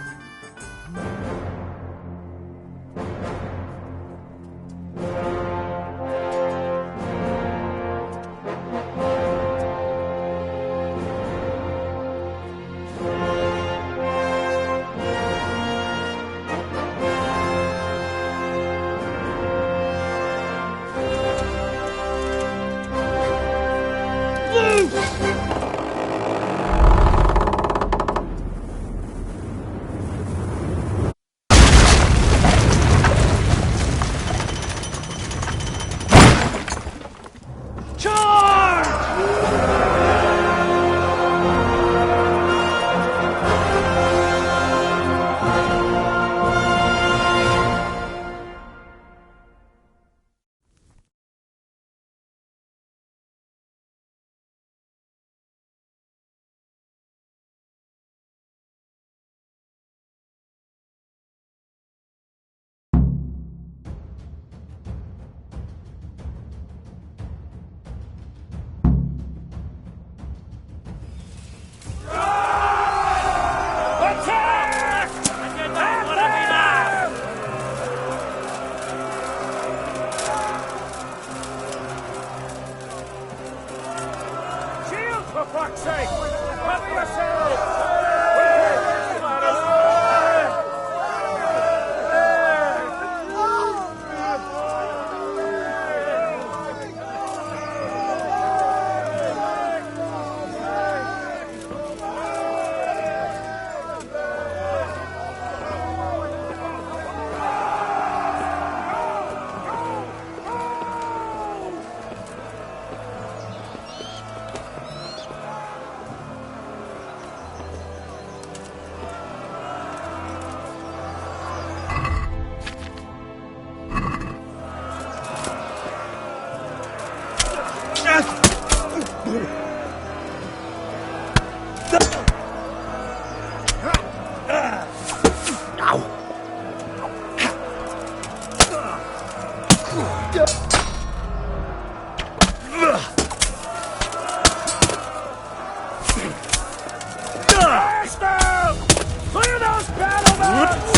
fuck's sake! Cover yourselves! Clear those battle boats!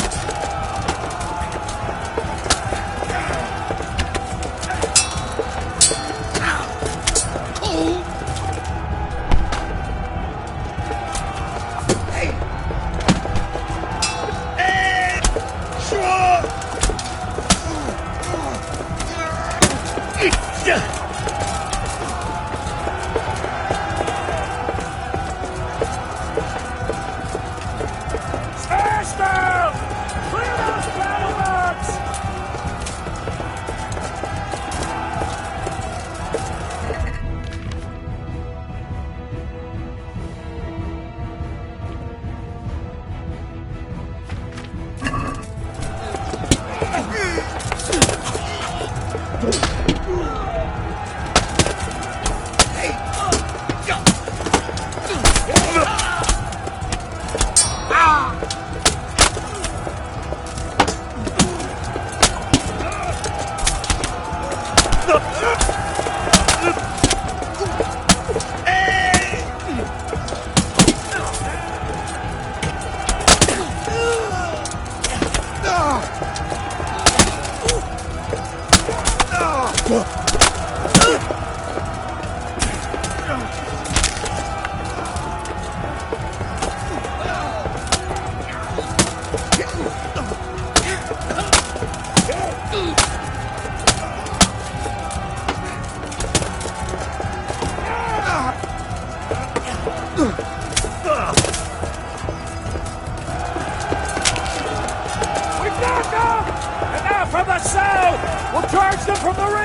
Smash them! Clear those battle boats! We got them! And now from the south! We'll charge them from the rear!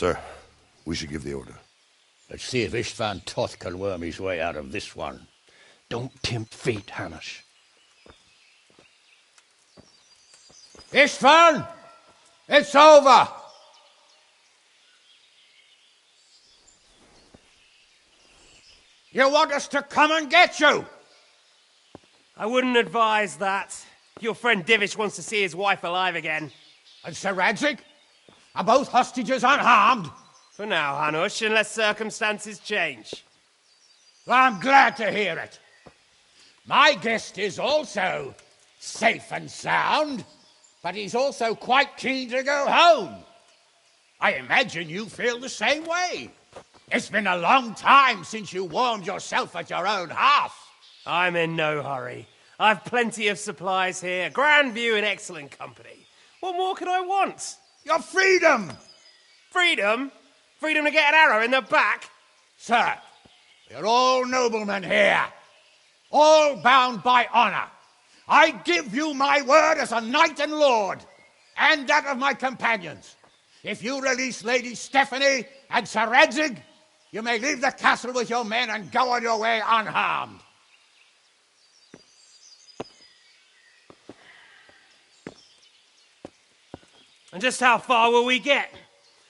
Sir, we should give the order. Let's see if Istvan Toth can worm his way out of this one. Don't tempt fate, Hanush. Istvan! It's over! You want us to come and get you? I wouldn't advise that. Your friend Divish wants to see his wife alive again. And Sir Radzik? Are both hostages unharmed? For now, Hanush, unless circumstances change. Well, I'm glad to hear it. My guest is also safe and sound, but he's also quite keen to go home. I imagine you feel the same way. It's been a long time since you warmed yourself at your own hearth. I'm in no hurry. I've plenty of supplies here, grand view and excellent company. What more could I want? Your freedom! Freedom? Freedom to get an arrow in the back? Sir, we're all noblemen here, all bound by honor. I give you my word as a knight and lord, and that of my companions. If you release Lady Stephanie and Sir Radzig, you may leave the castle with your men and go on your way unharmed. And just how far will we get?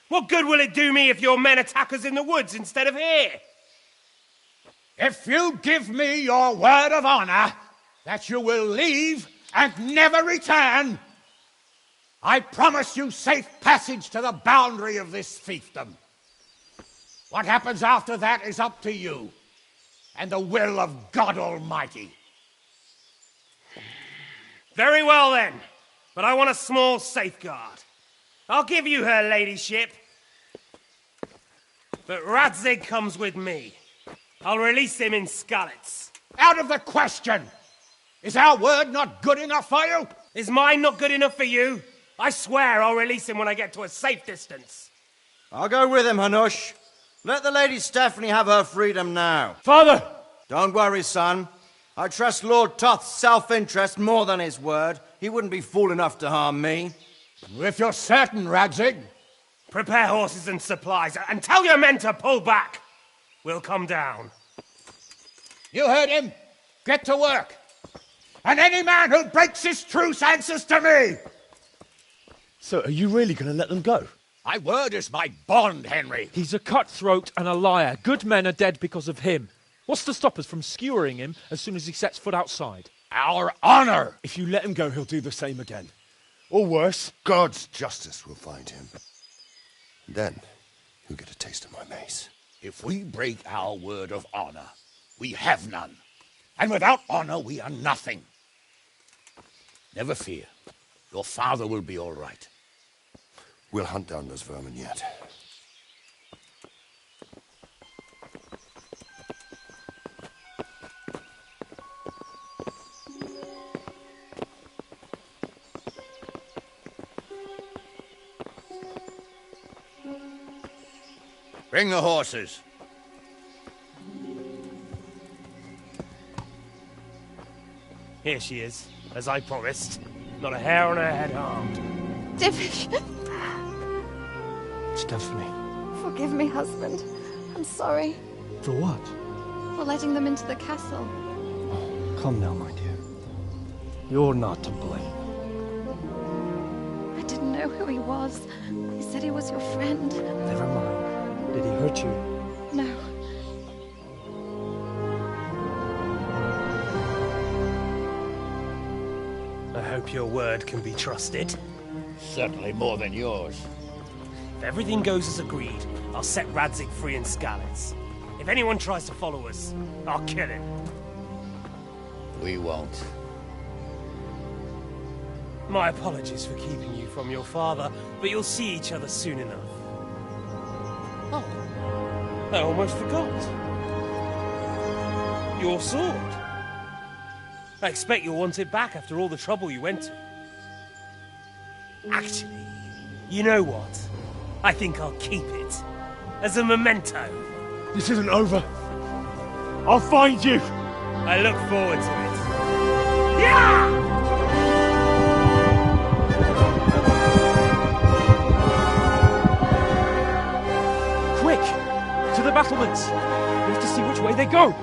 What good will it do me if your men attack us in the woods instead of here? If you give me your word of honor that you will leave and never return, I promise you safe passage to the boundary of this fiefdom. What happens after that is up to you and the will of God Almighty. Very well then, but I want a small safeguard. I'll give you her ladyship, but Radzig comes with me. I'll release him in Skalitz. Out of the question! Is our word not good enough for you? Is mine not good enough for you? I swear I'll release him when I get to a safe distance. I'll go with him, Hanush. Let the Lady Stephanie have her freedom now. Father! Don't worry, son. I trust Lord Toth's self-interest more than his word. He wouldn't be fool enough to harm me. If you're certain, Radzig. Prepare horses and supplies, and tell your men to pull back. We'll come down. You heard him. Get to work. And any man who breaks this truce answers to me. So, are you really going to let them go? My word is my bond, Henry. He's a cutthroat and a liar. Good men are dead because of him. What's to stop us from skewering him as soon as he sets foot outside? Our honor! If you let him go, he'll do the same again. Or worse. God's justice will find him. Then, you'll get a taste of my mace. If we break our word of honor, we have none. And without honor, we are nothing. Never fear. Your father will be all right. We'll hunt down those vermin yet. Bring the horses. Here she is, as I promised. Not a hair on her head harmed. Divish! Stephanie. Forgive me, husband. I'm sorry. For what? For letting them into the castle. Come now, my dear. You're not to blame. I didn't know who he was. He said he was your friend. Never mind. Did he hurt you? No. I hope your word can be trusted. Certainly more than yours. If everything goes as agreed, I'll set Radzig free in Skalitz. If anyone tries to follow us, I'll kill him. We won't. My apologies for keeping you from your father, but you'll see each other soon enough. Oh, I almost forgot. Your sword. I expect you'll want it back after all the trouble you went to. Actually, you know what? I think I'll keep it. As a memento. This isn't over. I'll find you. I look forward to it. Yeah! skelets! We have to see which way they go!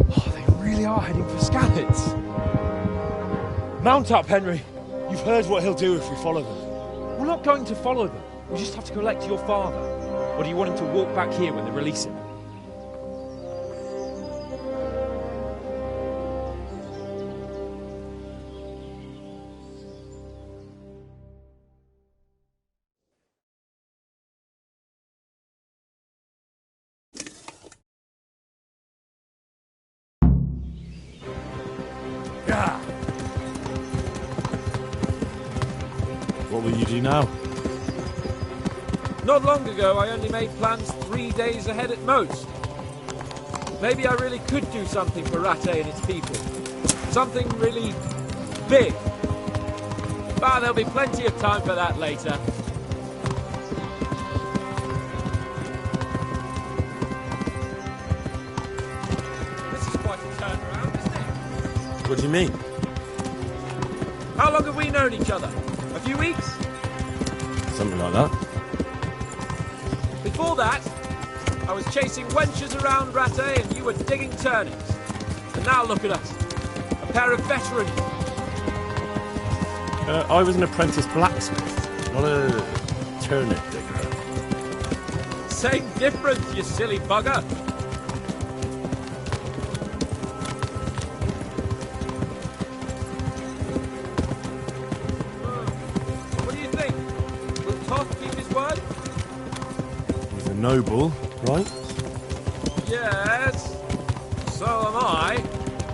Oh, they really are heading for skelets. Mount up, Henry. You've heard what he'll do if we follow them. We're not going to follow them. We just have to collect your father. Or do you want him to walk back here when they release him? What will you do now? Not long ago, I only made plans 3 days ahead at most. Maybe I really could do something for Rattay and its people. Something really big. But there'll be plenty of time for that later. This is quite a turnaround, isn't it? What do you mean? How long have we known each other? A few weeks? Something like that. Before that, I was chasing wenches around Rattay and you were digging turnips. And now look at us. A pair of veterans. I was an apprentice blacksmith, not a turnip digger. Same difference, you silly bugger. What do you think? Will Toth keep his word? He's a noble, right? Yes. So am I.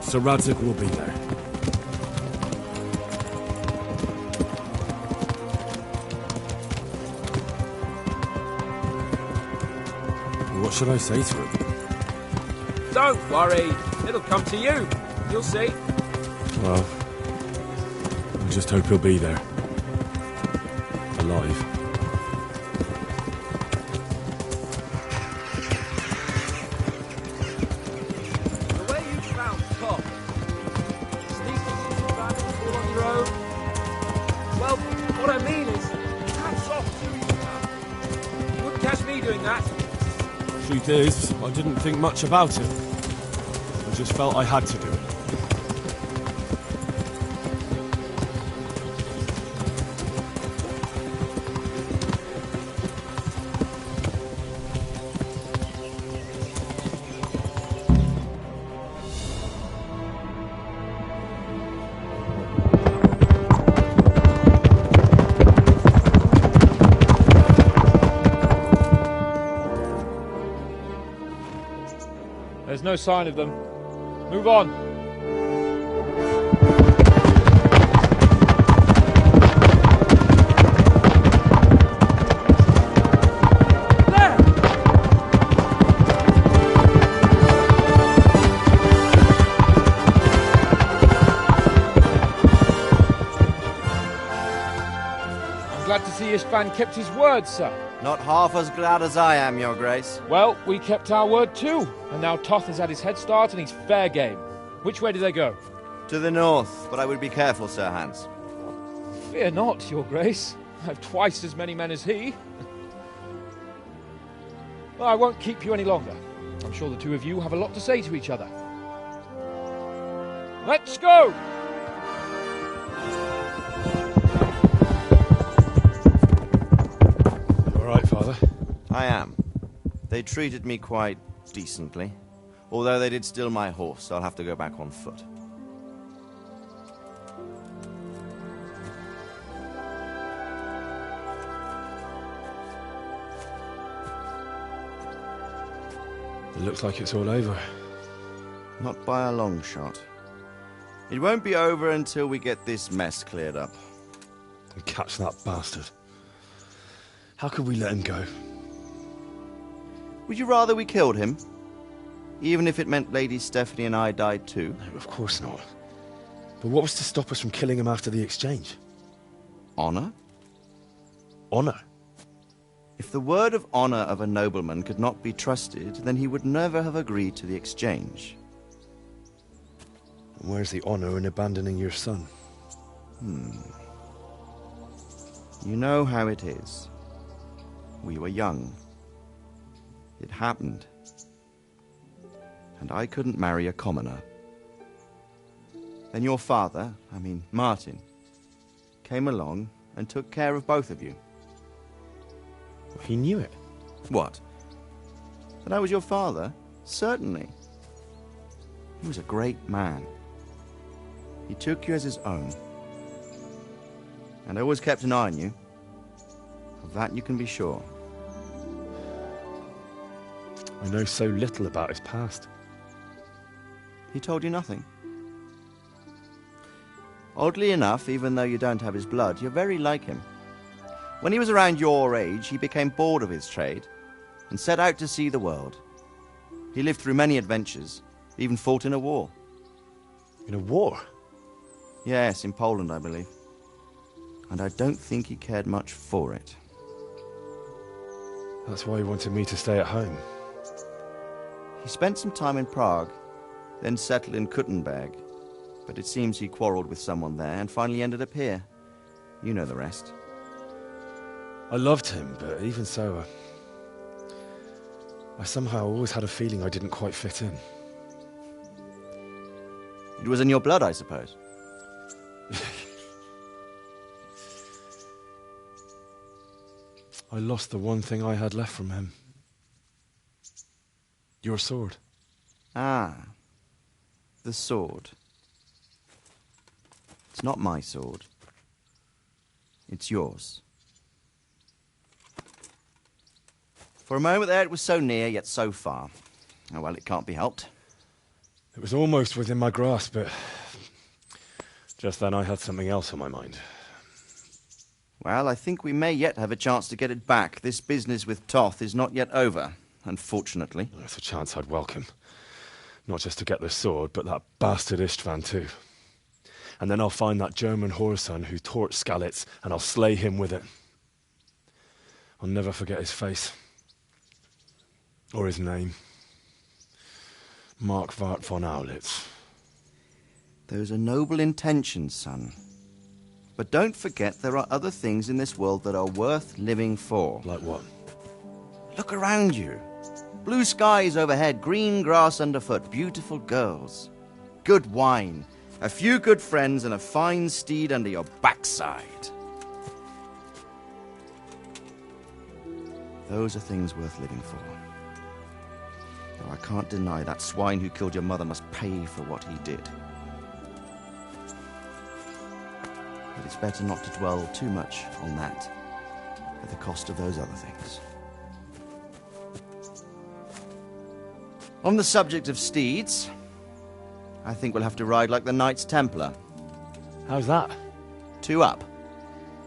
So Radzig will be there. What should I say to him? Don't worry. It'll come to you. You'll see. Well, I just hope he'll be there. Alive. The way you found Toth, sneaking into battles all on your own. Well, what I mean is, hats off to you now. You wouldn't catch me doing that. Truth is, I didn't think much about it. I just felt I had to do it. There's no sign of them. Move on. There! I'm glad to see Ishvan kept his word, sir. Not half as glad as I am, Your Grace. Well, we kept our word too, and now Toth has had his head start and he's fair game. Which way do they go? To the north, but I would be careful, Sir Hans. Fear not, Your Grace. I have twice as many men as he. Well, I won't keep you any longer. I'm sure the two of you have a lot to say to each other. Let's go! Right, Father? I am. They treated me quite decently. Although they did steal my horse, I'll have to go back on foot. It looks like it's all over. Not by a long shot. It won't be over until we get this mess cleared up. And catch that bastard. How could we let him go? Would you rather we killed him? Even if it meant Lady Stephanie and I died too? No, of course not. But what was to stop us from killing him after the exchange? Honor? Honor? If the word of honor of a nobleman could not be trusted, then he would never have agreed to the exchange. And where's the honor in abandoning your son? You know how it is. We were young. It happened. And I couldn't marry a commoner. Then your father, Martin, came along and took care of both of you. He knew it. What? That I was your father? Certainly. He was a great man. He took you as his own. And always kept an eye on you. Of that you can be sure. I know so little about his past. He told you nothing? Oddly enough, even though you don't have his blood, you're very like him. When he was around your age, he became bored of his trade and set out to see the world. He lived through many adventures, even fought in a war. In a war? Yes, in Poland, I believe. And I don't think he cared much for it. That's why he wanted me to stay at home. He spent some time in Prague, then settled in Kuttenberg. But it seems he quarreled with someone there and finally ended up here. You know the rest. I loved him, but even so, I somehow always had a feeling I didn't quite fit in. It was in your blood, I suppose. I lost the one thing I had left from him. Your sword. Ah, the sword. It's not my sword. It's yours. For a moment there it was so near, yet so far. Oh well, it can't be helped. It was almost within my grasp, but just then I had something else on my mind. Well, I think we may yet have a chance to get it back. This business with Toth is not yet over, unfortunately. That's a chance I'd welcome. Not just to get the sword, but that bastard Istvan too. And then I'll find that German whoreson who torched Skalitz, and I'll slay him with it. I'll never forget his face. Or his name. Mark Vart von Aulitz. Those are noble intentions, son. But don't forget there are other things in this world that are worth living for. Like what? Look around you. Blue skies overhead, green grass underfoot, beautiful girls. Good wine, a few good friends, and a fine steed under your backside. Those are things worth living for. Though I can't deny that swine who killed your mother must pay for what he did. But it's better not to dwell too much on that at the cost of those other things. On the subject of steeds, I think we'll have to ride like the Knights Templar. How's that? 2 up.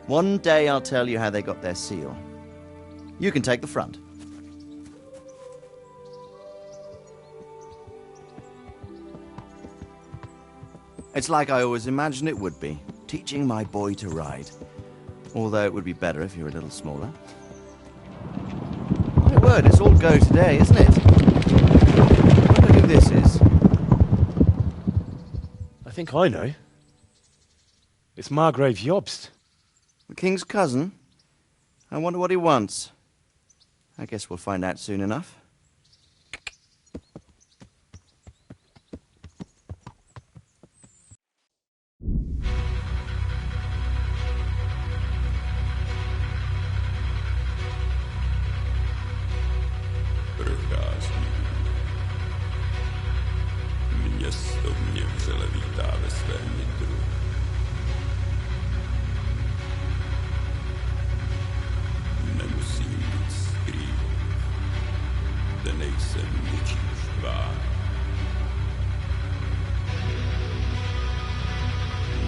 One day I'll tell you how they got their seal. You can take the front. It's like I always imagined it would be, teaching my boy to ride. Although it would be better if you were a little smaller. My word, it's all go today, isn't it? I wonder who this is. I think I know. It's Margrave Jobst. The king's cousin? I wonder what he wants. I guess we'll find out soon enough. Město mě vřele vítá ve svém nitru. Nemusím nic skrývat, zde nejsem ničím štván.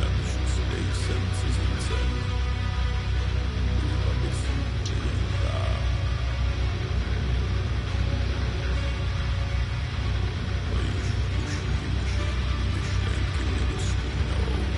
Navždy jsem cizincem, aby jsem při něm hrál. To již tuším, že myšlenky mě dostihnou.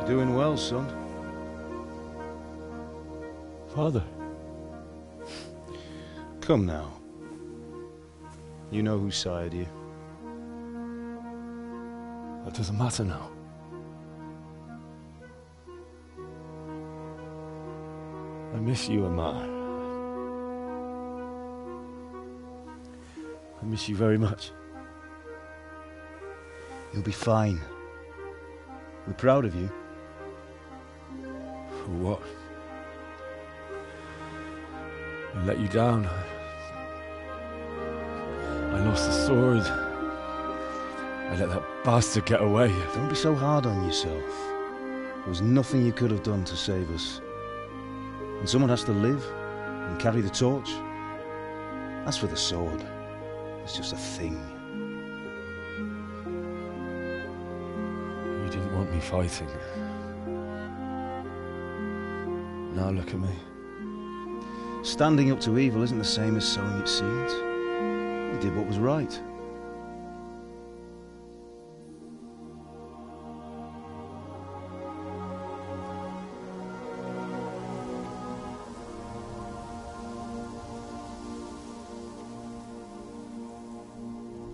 Doing well, son. Father. Come now. You know who sired you. That doesn't matter now. I miss you, Amar. I miss you very much. You'll be fine. We're proud of you. For what? I let you down. I lost the sword. I let that bastard get away. Don't be so hard on yourself. There was nothing you could have done to save us. And someone has to live and carry the torch. As for the sword, it's just a thing. You didn't want me fighting. Now look at me. Standing up to evil isn't the same as sowing its seeds. You did what was right.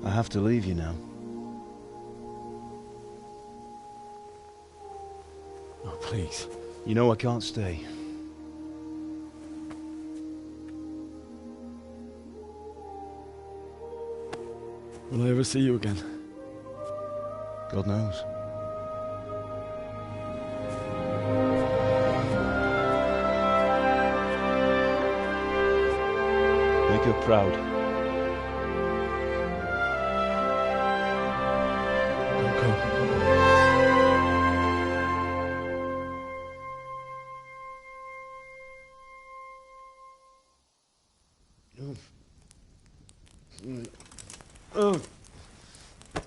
I have to leave you now. Oh, please. You know I can't stay. Will I ever see you again? God knows. Make her proud.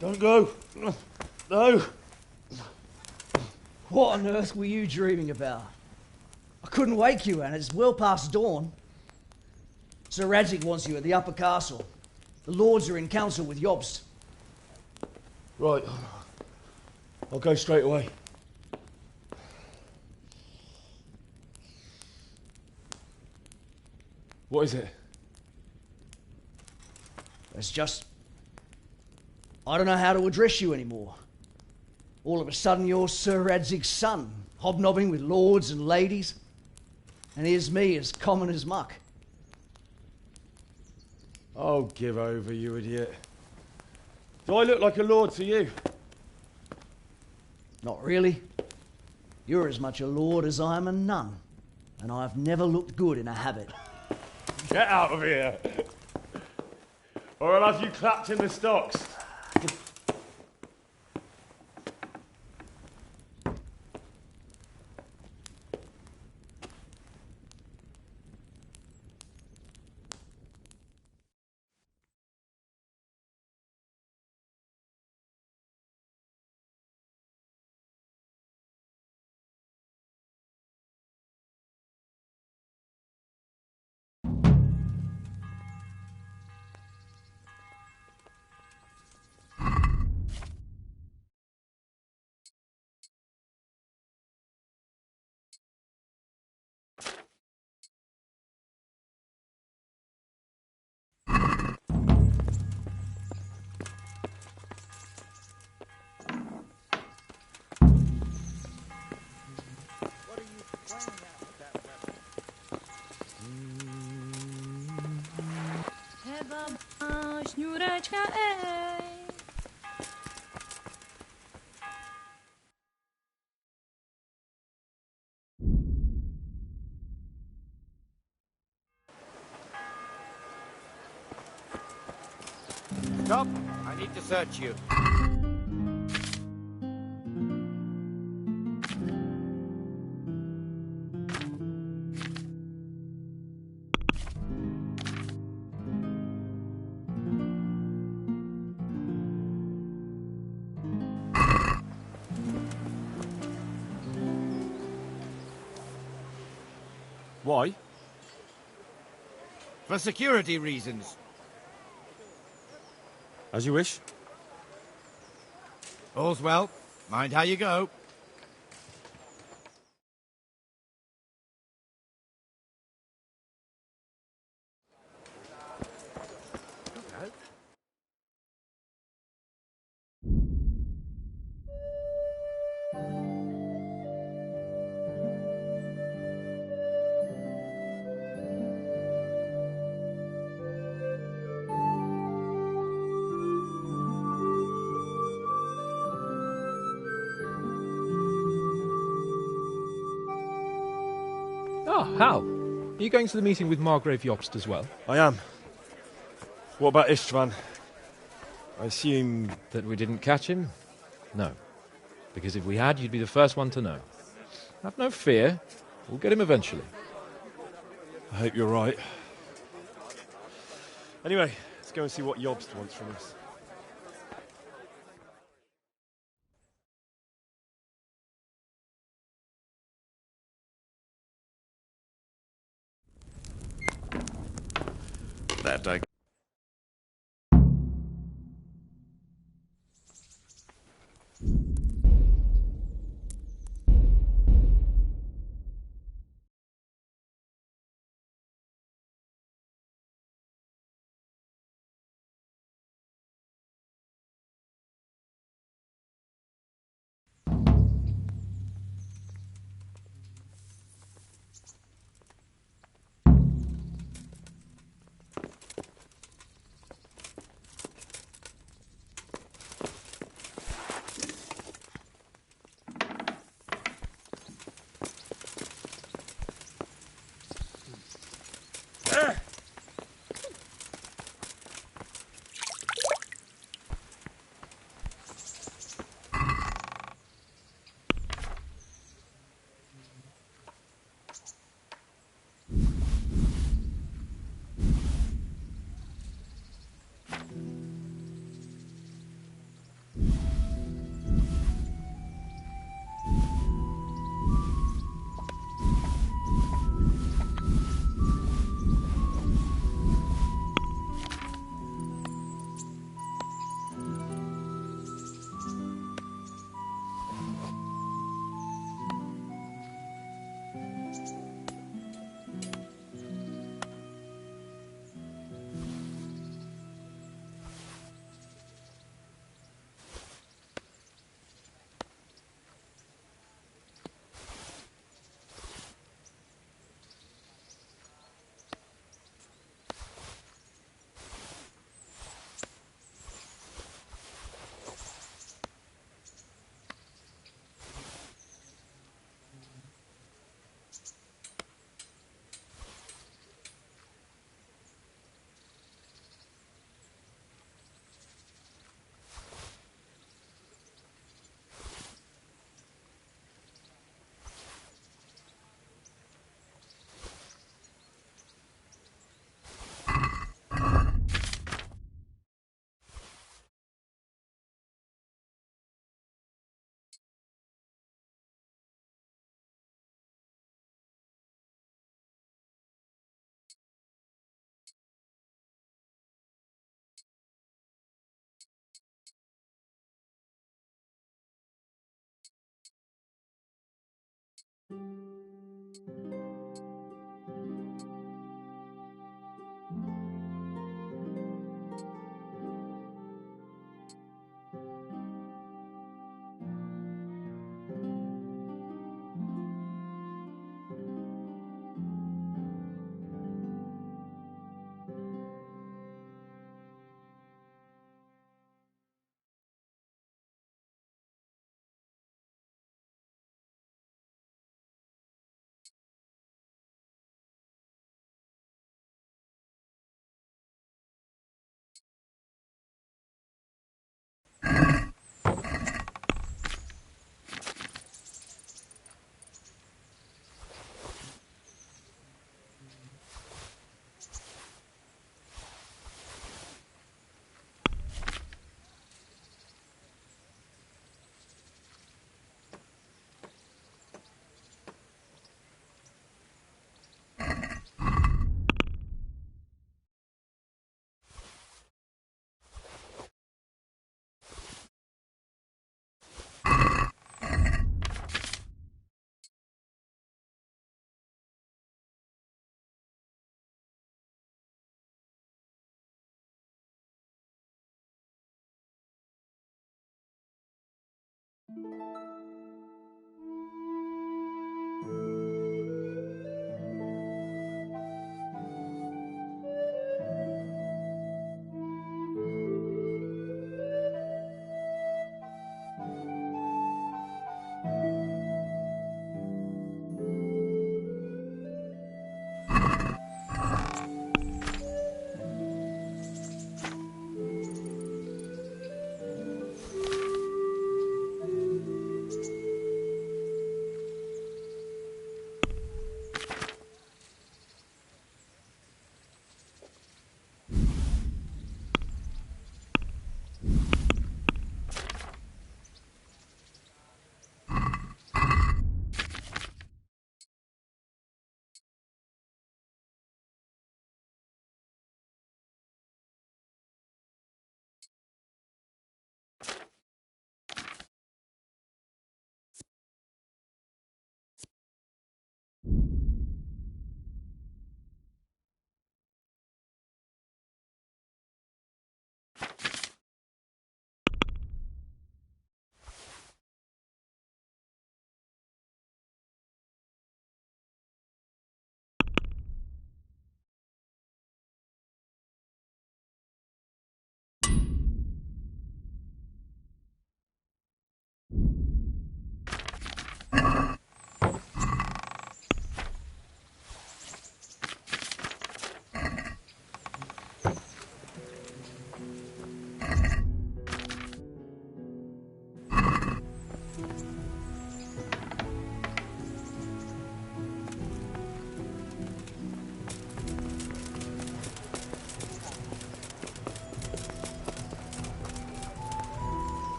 Don't go. No. What on earth were you dreaming about? I couldn't wake you, and it's well past dawn. Sir Radzig wants you at the upper castle. The lords are in council with Jobst. Right. I'll go straight away. What is it? It's just... I don't know how to address you anymore. All of a sudden you're Sir Radzig's son, hobnobbing with lords and ladies. And here's me, as common as muck. Oh, give over, you idiot. Do I look like a lord to you? Not really. You're as much a lord as I am a nun. And I've never looked good in a habit. Get out of here! Or I'll have you clapped in the stocks. Stop! I need to search you. Why? For security reasons. As you wish. All's well. Mind how you go. Hal, are you going to the meeting with Margrave Jobst as well? I am. What about Istvan? I assume... That we didn't catch him? No. Because if we had, you'd be the first one to know. Have no fear. We'll get him eventually. I hope you're right. Anyway, let's go and see what Jobst wants from us. That I...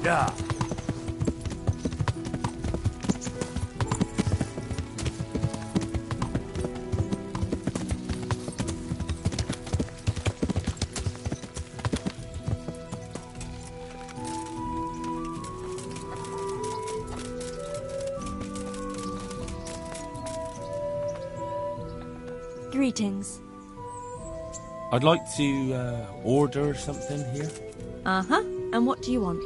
Yeah. Greetings. I'd like to order something here. Uh-huh. And what do you want?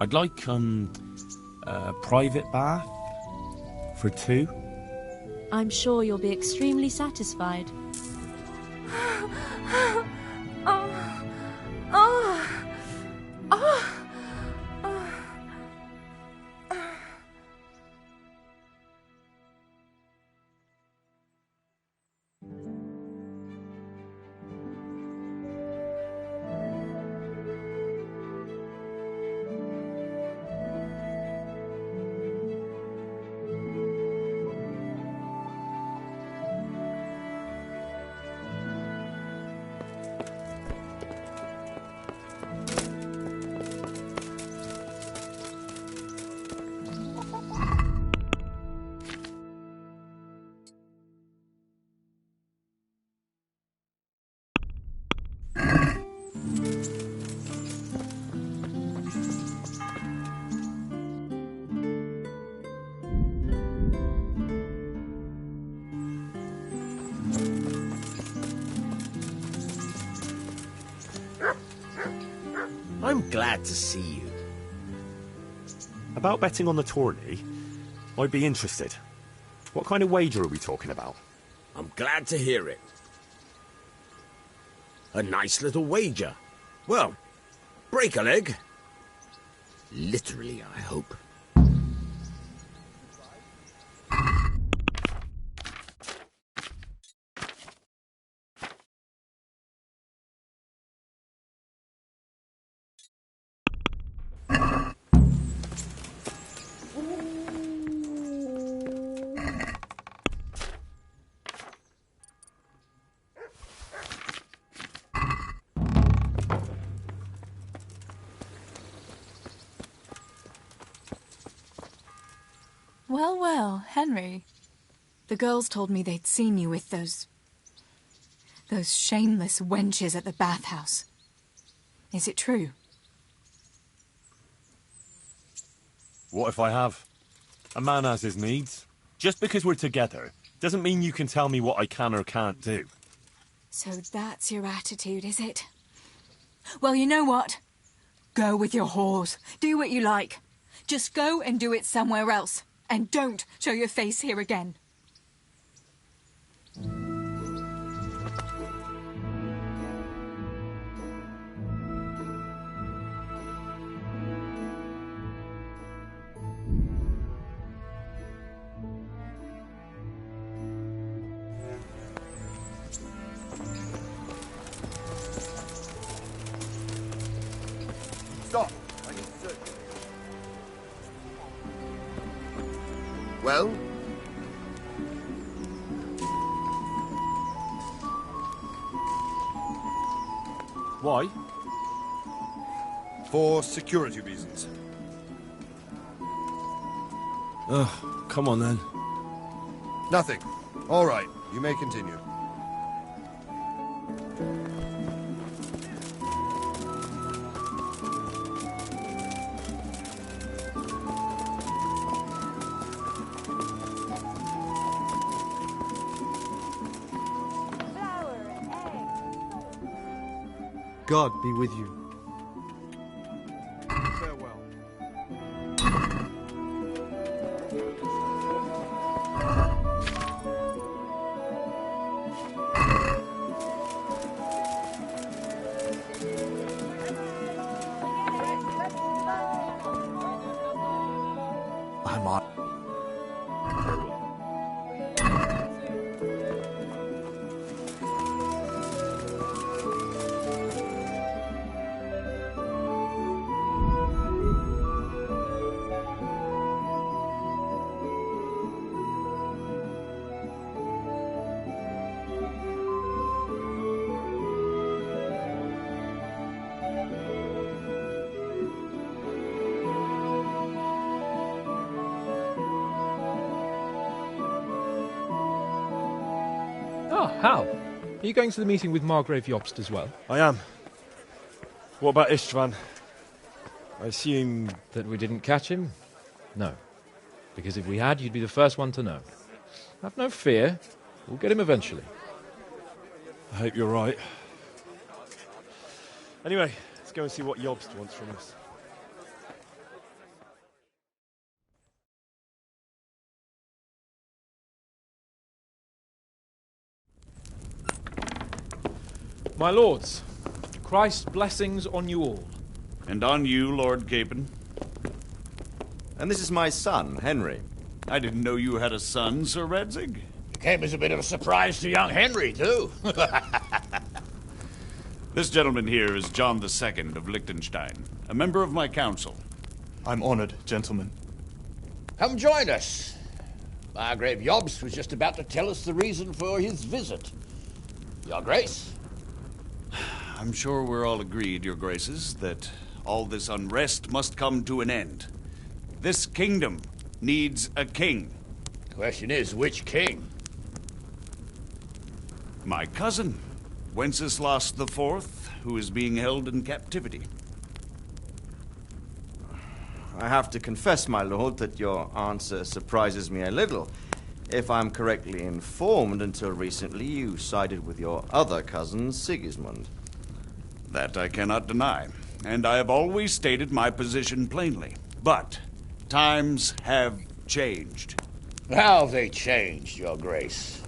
I'd like a private bath for 2. I'm sure you'll be extremely satisfied. I'm glad to see you. About betting on the tourney, I'd be interested. What kind of wager are we talking about? I'm glad to hear it. A nice little wager. Well, break a leg. Literally, I hope. Well, well, Henry. The girls told me they'd seen you with those shameless wenches at the bathhouse. Is it true? What if I have? A man has his needs. Just because we're together doesn't mean you can tell me what I can or can't do. So that's your attitude, is it? Well, you know what? Go with your whores. Do what you like. Just go and do it somewhere else. And don't show your face here again. Stop! I need to search you. Well? Why? For security reasons. Oh, come on then. Nothing. All right, you may continue. God be with you. Farewell. I'm on. How? Are you going to the meeting with Margrave Jobst as well? I am. What about Istvan? I assume... That we didn't catch him? No. Because if we had, you'd be the first one to know. Have no fear. We'll get him eventually. I hope you're right. Anyway, let's go and see what Jobst wants from us. My lords, Christ's blessings on you all. And on you, Lord Capon. And this is my son, Henry. I didn't know you had a son, Sir Redzig. It came as a bit of a surprise to young Henry, too. This gentleman here is John II of Liechtenstein, a member of my council. I'm honored, gentlemen. Come join us. Margrave Jobst was just about to tell us the reason for his visit. Your Grace? I'm sure we're all agreed, Your Graces, that all this unrest must come to an end. This kingdom needs a king. The question is, which king? My cousin, Wenceslas IV, who is being held in captivity. I have to confess, my lord, that your answer surprises me a little. If I'm correctly informed, until recently you sided with your other cousin, Sigismund. That I cannot deny, and I have always stated my position plainly. But times have changed. How have they changed, Your Grace?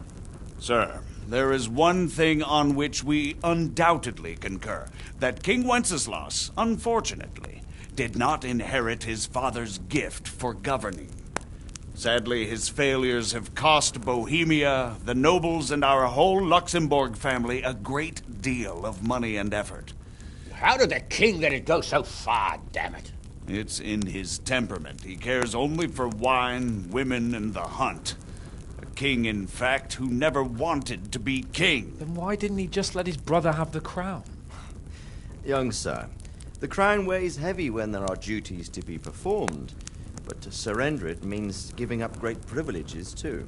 Sir, there is one thing on which we undoubtedly concur. That King Wenceslas, unfortunately, did not inherit his father's gift for governing. Sadly, his failures have cost Bohemia, the nobles, and our whole Luxembourg family a great deal of money and effort. How did the king let it go so far, damn it? It's in his temperament. He cares only for wine, women, and the hunt. A king, in fact, who never wanted to be king. Then why didn't he just let his brother have the crown? Young sir, the crown weighs heavy when there are duties to be performed. But to surrender it means giving up great privileges, too.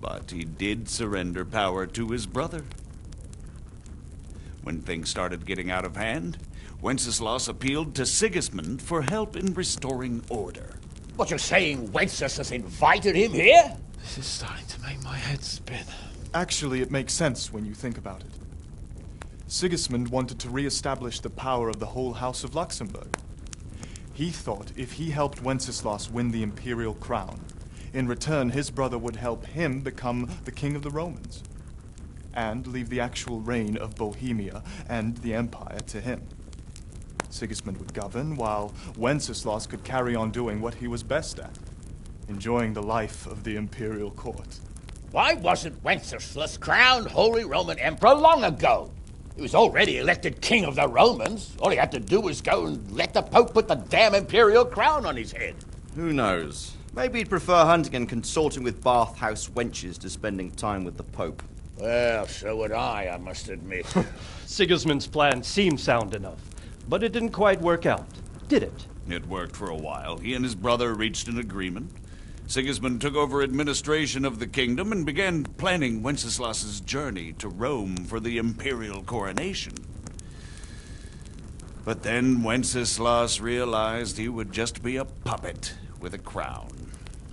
But he did surrender power to his brother. When things started getting out of hand, Wenceslas appealed to Sigismund for help in restoring order. What, you're saying Wenceslas invited him here? This is starting to make my head spin. Actually, it makes sense when you think about it. Sigismund wanted to re-establish the power of the whole House of Luxembourg. He thought if he helped Wenceslas win the imperial crown, in return his brother would help him become the king of the Romans, and leave the actual reign of Bohemia and the empire to him. Sigismund would govern, while Wenceslas could carry on doing what he was best at, enjoying the life of the imperial court. Why wasn't Wenceslas crowned Holy Roman Emperor long ago? He was already elected king of the Romans. All he had to do was go and let the Pope put the damn imperial crown on his head. Who knows? Maybe he'd prefer hunting and consorting with bathhouse wenches to spending time with the Pope. Well, so would I must admit. Sigismund's plan seemed sound enough, but it didn't quite work out, did it? It worked for a while. He and his brother reached an agreement. Sigismund took over administration of the kingdom and began planning Wenceslas's journey to Rome for the imperial coronation. But then Wenceslas realized he would just be a puppet with a crown.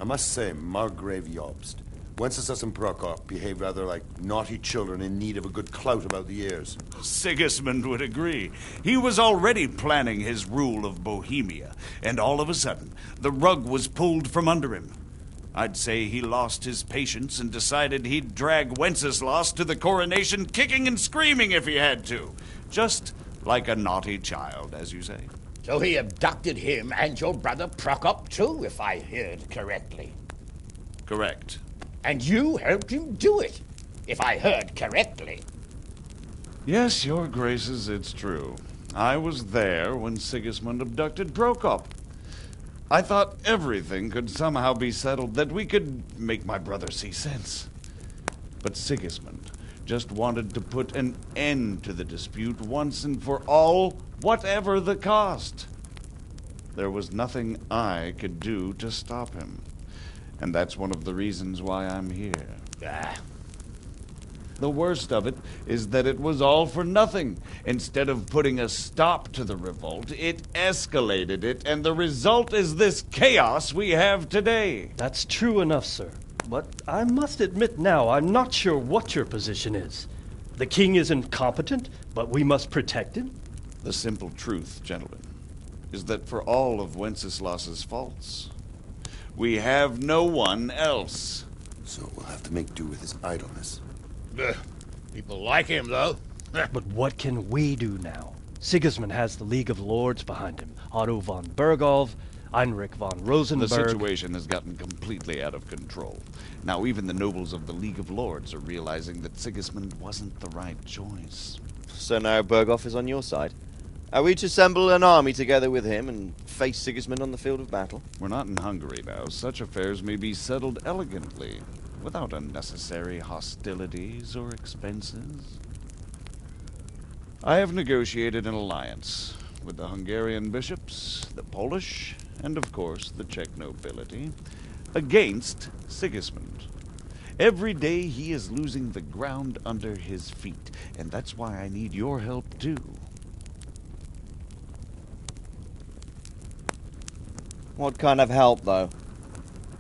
I must say, Margrave Jobst, Wenceslas and Prokop behave rather like naughty children in need of a good clout about the ears. Sigismund would agree. He was already planning his rule of Bohemia, and all of a sudden, the rug was pulled from under him. I'd say he lost his patience and decided he'd drag Wenceslas to the coronation kicking and screaming if he had to. Just like a naughty child, as you say. So he abducted him and your brother Prokop too, if I heard correctly. Correct. And you helped him do it, if I heard correctly. Yes, your graces, it's true. I was there when Sigismund abducted Prokop. I thought everything could somehow be settled, that we could make my brother see sense. But Sigismund just wanted to put an end to the dispute once and for all, whatever the cost. There was nothing I could do to stop him. And that's one of the reasons why I'm here. The worst of it is that it was all for nothing. Instead of putting a stop to the revolt, it escalated it, and the result is this chaos we have today. That's true enough, sir. But I must admit now, I'm not sure what your position is. The king is incompetent, but we must protect him? The simple truth, gentlemen, is that for all of Wenceslas's faults, we have no one else. So we'll have to make do with his idleness. People like him, though. But what can we do now? Sigismund has the League of Lords behind him. Otto von Bergolf, Heinrich von Rosenberg. The situation has gotten completely out of control. Now even the nobles of the League of Lords are realizing that Sigismund wasn't the right choice. So now Bergolf is on your side. Are we to assemble an army together with him and face Sigismund on the field of battle? We're not in Hungary now. Such affairs may be settled elegantly, without unnecessary hostilities or expenses. I have negotiated an alliance with the Hungarian bishops, the Polish, and of course the Czech nobility, against Sigismund. Every day he is losing the ground under his feet, and that's why I need your help too. What kind of help, though?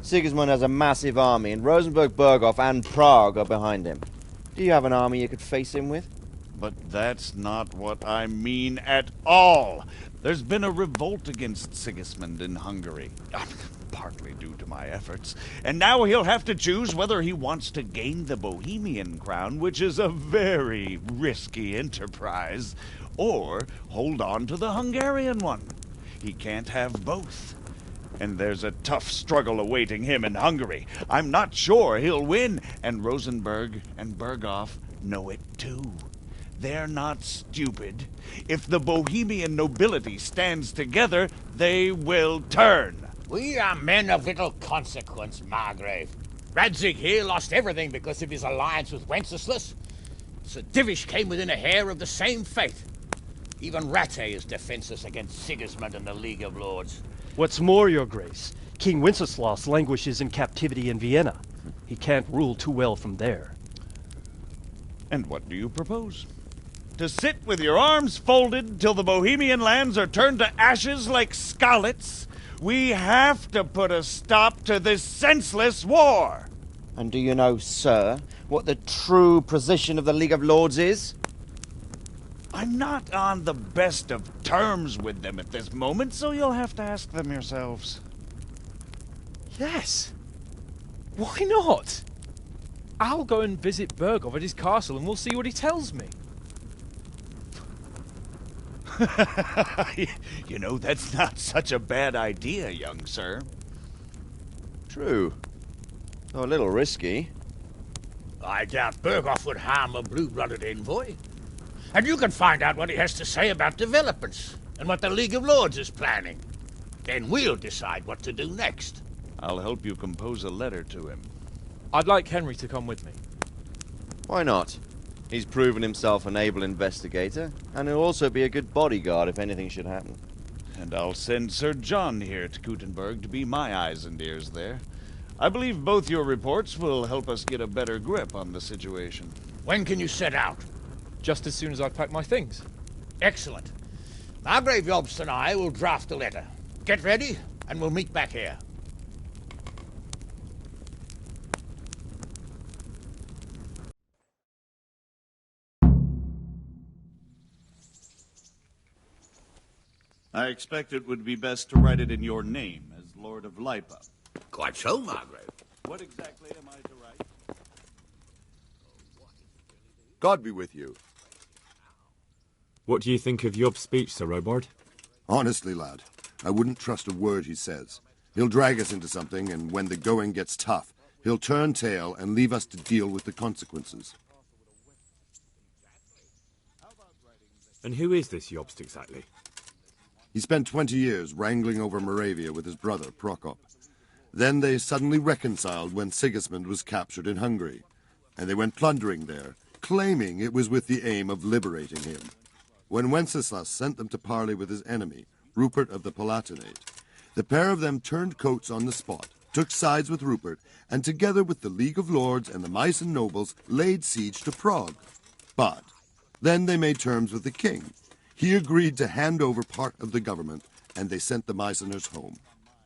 Sigismund has a massive army, and Rosenberg, Berghoff, and Prague are behind him. Do you have an army you could face him with? But that's not what I mean at all. There's been a revolt against Sigismund in Hungary, partly due to my efforts, and now he'll have to choose whether he wants to gain the Bohemian crown, which is a very risky enterprise, or hold on to the Hungarian one. He can't have both. And there's a tough struggle awaiting him in Hungary. I'm not sure he'll win, and Rosenberg and Berghoff know it too. They're not stupid. If the Bohemian nobility stands together, they will turn. We are men of little consequence, Margrave. Radzig here lost everything because of his alliance with Wenceslas. Sir Divish came within a hair of the same fate. Even Rattay is defenseless against Sigismund and the League of Lords. What's more, Your Grace, King Wenceslas languishes in captivity in Vienna. He can't rule too well from there. And what do you propose? To sit with your arms folded till the Bohemian lands are turned to ashes like scarlets? We have to put a stop to this senseless war! And do you know, sir, what the true position of the League of Lords is? I'm not on the best of terms with them at this moment, so you'll have to ask them yourselves. Yes. Why not? I'll go and visit Berghoff at his castle and we'll see what he tells me. You know, that's not such a bad idea, young sir. True. Though a little risky. I doubt Berghoff would harm a blue-blooded envoy. And you can find out what he has to say about developments and what the League of Lords is planning. Then we'll decide what to do next. I'll help you compose a letter to him. I'd like Henry to come with me. Why not? He's proven himself an able investigator, and he'll also be a good bodyguard if anything should happen. And I'll send Sir John here to Gutenberg to be my eyes and ears there. I believe both your reports will help us get a better grip on the situation. When can you set out? Just as soon as I pack my things. Excellent. Margrave Jobst and I will draft a letter. Get ready, and we'll meet back here. I expect it would be best to write it in your name as Lord of Lipa. Quite so, Margrave. What exactly am I to write? God be with you. What do you think of Job's speech, Sir Robard? Honestly, lad, I wouldn't trust a word he says. He'll drag us into something, and when the going gets tough, he'll turn tail and leave us to deal with the consequences. And who is this Jobst exactly? He spent 20 years wrangling over Moravia with his brother, Prokop. Then they suddenly reconciled when Sigismund was captured in Hungary, and they went plundering there, claiming it was with the aim of liberating him. When Wenceslas sent them to parley with his enemy, Rupert of the Palatinate, the pair of them turned coats on the spot, took sides with Rupert, and together with the League of Lords and the Mysian nobles, laid siege to Prague. But then they made terms with the king. He agreed to hand over part of the government, and they sent the Mysianers home.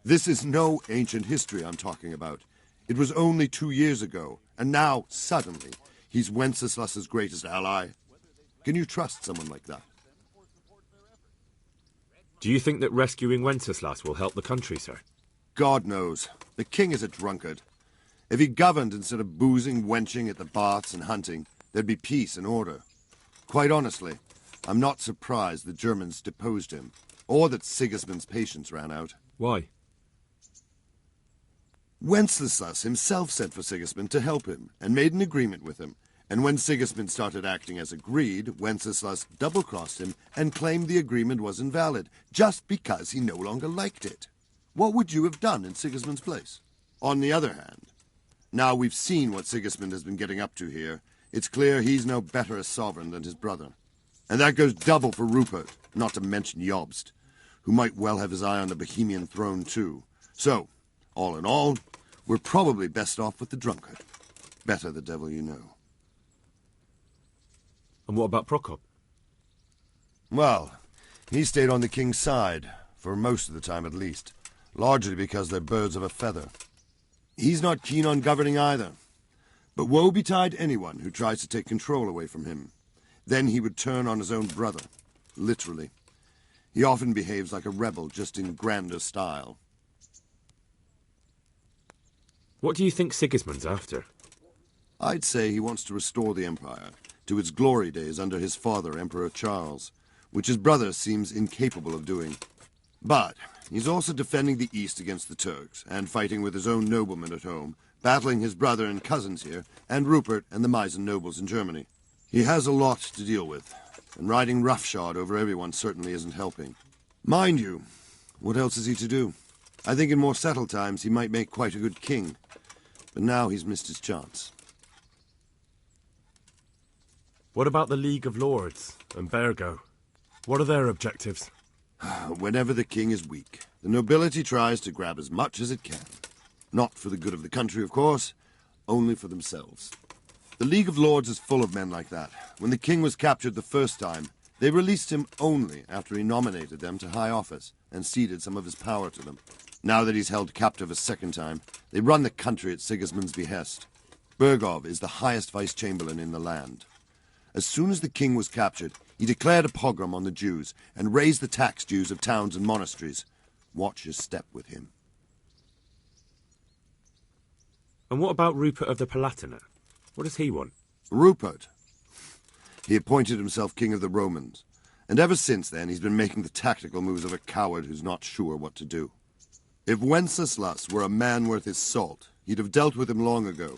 This is no ancient history I'm talking about. It was only 2 years ago, and now, suddenly, he's Wenceslas's greatest ally. Can you trust someone like that? Do you think that rescuing Wenceslas will help the country, sir? God knows. The king is a drunkard. If he governed instead of boozing, wenching at the baths and hunting, there'd be peace and order. Quite honestly, I'm not surprised the Germans deposed him, or that Sigismund's patience ran out. Why? Wenceslas himself sent for Sigismund to help him, and made an agreement with him. And when Sigismund started acting as agreed, Wenceslas double-crossed him and claimed the agreement was invalid, just because he no longer liked it. What would you have done in Sigismund's place? On the other hand, now we've seen what Sigismund has been getting up to here, it's clear he's no better a sovereign than his brother. And that goes double for Rupert, not to mention Jobst, who might well have his eye on the Bohemian throne too. So, all in all, we're probably best off with the drunkard. Better the devil you know. And what about Prokop? Well, he stayed on the king's side, for most of the time at least, largely because they're birds of a feather. He's not keen on governing either. But woe betide anyone who tries to take control away from him. Then he would turn on his own brother, literally. He often behaves like a rebel, just in grander style. What do you think Sigismund's after? I'd say he wants to restore the Empire to its glory days under his father, Emperor Charles, which his brother seems incapable of doing. But he's also defending the East against the Turks, and fighting with his own noblemen at home, battling his brother and cousins here, and Rupert and the Mysian nobles in Germany. He has a lot to deal with, and riding roughshod over everyone certainly isn't helping. Mind you, what else is he to do? I think in more settled times he might make quite a good king, but now he's missed his chance. What about the League of Lords and Bergo? What are their objectives? Whenever the king is weak, the nobility tries to grab as much as it can. Not for the good of the country, of course, only for themselves. The League of Lords is full of men like that. When the king was captured the first time, they released him only after he nominated them to high office and ceded some of his power to them. Now that he's held captive a second time, they run the country at Sigismund's behest. Bergov is the highest vice-chamberlain in the land. As soon as the king was captured, he declared a pogrom on the Jews and raised the tax dues of towns and monasteries. Watch your step with him. And what about Rupert of the Palatinate? What does he want? Rupert? He appointed himself king of the Romans, and ever since then he's been making the tactical moves of a coward who's not sure what to do. If Wenceslas were a man worth his salt, he'd have dealt with him long ago.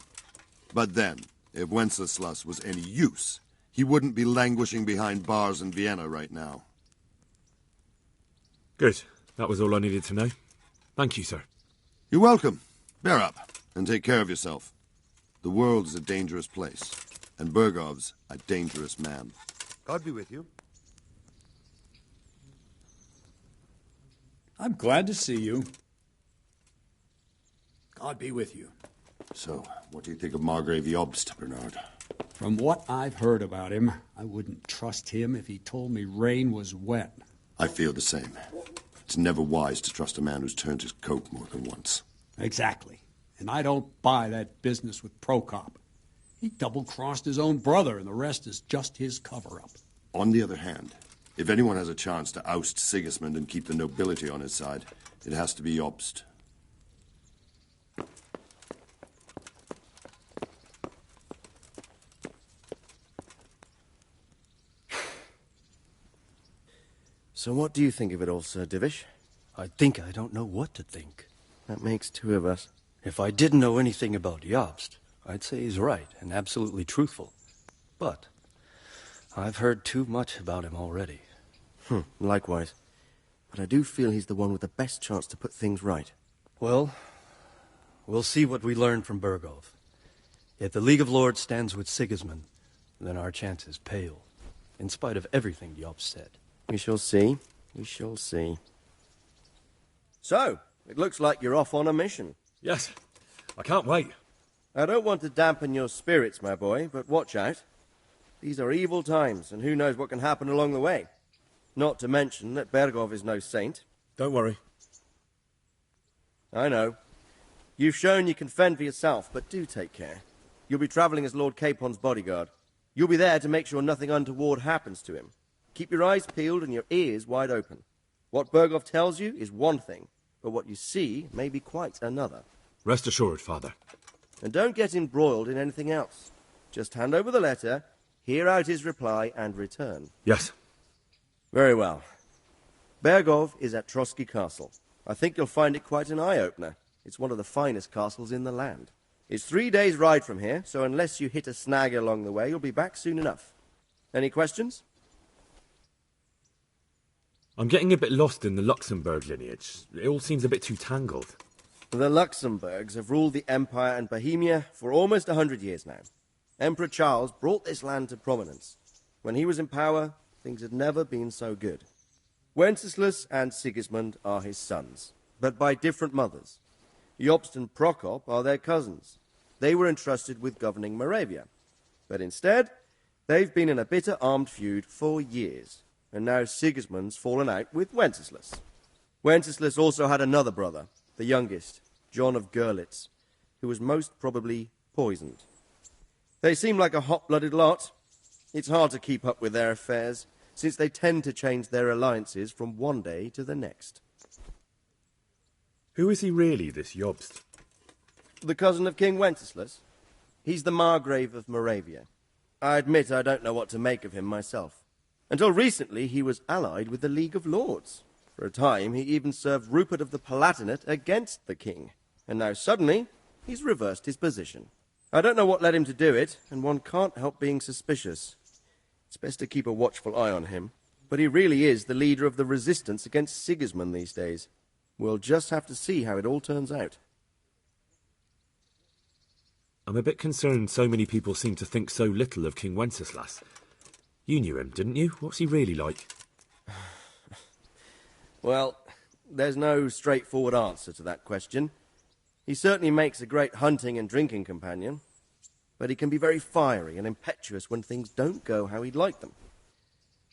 But then, if Wenceslas was any use, he wouldn't be languishing behind bars in Vienna right now. Good. That was all I needed to know. Thank you, sir. You're welcome. Bear up, and take care of yourself. The world is a dangerous place, and Bergov's a dangerous man. God be with you. I'm glad to see you. God be with you. So, what do you think of Margrave Jobst, Bernard? From what I've heard about him, I wouldn't trust him if he told me rain was wet. I feel the same. It's never wise to trust a man who's turned his coat more than once. Exactly. And I don't buy that business with Prokop. He double-crossed his own brother, and the rest is just his cover-up. On the other hand, if anyone has a chance to oust Sigismund and keep the nobility on his side, it has to be Jobst. So what do you think of it all, Sir Divish? I think I don't know what to think. That makes two of us. If I didn't know anything about Jobst, I'd say he's right and absolutely truthful. But I've heard too much about him already. Likewise. But I do feel he's the one with the best chance to put things right. Well, we'll see what we learn from Bergov. If the League of Lords stands with Sigismund, then our chances pale, in spite of everything Jobst said. We shall see. We shall see. So, it looks like you're off on a mission. Yes, I can't wait. I don't want to dampen your spirits, my boy, but watch out. These are evil times, and who knows what can happen along the way. Not to mention that Bergov is no saint. Don't worry. I know. You've shown you can fend for yourself, but do take care. You'll be travelling as Lord Capon's bodyguard. You'll be there to make sure nothing untoward happens to him. Keep your eyes peeled and your ears wide open. What Bergov tells you is one thing, but what you see may be quite another. Rest assured, Father. And don't get embroiled in anything else. Just hand over the letter, hear out his reply, and return. Yes. Very well. Bergov is at Trotsky Castle. I think you'll find it quite an eye-opener. It's one of the finest castles in the land. It's 3 days' ride from here, so unless you hit a snag along the way, you'll be back soon enough. Any questions? I'm getting a bit lost in the Luxembourg lineage. It all seems a bit too tangled. The Luxembourgs have ruled the Empire and Bohemia for almost 100 years now. Emperor Charles brought this land to prominence. When he was in power, things had never been so good. Wenceslas and Sigismund are his sons, but by different mothers. Jobst and Prokop are their cousins. They were entrusted with governing Moravia. But instead, they've been in a bitter armed feud for years, and now Sigismund's fallen out with Wenceslas. Wenceslas also had another brother, the youngest, John of Görlitz, who was most probably poisoned. They seem like a hot-blooded lot. It's hard to keep up with their affairs, since they tend to change their alliances from one day to the next. Who is he really, this Jobst? The cousin of King Wenceslas. He's the Margrave of Moravia. I admit I don't know what to make of him myself. Until recently, he was allied with the League of Lords. For a time, he even served Rupert of the Palatinate against the king. And now suddenly, he's reversed his position. I don't know what led him to do it, and one can't help being suspicious. It's best to keep a watchful eye on him. But he really is the leader of the resistance against Sigismund these days. We'll just have to see how it all turns out. I'm a bit concerned so many people seem to think so little of King Wenceslas. You knew him, didn't you? What's he really like? Well, there's no straightforward answer to that question. He certainly makes a great hunting and drinking companion, but he can be very fiery and impetuous when things don't go how he'd like them.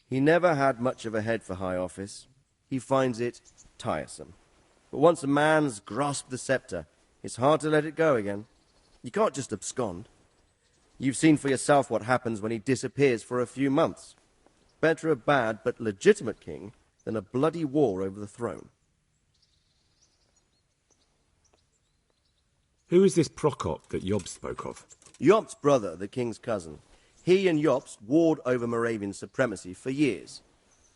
He never had much of a head for high office. He finds it tiresome. But once a man's grasped the scepter, it's hard to let it go again. You can't just abscond. You've seen for yourself what happens when he disappears for a few months. Better a bad but legitimate king than a bloody war over the throne. Who is this Prokop that Jobst spoke of? Jobst's brother, the king's cousin. He and Jobst warred over Moravian supremacy for years.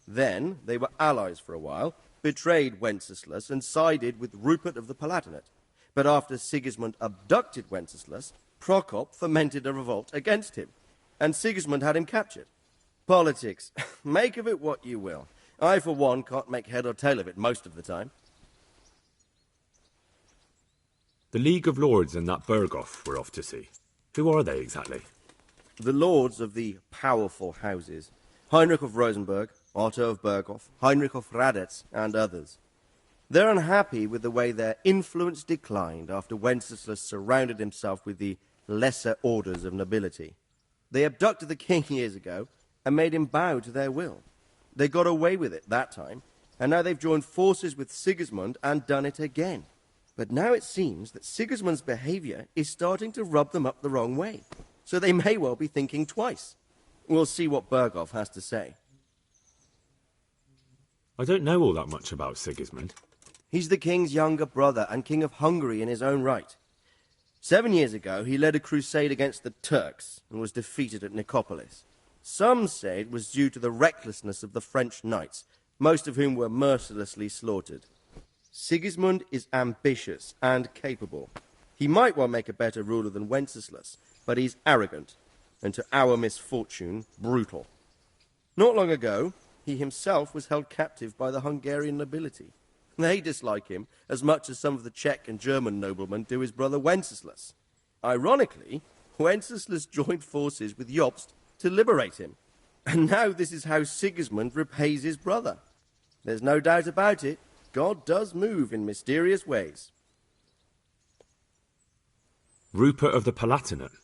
Then they were allies for a while, betrayed Wenceslas and sided with Rupert of the Palatinate. But after Sigismund abducted Wenceslas, Prokop fomented a revolt against him, and Sigismund had him captured. Politics. Make of it what you will. I, for one, can't make head or tail of it most of the time. The League of Lords and that Berghoff we're off to see. Who are they exactly? The lords of the powerful houses. Heinrich of Rosenberg, Otto of Berghoff, Heinrich of Radetz, and others. They're unhappy with the way their influence declined after Wenceslas surrounded himself with the lesser orders of nobility. They abducted the king years ago and made him bow to their will. They got away with it that time, and now they've joined forces with Sigismund and done it again. But now it seems that Sigismund's behavior is starting to rub them up the wrong way, so they may well be thinking twice. We'll see what Berghoff has to say. I don't know all that much about Sigismund. He's the king's younger brother and king of Hungary in his own right. 7 years ago, he led a crusade against the Turks and was defeated at Nicopolis. Some say it was due to the recklessness of the French knights, most of whom were mercilessly slaughtered. Sigismund is ambitious and capable. He might well make a better ruler than Wenceslas, but he's arrogant, and to our misfortune, brutal. Not long ago, he himself was held captive by the Hungarian nobility. They dislike him as much as some of the Czech and German noblemen do his brother Wenceslas. Ironically, Wenceslas joined forces with Jobst to liberate him. And now this is how Sigismund repays his brother. There's no doubt about it. God does move in mysterious ways. Rupert of the Palatinate.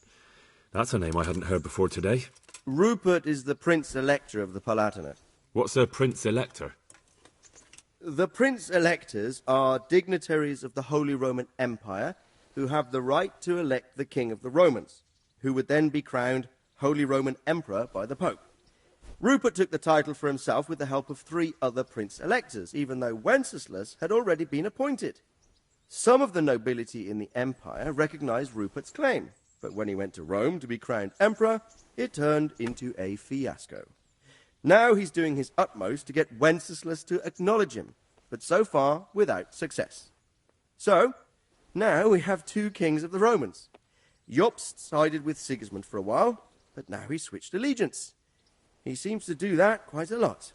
That's a name I hadn't heard before today. Rupert is the Prince-Elector of the Palatinate. What's a Prince-Elector? The Prince-Electors are dignitaries of the Holy Roman Empire who have the right to elect the King of the Romans, who would then be crowned Holy Roman Emperor by the Pope. Rupert took the title for himself with the help of 3 other Prince-Electors, even though Wenceslas had already been appointed. Some of the nobility in the empire recognized Rupert's claim, but when he went to Rome to be crowned emperor, it turned into a fiasco. Now he's doing his utmost to get Wenceslas to acknowledge him, but so far without success. So, now we have 2 kings of the Romans. Jobst sided with Sigismund for a while, but now he's switched allegiance. He seems to do that quite a lot.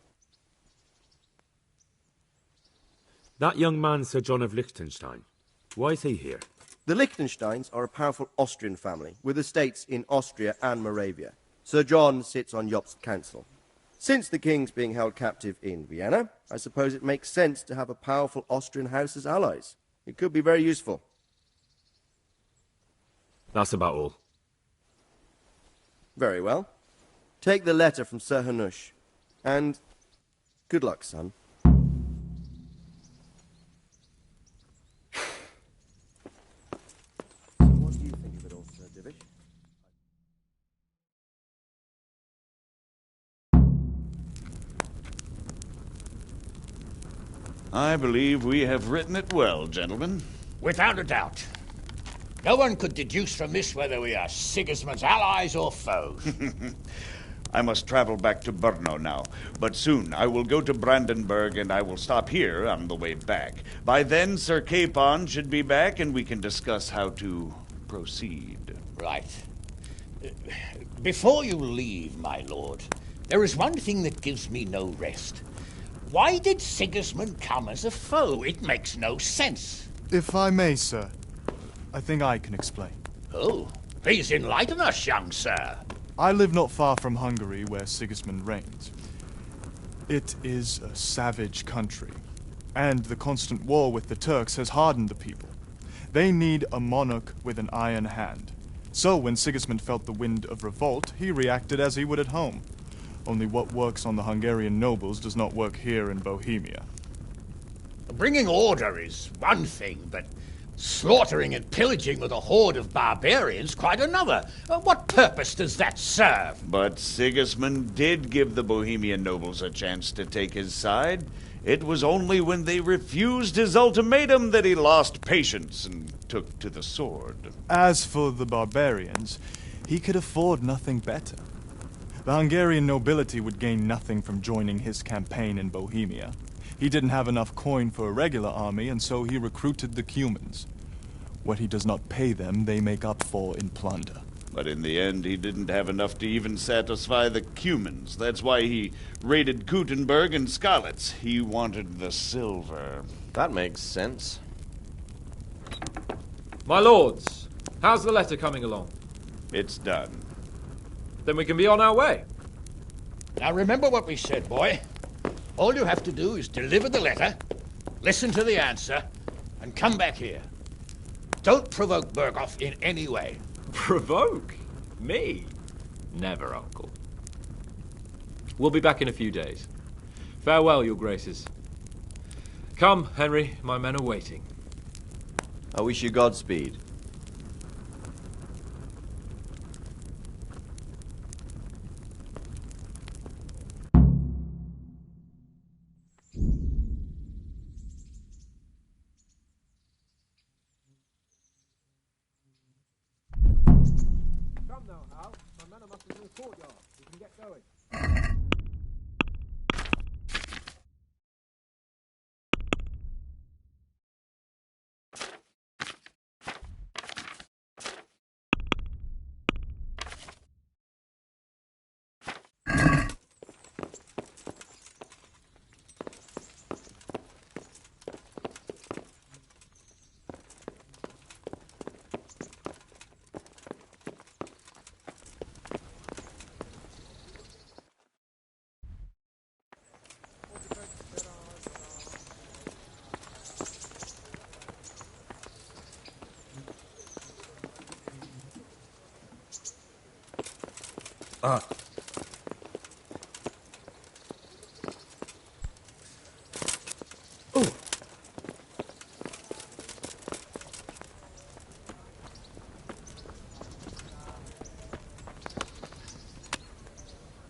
That young man, Sir John of Liechtenstein. Why is he here? The Liechtensteins are a powerful Austrian family with estates in Austria and Moravia. Sir John sits on Jobst's council. Since the king's being held captive in Vienna, I suppose it makes sense to have a powerful Austrian house as allies. It could be very useful. That's about all. Very well. Take the letter from Sir Hanush. And good luck, son. What do you think of it all, Sir Divish? I believe we have written it well, gentlemen. Without a doubt. No one could deduce from this whether we are Sigismund's allies or foes. I must travel back to Brno now, but soon I will go to Brandenburg and I will stop here on the way back. By then, Sir Capon should be back and we can discuss how to proceed. Right. Before you leave, my lord, there is one thing that gives me no rest. Why did Sigismund come as a foe? It makes no sense. If I may, sir, I think I can explain. Oh, please enlighten us, young sir. I live not far from Hungary, where Sigismund reigns. It is a savage country, and the constant war with the Turks has hardened the people. They need a monarch with an iron hand. So when Sigismund felt the wind of revolt, he reacted as he would at home. Only what works on the Hungarian nobles does not work here in Bohemia. Bringing order is one thing, but slaughtering and pillaging with a horde of barbarians quite another. What purpose does that serve? But Sigismund did give the Bohemian nobles a chance to take his side. It was only when they refused his ultimatum that he lost patience and took to the sword. As for the barbarians, he could afford nothing better. The Hungarian nobility would gain nothing from joining his campaign in Bohemia. He didn't have enough coin for a regular army, and so he recruited the Cumans. What he does not pay them, they make up for in plunder. But in the end, he didn't have enough to even satisfy the Cumans. That's why he raided Kuttenberg and Skalitz. He wanted the silver. That makes sense. My lords, how's the letter coming along? It's done. Then we can be on our way. Now remember what we said, boy. All you have to do is deliver the letter, listen to the answer, and come back here. Don't provoke Berghoff in any way. Provoke? Me? Never, Uncle. We'll be back in a few days. Farewell, your graces. Come, Henry, my men are waiting. I wish you Godspeed. Come now, Hal. My men are mustered in the courtyard. We can get going.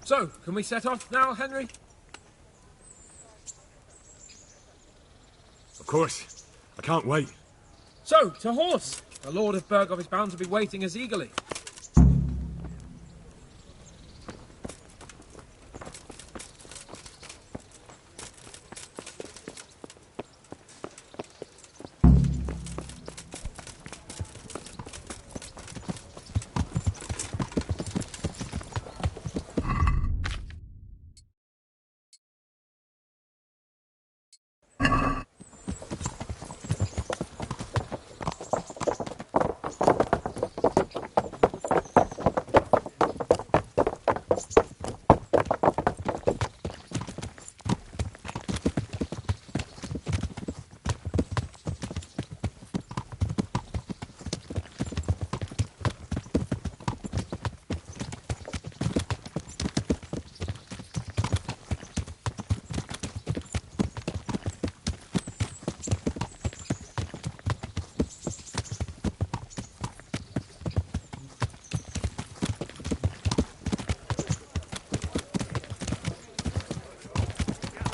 So, can we set off now, Henry? Of course. I can't wait. So, to horse! The Lord of Burgov is bound to be waiting as eagerly.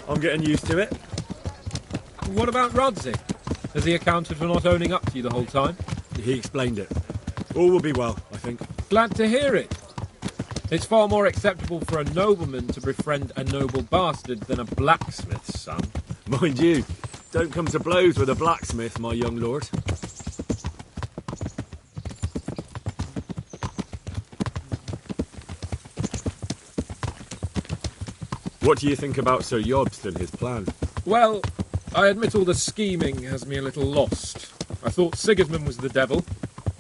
I'm getting used to it. What about Rodsey? Has he accounted for not owning up to you the whole time? He explained it. All will be well, I think. Glad to hear it. It's far more acceptable for a nobleman to befriend a noble bastard than a blacksmith's son. Mind you, don't come to blows with a blacksmith, my young lord. What do you think about Sir Jobst and his plan? Well, I admit all the scheming has me a little lost. I thought Sigismund was the devil,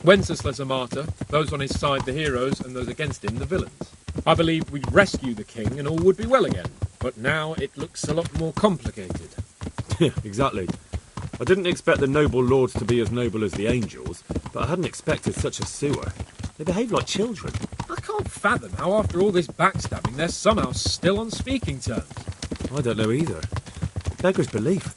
Wenceslas a martyr, those on his side the heroes, and those against him the villains. I believed we'd rescue the king and all would be well again, but now it looks a lot more complicated. Exactly. I didn't expect the noble lords to be as noble as the angels, but I hadn't expected such a sewer. They behave like children. I can't fathom how after all this backstabbing they're somehow still on speaking terms. I don't know either. Beggars belief.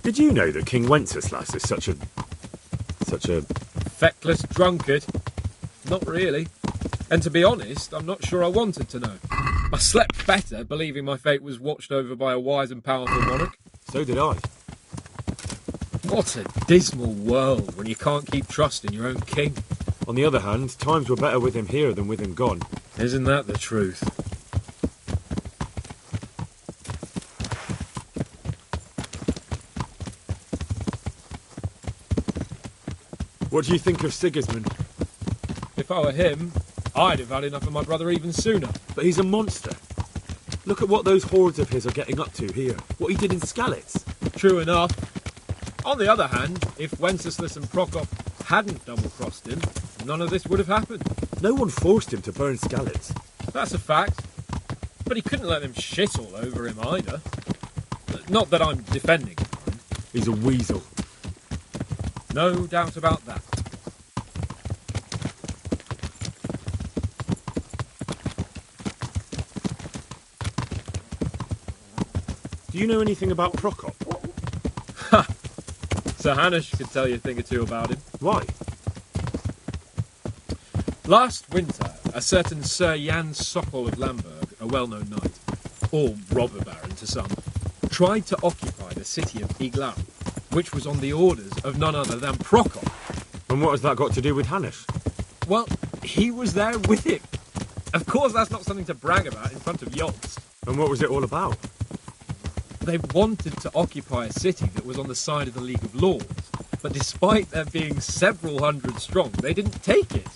Did you know that King Wenceslas is such a... feckless drunkard? Not really. And to be honest, I'm not sure I wanted to know. I slept better believing my fate was watched over by a wise and powerful monarch. So did I. What a dismal world when you can't keep trust in your own king. On the other hand, times were better with him here than with him gone. Isn't that the truth? What do you think of Sigismund? If I were him, I'd have had enough of my brother even sooner. But he's a monster. Look at what those hordes of his are getting up to here. What he did in Skalitz. True enough. On the other hand, if Wenceslas and Prokop hadn't double-crossed him, none of this would have happened. No one forced him to burn Skalitz. That's a fact. But he couldn't let them shit all over him either. Not that I'm defending him. He's a weasel. No doubt about that. Do you know anything about Prokop? Ha! Sir Hanush could tell you a thing or two about him. Why? Last winter, a certain Sir Jan Sokol of Lamberg, a well-known knight, or robber baron to some, tried to occupy the city of Iglau, which was on the orders of none other than Prokop. And what has that got to do with Hanush? Well, he was there with him. Of course that's not something to brag about in front of Jobst. And what was it all about? They wanted to occupy a city that was on the side of the League of Lords, but despite there being several hundred strong, they didn't take it.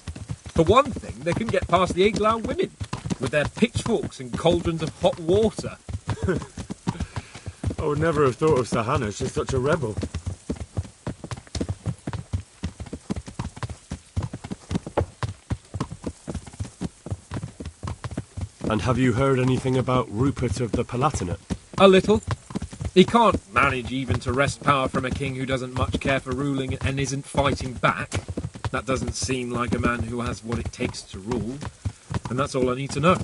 For one thing, they couldn't get past the Iglau women, with their pitchforks and cauldrons of hot water. I would never have thought of Sir Hanush as such a rebel. And have you heard anything about Rupert of the Palatinate? A little. He can't manage even to wrest power from a king who doesn't much care for ruling and isn't fighting back. That doesn't seem like a man who has what it takes to rule. And that's all I need to know.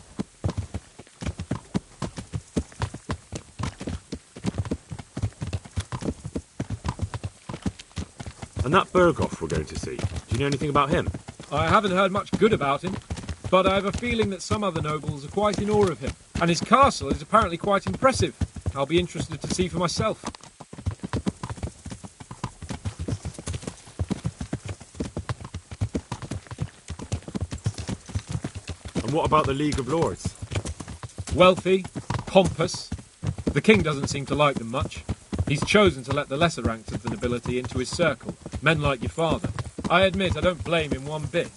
And that Berghoff we're going to see, do you know anything about him? I haven't heard much good about him, but I have a feeling that some other nobles are quite in awe of him. And his castle is apparently quite impressive. I'll be interested to see for myself. And what about the League of Lords? Wealthy, pompous. The king doesn't seem to like them much. He's chosen to let the lesser ranks of the nobility into his circle, men like your father. I admit I don't blame him one bit,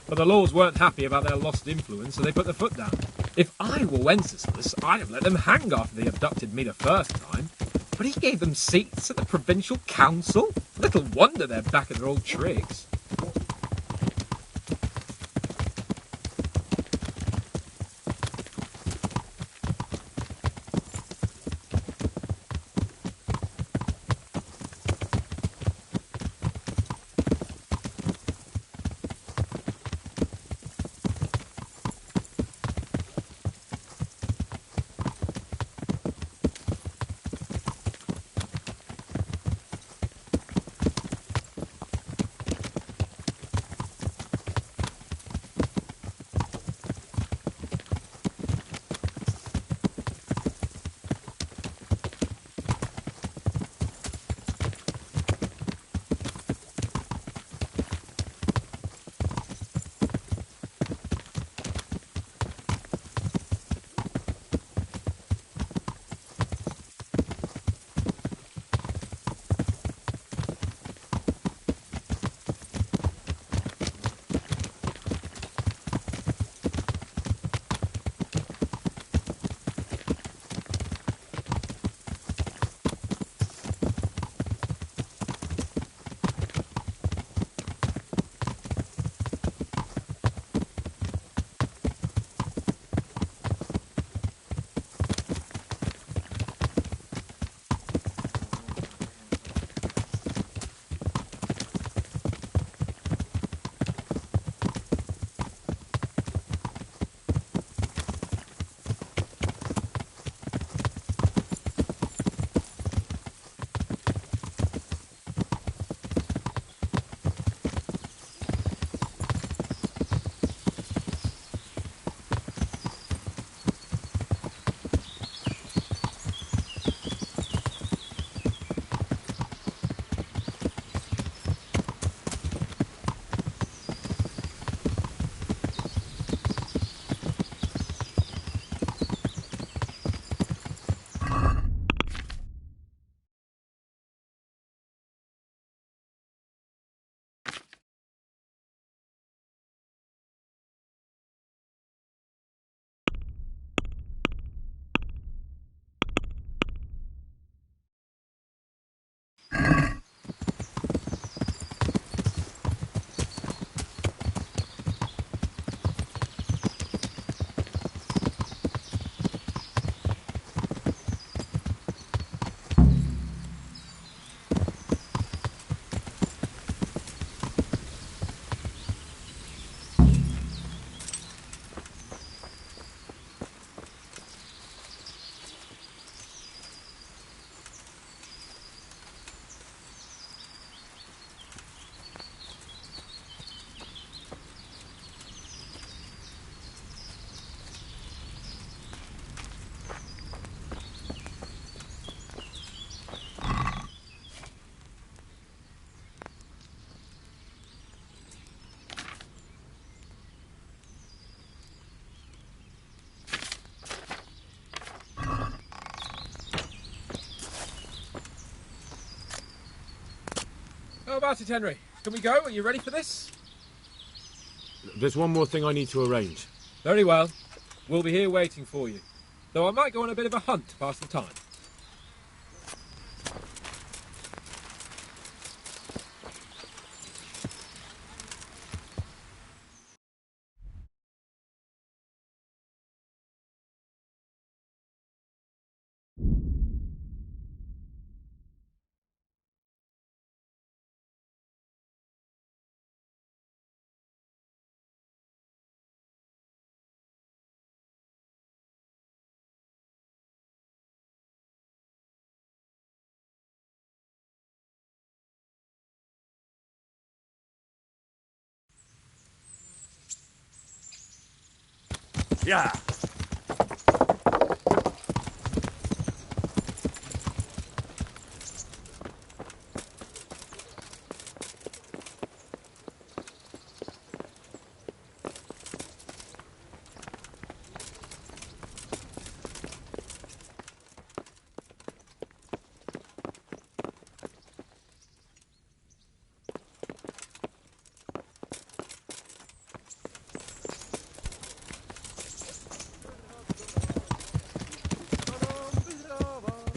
but the lords weren't happy about their lost influence, so they put their foot down. If I were Wenceslas, I'd have let them hang after they abducted me the first time, but he gave them seats at the provincial council. Little wonder they're back at their old tricks. How about it, Henry? Can we go? Are you ready for this? There's one more thing I need to arrange. Very well. We'll be here waiting for you. Though I might go on a bit of a hunt to pass the time. Yeah.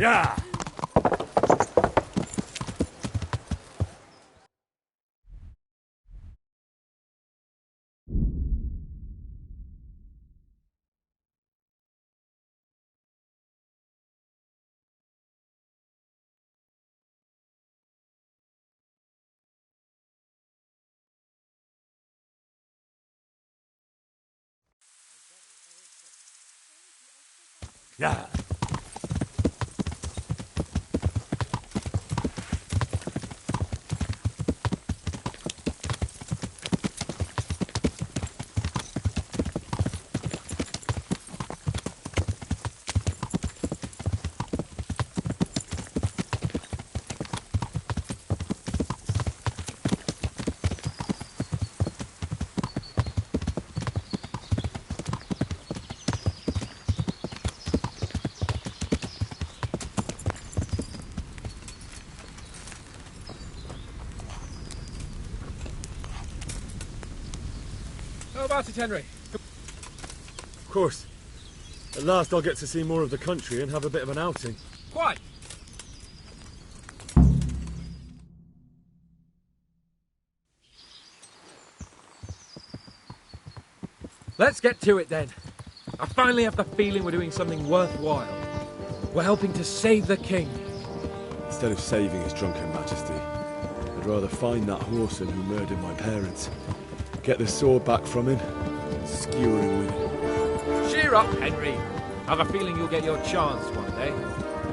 Yeah. Yeah. How about it, Henry? Of course. At last I'll get to see more of the country and have a bit of an outing. Quite. Let's get to it then. I finally have the feeling we're doing something worthwhile. We're helping to save the king. Instead of saving his drunken majesty, I'd rather find that horseman who murdered my parents, get the sword back from him, and skewer him with it. Cheer up, Henry. I have a feeling you'll get your chance one day,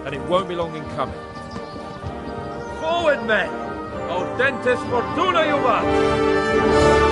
and it won't be long in coming. Forward, men! Audentes fortuna juvat!